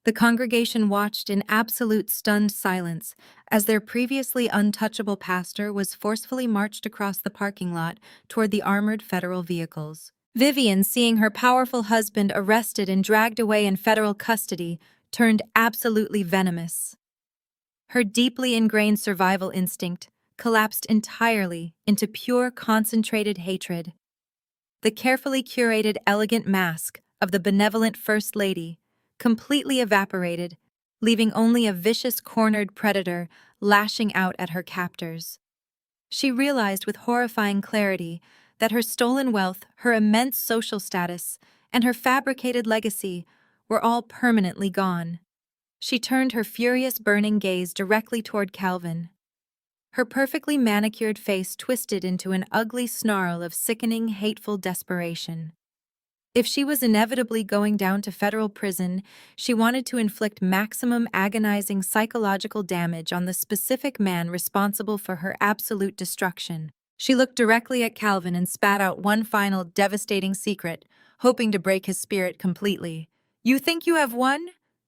The congregation watched in absolute stunned silence as their previously untouchable pastor was forcefully marched across the parking lot toward the armored federal vehicles. Vivian, seeing her powerful husband arrested and dragged away in federal custody, turned absolutely venomous. Her deeply ingrained survival instinct collapsed entirely into pure concentrated hatred. The carefully curated elegant mask of the benevolent First Lady completely evaporated, leaving only a vicious cornered predator lashing out at her captors. She realized with horrifying clarity that her stolen wealth, her immense social status, and her fabricated legacy were all permanently gone. She turned her furious, burning gaze directly toward Calvin. Her perfectly manicured face twisted into an ugly snarl of sickening, hateful desperation. If she was inevitably going down to federal prison, she wanted to inflict maximum agonizing psychological damage on the specific man responsible for her absolute destruction. She looked directly at Calvin and spat out one final devastating secret, hoping to break his spirit completely. "You think you have won?"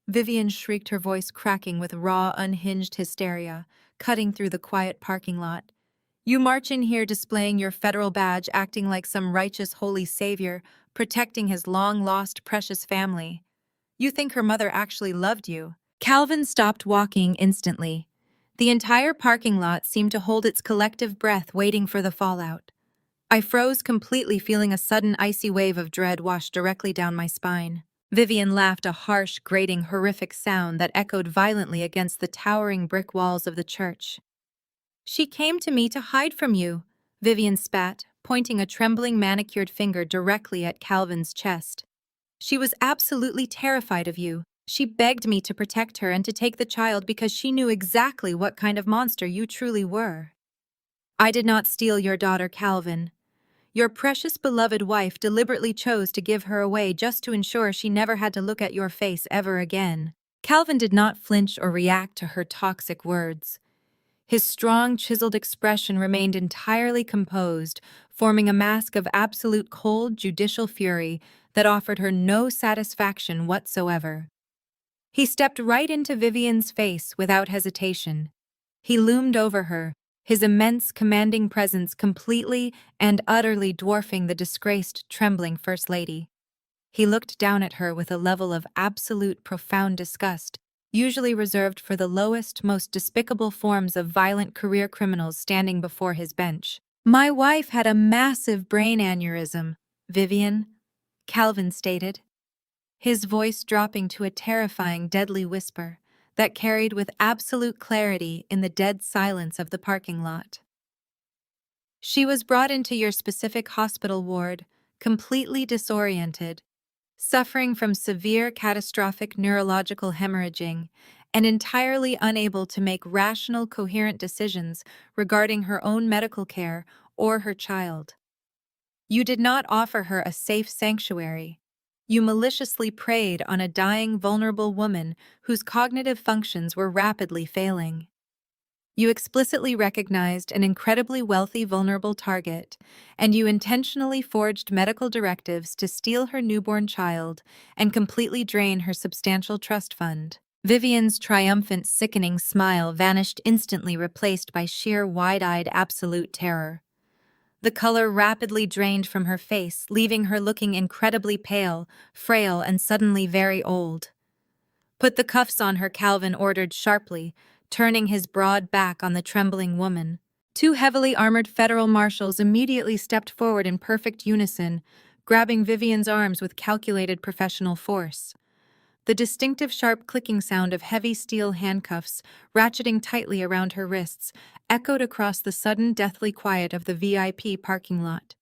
Vivian shrieked, her voice cracking with raw, unhinged hysteria, cutting through the quiet parking lot. "You march in here displaying your federal badge, acting like some righteous holy savior, protecting his long-lost precious family. You think her mother actually loved you?" Calvin stopped walking instantly. The entire parking lot seemed to hold its collective breath, waiting for the fallout. I froze completely, feeling a sudden icy wave of dread wash directly down my spine. Vivian laughed, a harsh, grating, horrific sound that echoed violently against the towering brick walls of the church. "She came to me to hide from you," Vivian spat, pointing a trembling manicured finger directly at Calvin's chest. "She was absolutely terrified of you. She begged me to protect her and to take the child because she knew exactly what kind of monster you truly were. I did not steal your daughter, Calvin. Your precious beloved wife deliberately chose to give her away just to ensure she never had to look at your face ever again." Calvin did not flinch or react to her toxic words. His strong, chiseled expression remained entirely composed, forming a mask of absolute cold, judicial fury that offered her no satisfaction whatsoever. He stepped right into Vivian's face without hesitation. He loomed over her, his immense, commanding presence completely and utterly dwarfing the disgraced, trembling First Lady. He looked down at her with a level of absolute, profound disgust, usually reserved for the lowest, most despicable forms of violent career criminals standing before his bench. "My wife had a massive brain aneurysm, Vivian," Calvin stated, his voice dropping to a terrifying, deadly whisper that carried with absolute clarity in the dead silence of the parking lot. "She was brought into your specific hospital ward, completely disoriented, suffering from severe catastrophic neurological hemorrhaging, and entirely unable to make rational, coherent decisions regarding her own medical care or her child. You did not offer her a safe sanctuary. You maliciously preyed on a dying, vulnerable woman whose cognitive functions were rapidly failing. You explicitly recognized an incredibly wealthy, vulnerable target, and you intentionally forged medical directives to steal her newborn child and completely drain her substantial trust fund." Vivian's triumphant, sickening smile vanished instantly, replaced by sheer, wide-eyed, absolute terror. The color rapidly drained from her face, leaving her looking incredibly pale, frail, and suddenly very old. "Put the cuffs on her," Calvin ordered sharply, turning his broad back on the trembling woman. Two heavily armored federal marshals immediately stepped forward in perfect unison, grabbing Vivian's arms with calculated professional force. The distinctive sharp clicking sound of heavy steel handcuffs, ratcheting tightly around her wrists, echoed across the sudden deathly quiet of the VIP parking lot.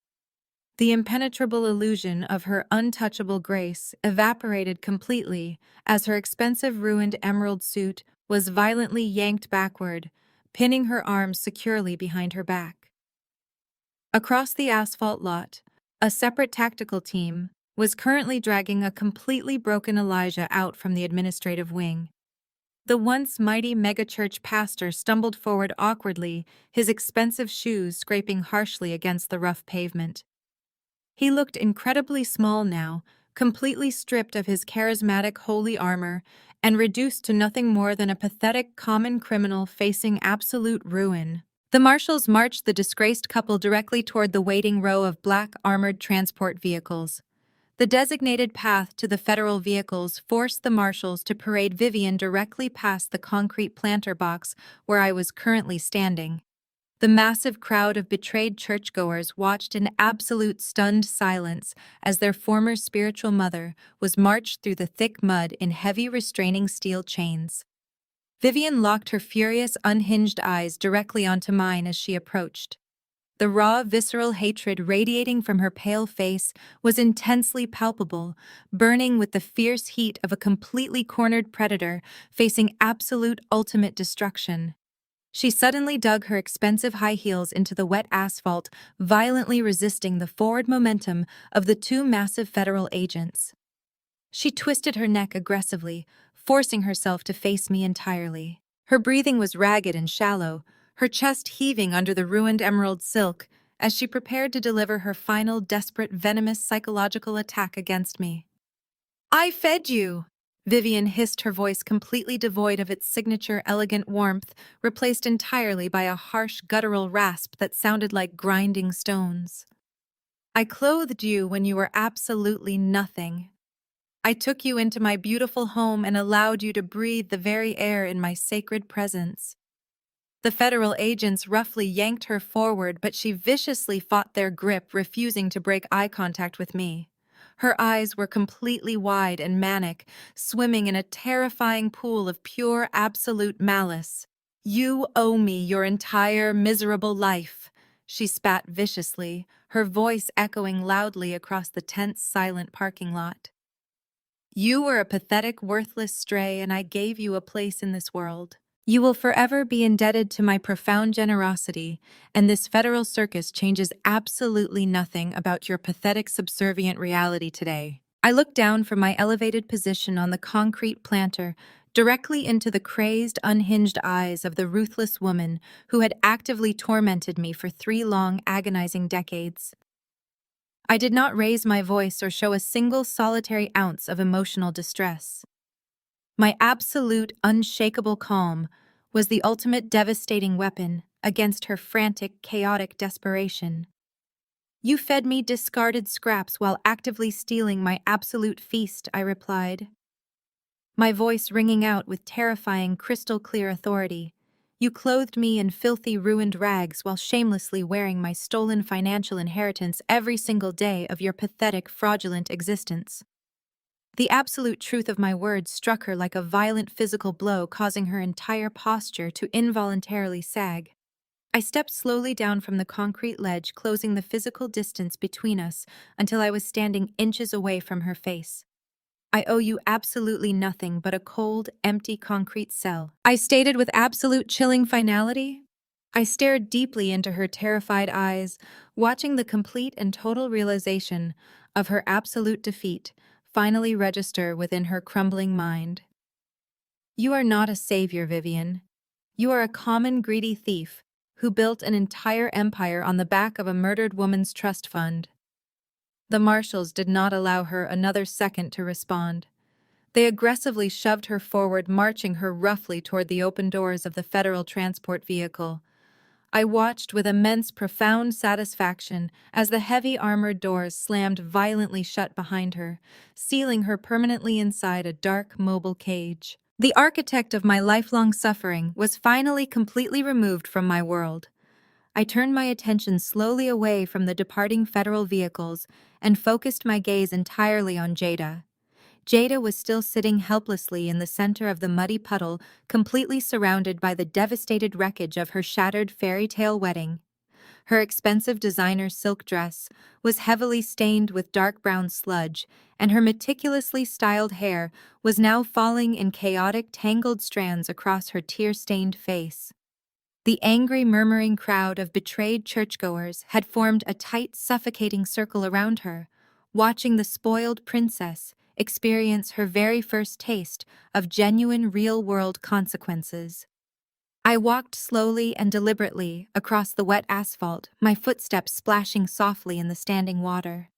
The impenetrable illusion of her untouchable grace evaporated completely as her expensive ruined emerald suit was violently yanked backward, pinning her arms securely behind her back. Across the asphalt lot, a separate tactical team was currently dragging a completely broken Elijah out from the administrative wing. The once mighty megachurch pastor stumbled forward awkwardly, his expensive shoes scraping harshly against the rough pavement. He looked incredibly small now, completely stripped of his charismatic holy armor and reduced to nothing more than a pathetic common criminal facing absolute ruin. The marshals marched the disgraced couple directly toward the waiting row of black armored transport vehicles. The designated path to the federal vehicles forced the marshals to parade Vivian directly past the concrete planter box where I was currently standing. The massive crowd of betrayed churchgoers watched in absolute stunned silence as their former spiritual mother was marched through the thick mud in heavy restraining steel chains. Vivian locked her furious, unhinged eyes directly onto mine as she approached. The raw, visceral hatred radiating from her pale face was intensely palpable, burning with the fierce heat of a completely cornered predator facing absolute ultimate destruction. She suddenly dug her expensive high heels into the wet asphalt, violently resisting the forward momentum of the two massive federal agents. She twisted her neck aggressively, forcing herself to face me entirely. Her breathing was ragged and shallow, her chest heaving under the ruined emerald silk as she prepared to deliver her final desperate venomous psychological attack against me. "I fed you!" Vivian hissed, her voice completely devoid of its signature elegant warmth, replaced entirely by a harsh guttural rasp that sounded like grinding stones. "I clothed you when you were absolutely nothing. I took you into my beautiful home and allowed you to breathe the very air in my sacred presence." The federal agents roughly yanked her forward, but she viciously fought their grip, refusing to break eye contact with me. Her eyes were completely wide and manic, swimming in a terrifying pool of pure, absolute malice. "You owe me your entire miserable life," she spat viciously, her voice echoing loudly across the tense, silent parking lot. "You were a pathetic, worthless stray, and I gave you a place in this world. You will forever be indebted to my profound generosity, and this federal circus changes absolutely nothing about your pathetic, subservient reality today." I looked down from my elevated position on the concrete planter, directly into the crazed, unhinged eyes of the ruthless woman who had actively tormented me for 3 long, agonizing decades. I did not raise my voice or show a single solitary ounce of emotional distress. My absolute, unshakable calm was the ultimate devastating weapon against her frantic, chaotic desperation. "You fed me discarded scraps while actively stealing my absolute feast," I replied, my voice ringing out with terrifying, crystal-clear authority. "You clothed me in filthy, ruined rags while shamelessly wearing my stolen financial inheritance every single day of your pathetic, fraudulent existence." The absolute truth of my words struck her like a violent physical blow, causing her entire posture to involuntarily sag. I stepped slowly down from the concrete ledge, closing the physical distance between us until I was standing inches away from her face. "I owe you absolutely nothing but a cold, empty concrete cell," I stated with absolute chilling finality. I stared deeply into her terrified eyes, watching the complete and total realization of her absolute defeat finally register within her crumbling mind. "You are not a savior, Vivian. You are a common, greedy thief who built an entire empire on the back of a murdered woman's trust fund." The marshals did not allow her another second to respond. They aggressively shoved her forward, marching her roughly toward the open doors of the federal transport vehicle. I watched with immense, profound satisfaction as the heavy armored doors slammed violently shut behind her, sealing her permanently inside a dark, mobile cage. The architect of my lifelong suffering was finally completely removed from my world. I turned my attention slowly away from the departing federal vehicles and focused my gaze entirely on Jada. Jada was still sitting helplessly in the center of the muddy puddle, completely surrounded by the devastated wreckage of her shattered fairy tale wedding. Her expensive designer silk dress was heavily stained with dark brown sludge, and her meticulously styled hair was now falling in chaotic, tangled strands across her tear-stained face. The angry, murmuring crowd of betrayed churchgoers had formed a tight, suffocating circle around her, watching the spoiled princess experience her very first taste of genuine, real-world consequences. I walked slowly and deliberately across the wet asphalt, my footsteps splashing softly in the standing water.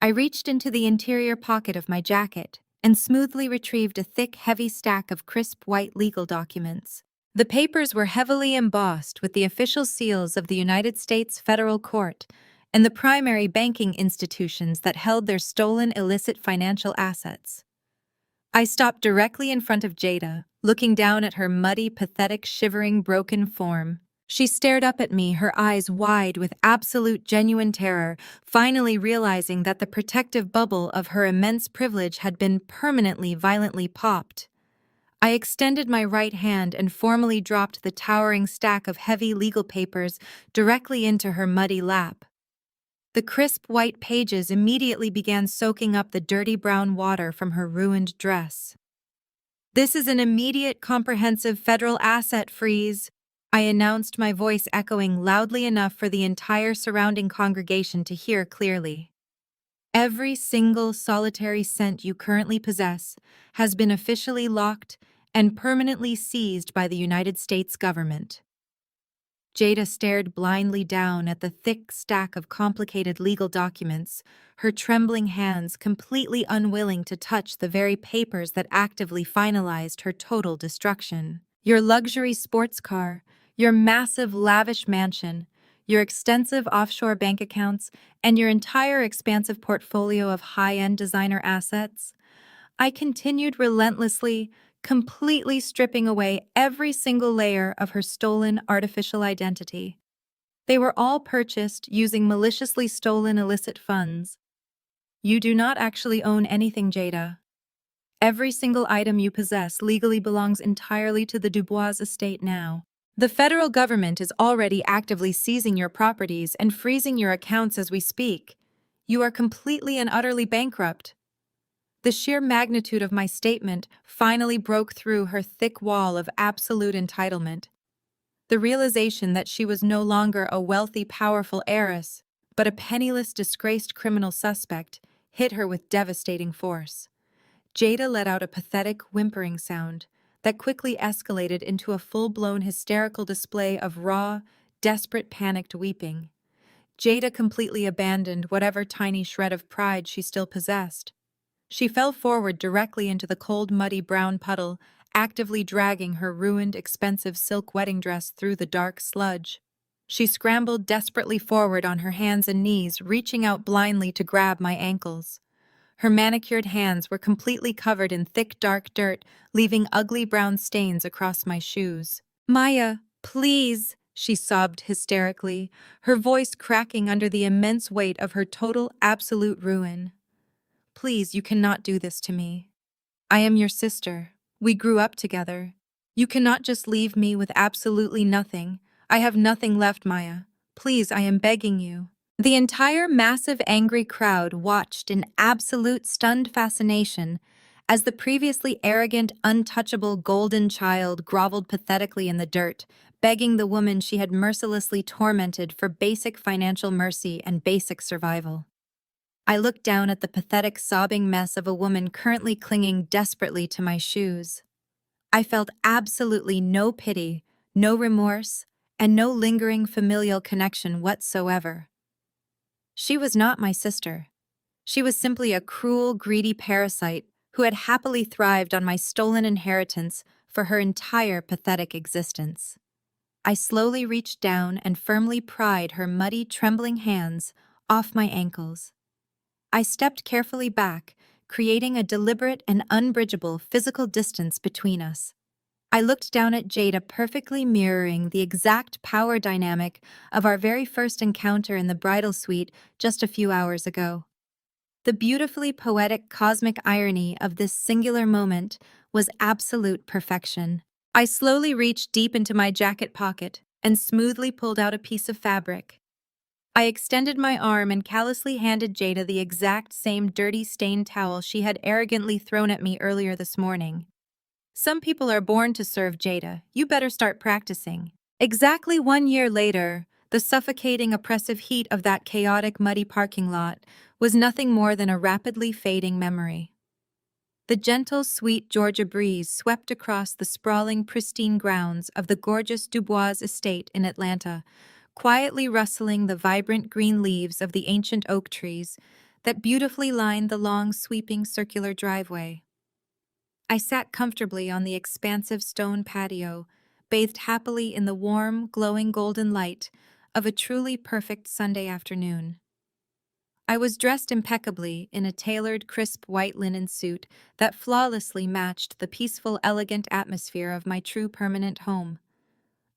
I reached into the interior pocket of my jacket and smoothly retrieved a thick, heavy stack of crisp white legal documents. The papers were heavily embossed with the official seals of the United States Federal Court and the primary banking institutions that held their stolen illicit financial assets. I stopped directly in front of Jada, looking down at her muddy, pathetic, shivering, broken form. She stared up at me, her eyes wide with absolute genuine terror, finally realizing that the protective bubble of her immense privilege had been permanently, violently popped. I extended my right hand and formally dropped the towering stack of heavy legal papers directly into her muddy lap. The crisp white pages immediately began soaking up the dirty brown water from her ruined dress. "This is an immediate comprehensive federal asset freeze," I announced, my voice echoing loudly enough for the entire surrounding congregation to hear clearly. "Every single solitary cent you currently possess has been officially locked and permanently seized by the United States government." Jada stared blindly down at the thick stack of complicated legal documents, her trembling hands completely unwilling to touch the very papers that actively finalized her total destruction. "Your luxury sports car, your massive lavish mansion, your extensive offshore bank accounts, and your entire expansive portfolio of high-end designer assets," I continued relentlessly, completely stripping away every single layer of her stolen artificial identity. "They were all purchased using maliciously stolen illicit funds. You do not actually own anything, Jada. Every single item you possess legally belongs entirely to the Dubois estate now. The federal government is already actively seizing your properties and freezing your accounts as we speak. You are completely and utterly bankrupt." The sheer magnitude of my statement finally broke through her thick wall of absolute entitlement. The realization that she was no longer a wealthy, powerful heiress, but a penniless, disgraced criminal suspect, hit her with devastating force. Jada let out a pathetic, whimpering sound that quickly escalated into a full-blown hysterical display of raw, desperate, panicked weeping. Jada completely abandoned whatever tiny shred of pride she still possessed. She fell forward directly into the cold, muddy brown puddle, actively dragging her ruined, expensive silk wedding dress through the dark sludge. She scrambled desperately forward on her hands and knees, reaching out blindly to grab my ankles. Her manicured hands were completely covered in thick, dark dirt, leaving ugly brown stains across my shoes. "Maya, please," she sobbed hysterically, her voice cracking under the immense weight of her total, absolute ruin. "Please, you cannot do this to me. I am your sister. We grew up together. You cannot just leave me with absolutely nothing. I have nothing left, Maya. Please, I am begging you." The entire massive, angry crowd watched in absolute stunned fascination as the previously arrogant, untouchable golden child groveled pathetically in the dirt, begging the woman she had mercilessly tormented for basic financial mercy and basic survival. I looked down at the pathetic, sobbing mess of a woman currently clinging desperately to my shoes. I felt absolutely no pity, no remorse, and no lingering familial connection whatsoever. She was not my sister. She was simply a cruel, greedy parasite who had happily thrived on my stolen inheritance for her entire pathetic existence. I slowly reached down and firmly pried her muddy, trembling hands off my ankles. I stepped carefully back, creating a deliberate and unbridgeable physical distance between us. I looked down at Jada, perfectly mirroring the exact power dynamic of our very first encounter in the bridal suite just a few hours ago. The beautifully poetic cosmic irony of this singular moment was absolute perfection. I slowly reached deep into my jacket pocket and smoothly pulled out a piece of fabric. I extended my arm and callously handed Jada the exact same dirty, stained towel she had arrogantly thrown at me earlier this morning. Some people are born to serve, Jada. You better start practicing. Exactly 1 year later, the suffocating, oppressive heat of that chaotic, muddy parking lot was nothing more than a rapidly fading memory. The gentle, sweet Georgia breeze swept across the sprawling, pristine grounds of the gorgeous Dubois estate in Atlanta, quietly rustling the vibrant green leaves of the ancient oak trees that beautifully lined the long, sweeping, circular driveway. I sat comfortably on the expansive stone patio, bathed happily in the warm, glowing golden light of a truly perfect Sunday afternoon. I was dressed impeccably in a tailored, crisp white linen suit that flawlessly matched the peaceful, elegant atmosphere of my true permanent home.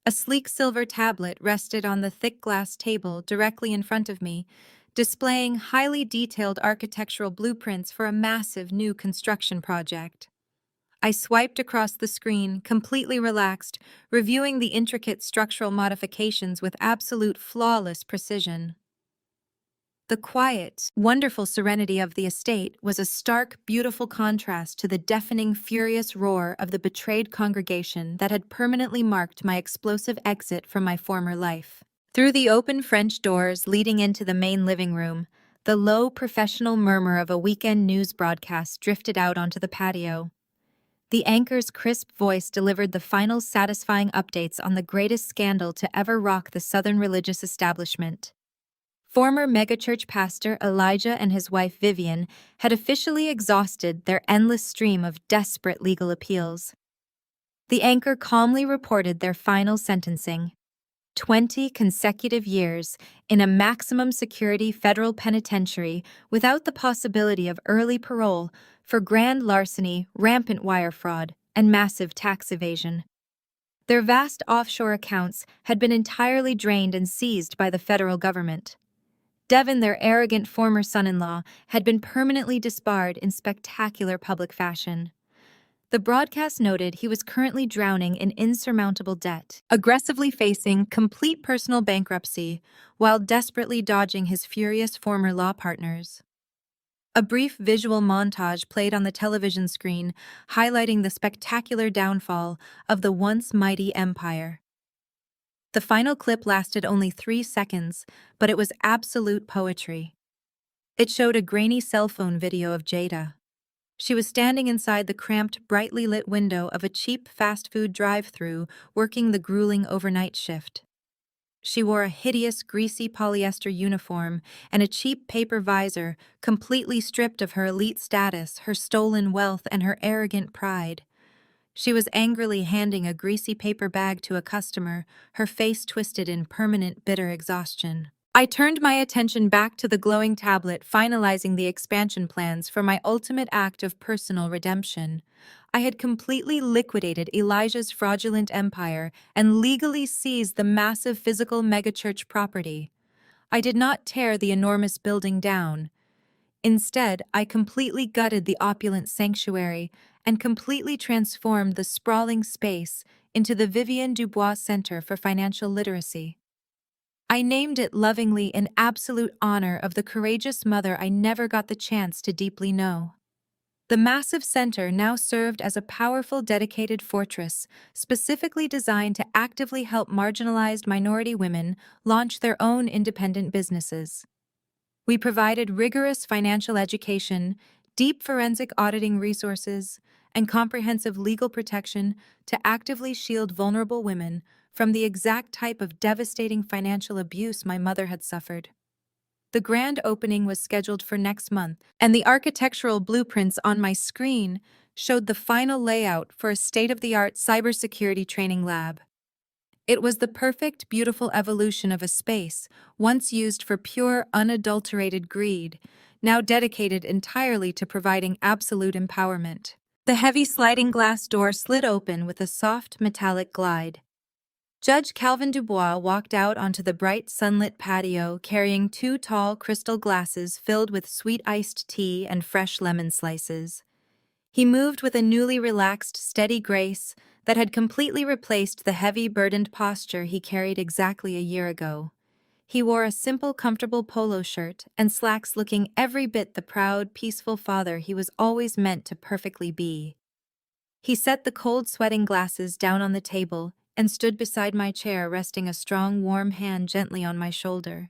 A sleek silver tablet rested on the thick glass table directly in front of me, displaying highly detailed architectural blueprints for a massive new construction project. I swiped across the screen, completely relaxed, reviewing the intricate structural modifications with absolute flawless precision. The quiet, wonderful serenity of the estate was a stark, beautiful contrast to the deafening, furious roar of the betrayed congregation that had permanently marked my explosive exit from my former life. Through the open French doors leading into the main living room, the low, professional murmur of a weekend news broadcast drifted out onto the patio. The anchor's crisp voice delivered the final satisfying updates on the greatest scandal to ever rock the Southern religious establishment. Former megachurch pastor Elijah and his wife Vivian had officially exhausted their endless stream of desperate legal appeals. The anchor calmly reported their final sentencing: 20 consecutive years in a maximum security federal penitentiary without the possibility of early parole for grand larceny, rampant wire fraud, and massive tax evasion. Their vast offshore accounts had been entirely drained and seized by the federal government. Devin, their arrogant former son-in-law, had been permanently disbarred in spectacular public fashion. The broadcast noted he was currently drowning in insurmountable debt, aggressively facing complete personal bankruptcy, while desperately dodging his furious former law partners. A brief visual montage played on the television screen, highlighting the spectacular downfall of the once mighty empire. The final clip lasted only 3 seconds, but it was absolute poetry. It showed a grainy cell phone video of Jada. She was standing inside the cramped, brightly lit window of a cheap fast food drive-thru, working the grueling overnight shift. She wore a hideous, greasy polyester uniform and a cheap paper visor, completely stripped of her elite status, her stolen wealth, and her arrogant pride. She was angrily handing a greasy paper bag to a customer, her face twisted in permanent, bitter exhaustion. I turned my attention back to the glowing tablet, finalizing the expansion plans for my ultimate act of personal redemption. I had completely liquidated Elijah's fraudulent empire and legally seized the massive physical megachurch property. I did not tear the enormous building down. Instead, I completely gutted the opulent sanctuary and completely transformed the sprawling space into the Vivian Dubois Center for Financial Literacy. I named it lovingly in absolute honor of the courageous mother I never got the chance to deeply know. The massive center now served as a powerful, dedicated fortress, specifically designed to actively help marginalized minority women launch their own independent businesses. We provided rigorous financial education, deep forensic auditing resources, and comprehensive legal protection to actively shield vulnerable women from the exact type of devastating financial abuse my mother had suffered. The grand opening was scheduled for next month, and the architectural blueprints on my screen showed the final layout for a state-of-the-art cybersecurity training lab. It was the perfect, beautiful evolution of a space, once used for pure, unadulterated greed, now dedicated entirely to providing absolute empowerment. The heavy sliding glass door slid open with a soft, metallic glide. Judge Calvin Dubois walked out onto the bright, sunlit patio carrying two tall crystal glasses filled with sweet iced tea and fresh lemon slices. He moved with a newly relaxed, steady grace that had completely replaced the heavy, burdened posture he carried exactly a year ago. He wore a simple, comfortable polo shirt and slacks looking every bit the proud, peaceful father he was always meant to perfectly be. He set the cold, sweating glasses down on the table and stood beside my chair, resting a strong, warm hand gently on my shoulder.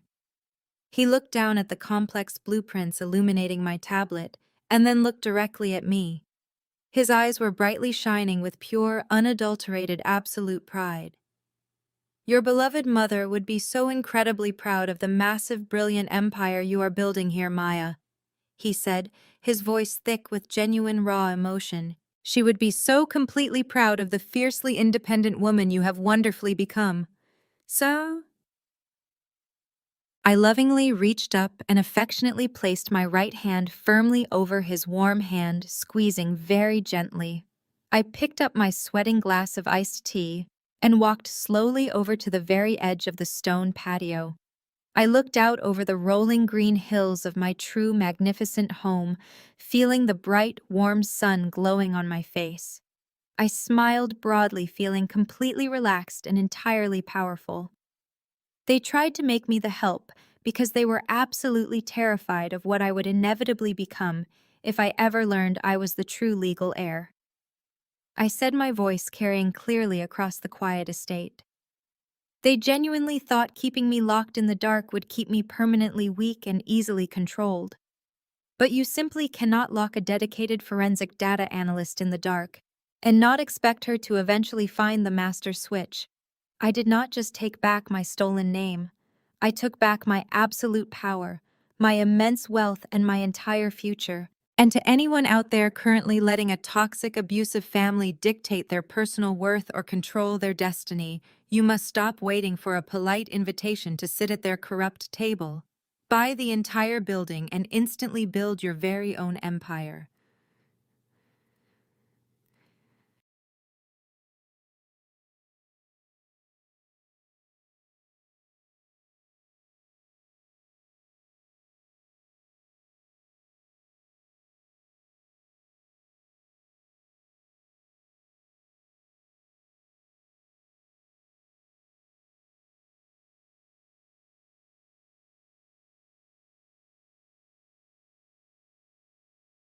He looked down at the complex blueprints illuminating my tablet and then looked directly at me. His eyes were brightly shining with pure, unadulterated, absolute pride. Your beloved mother would be so incredibly proud of the massive, brilliant empire you are building here, Maya, he said, his voice thick with genuine raw emotion. She would be so completely proud of the fiercely independent woman you have wonderfully become. So, I lovingly reached up and affectionately placed my right hand firmly over his warm hand, squeezing very gently. I picked up my sweating glass of iced tea and walked slowly over to the very edge of the stone patio. I looked out over the rolling green hills of my true magnificent home, feeling the bright, warm sun glowing on my face. I smiled broadly, feeling completely relaxed and entirely powerful. They tried to make me the help because they were absolutely terrified of what I would inevitably become if I ever learned I was the true legal heir. I said, my voice carrying clearly across the quiet estate. They genuinely thought keeping me locked in the dark would keep me permanently weak and easily controlled. But you simply cannot lock a dedicated forensic data analyst in the dark and not expect her to eventually find the master switch. I did not just take back my stolen name. I took back my absolute power, my immense wealth, and my entire future. And to anyone out there currently letting a toxic, abusive family dictate their personal worth or control their destiny, you must stop waiting for a polite invitation to sit at their corrupt table. Buy the entire building and instantly build your very own empire.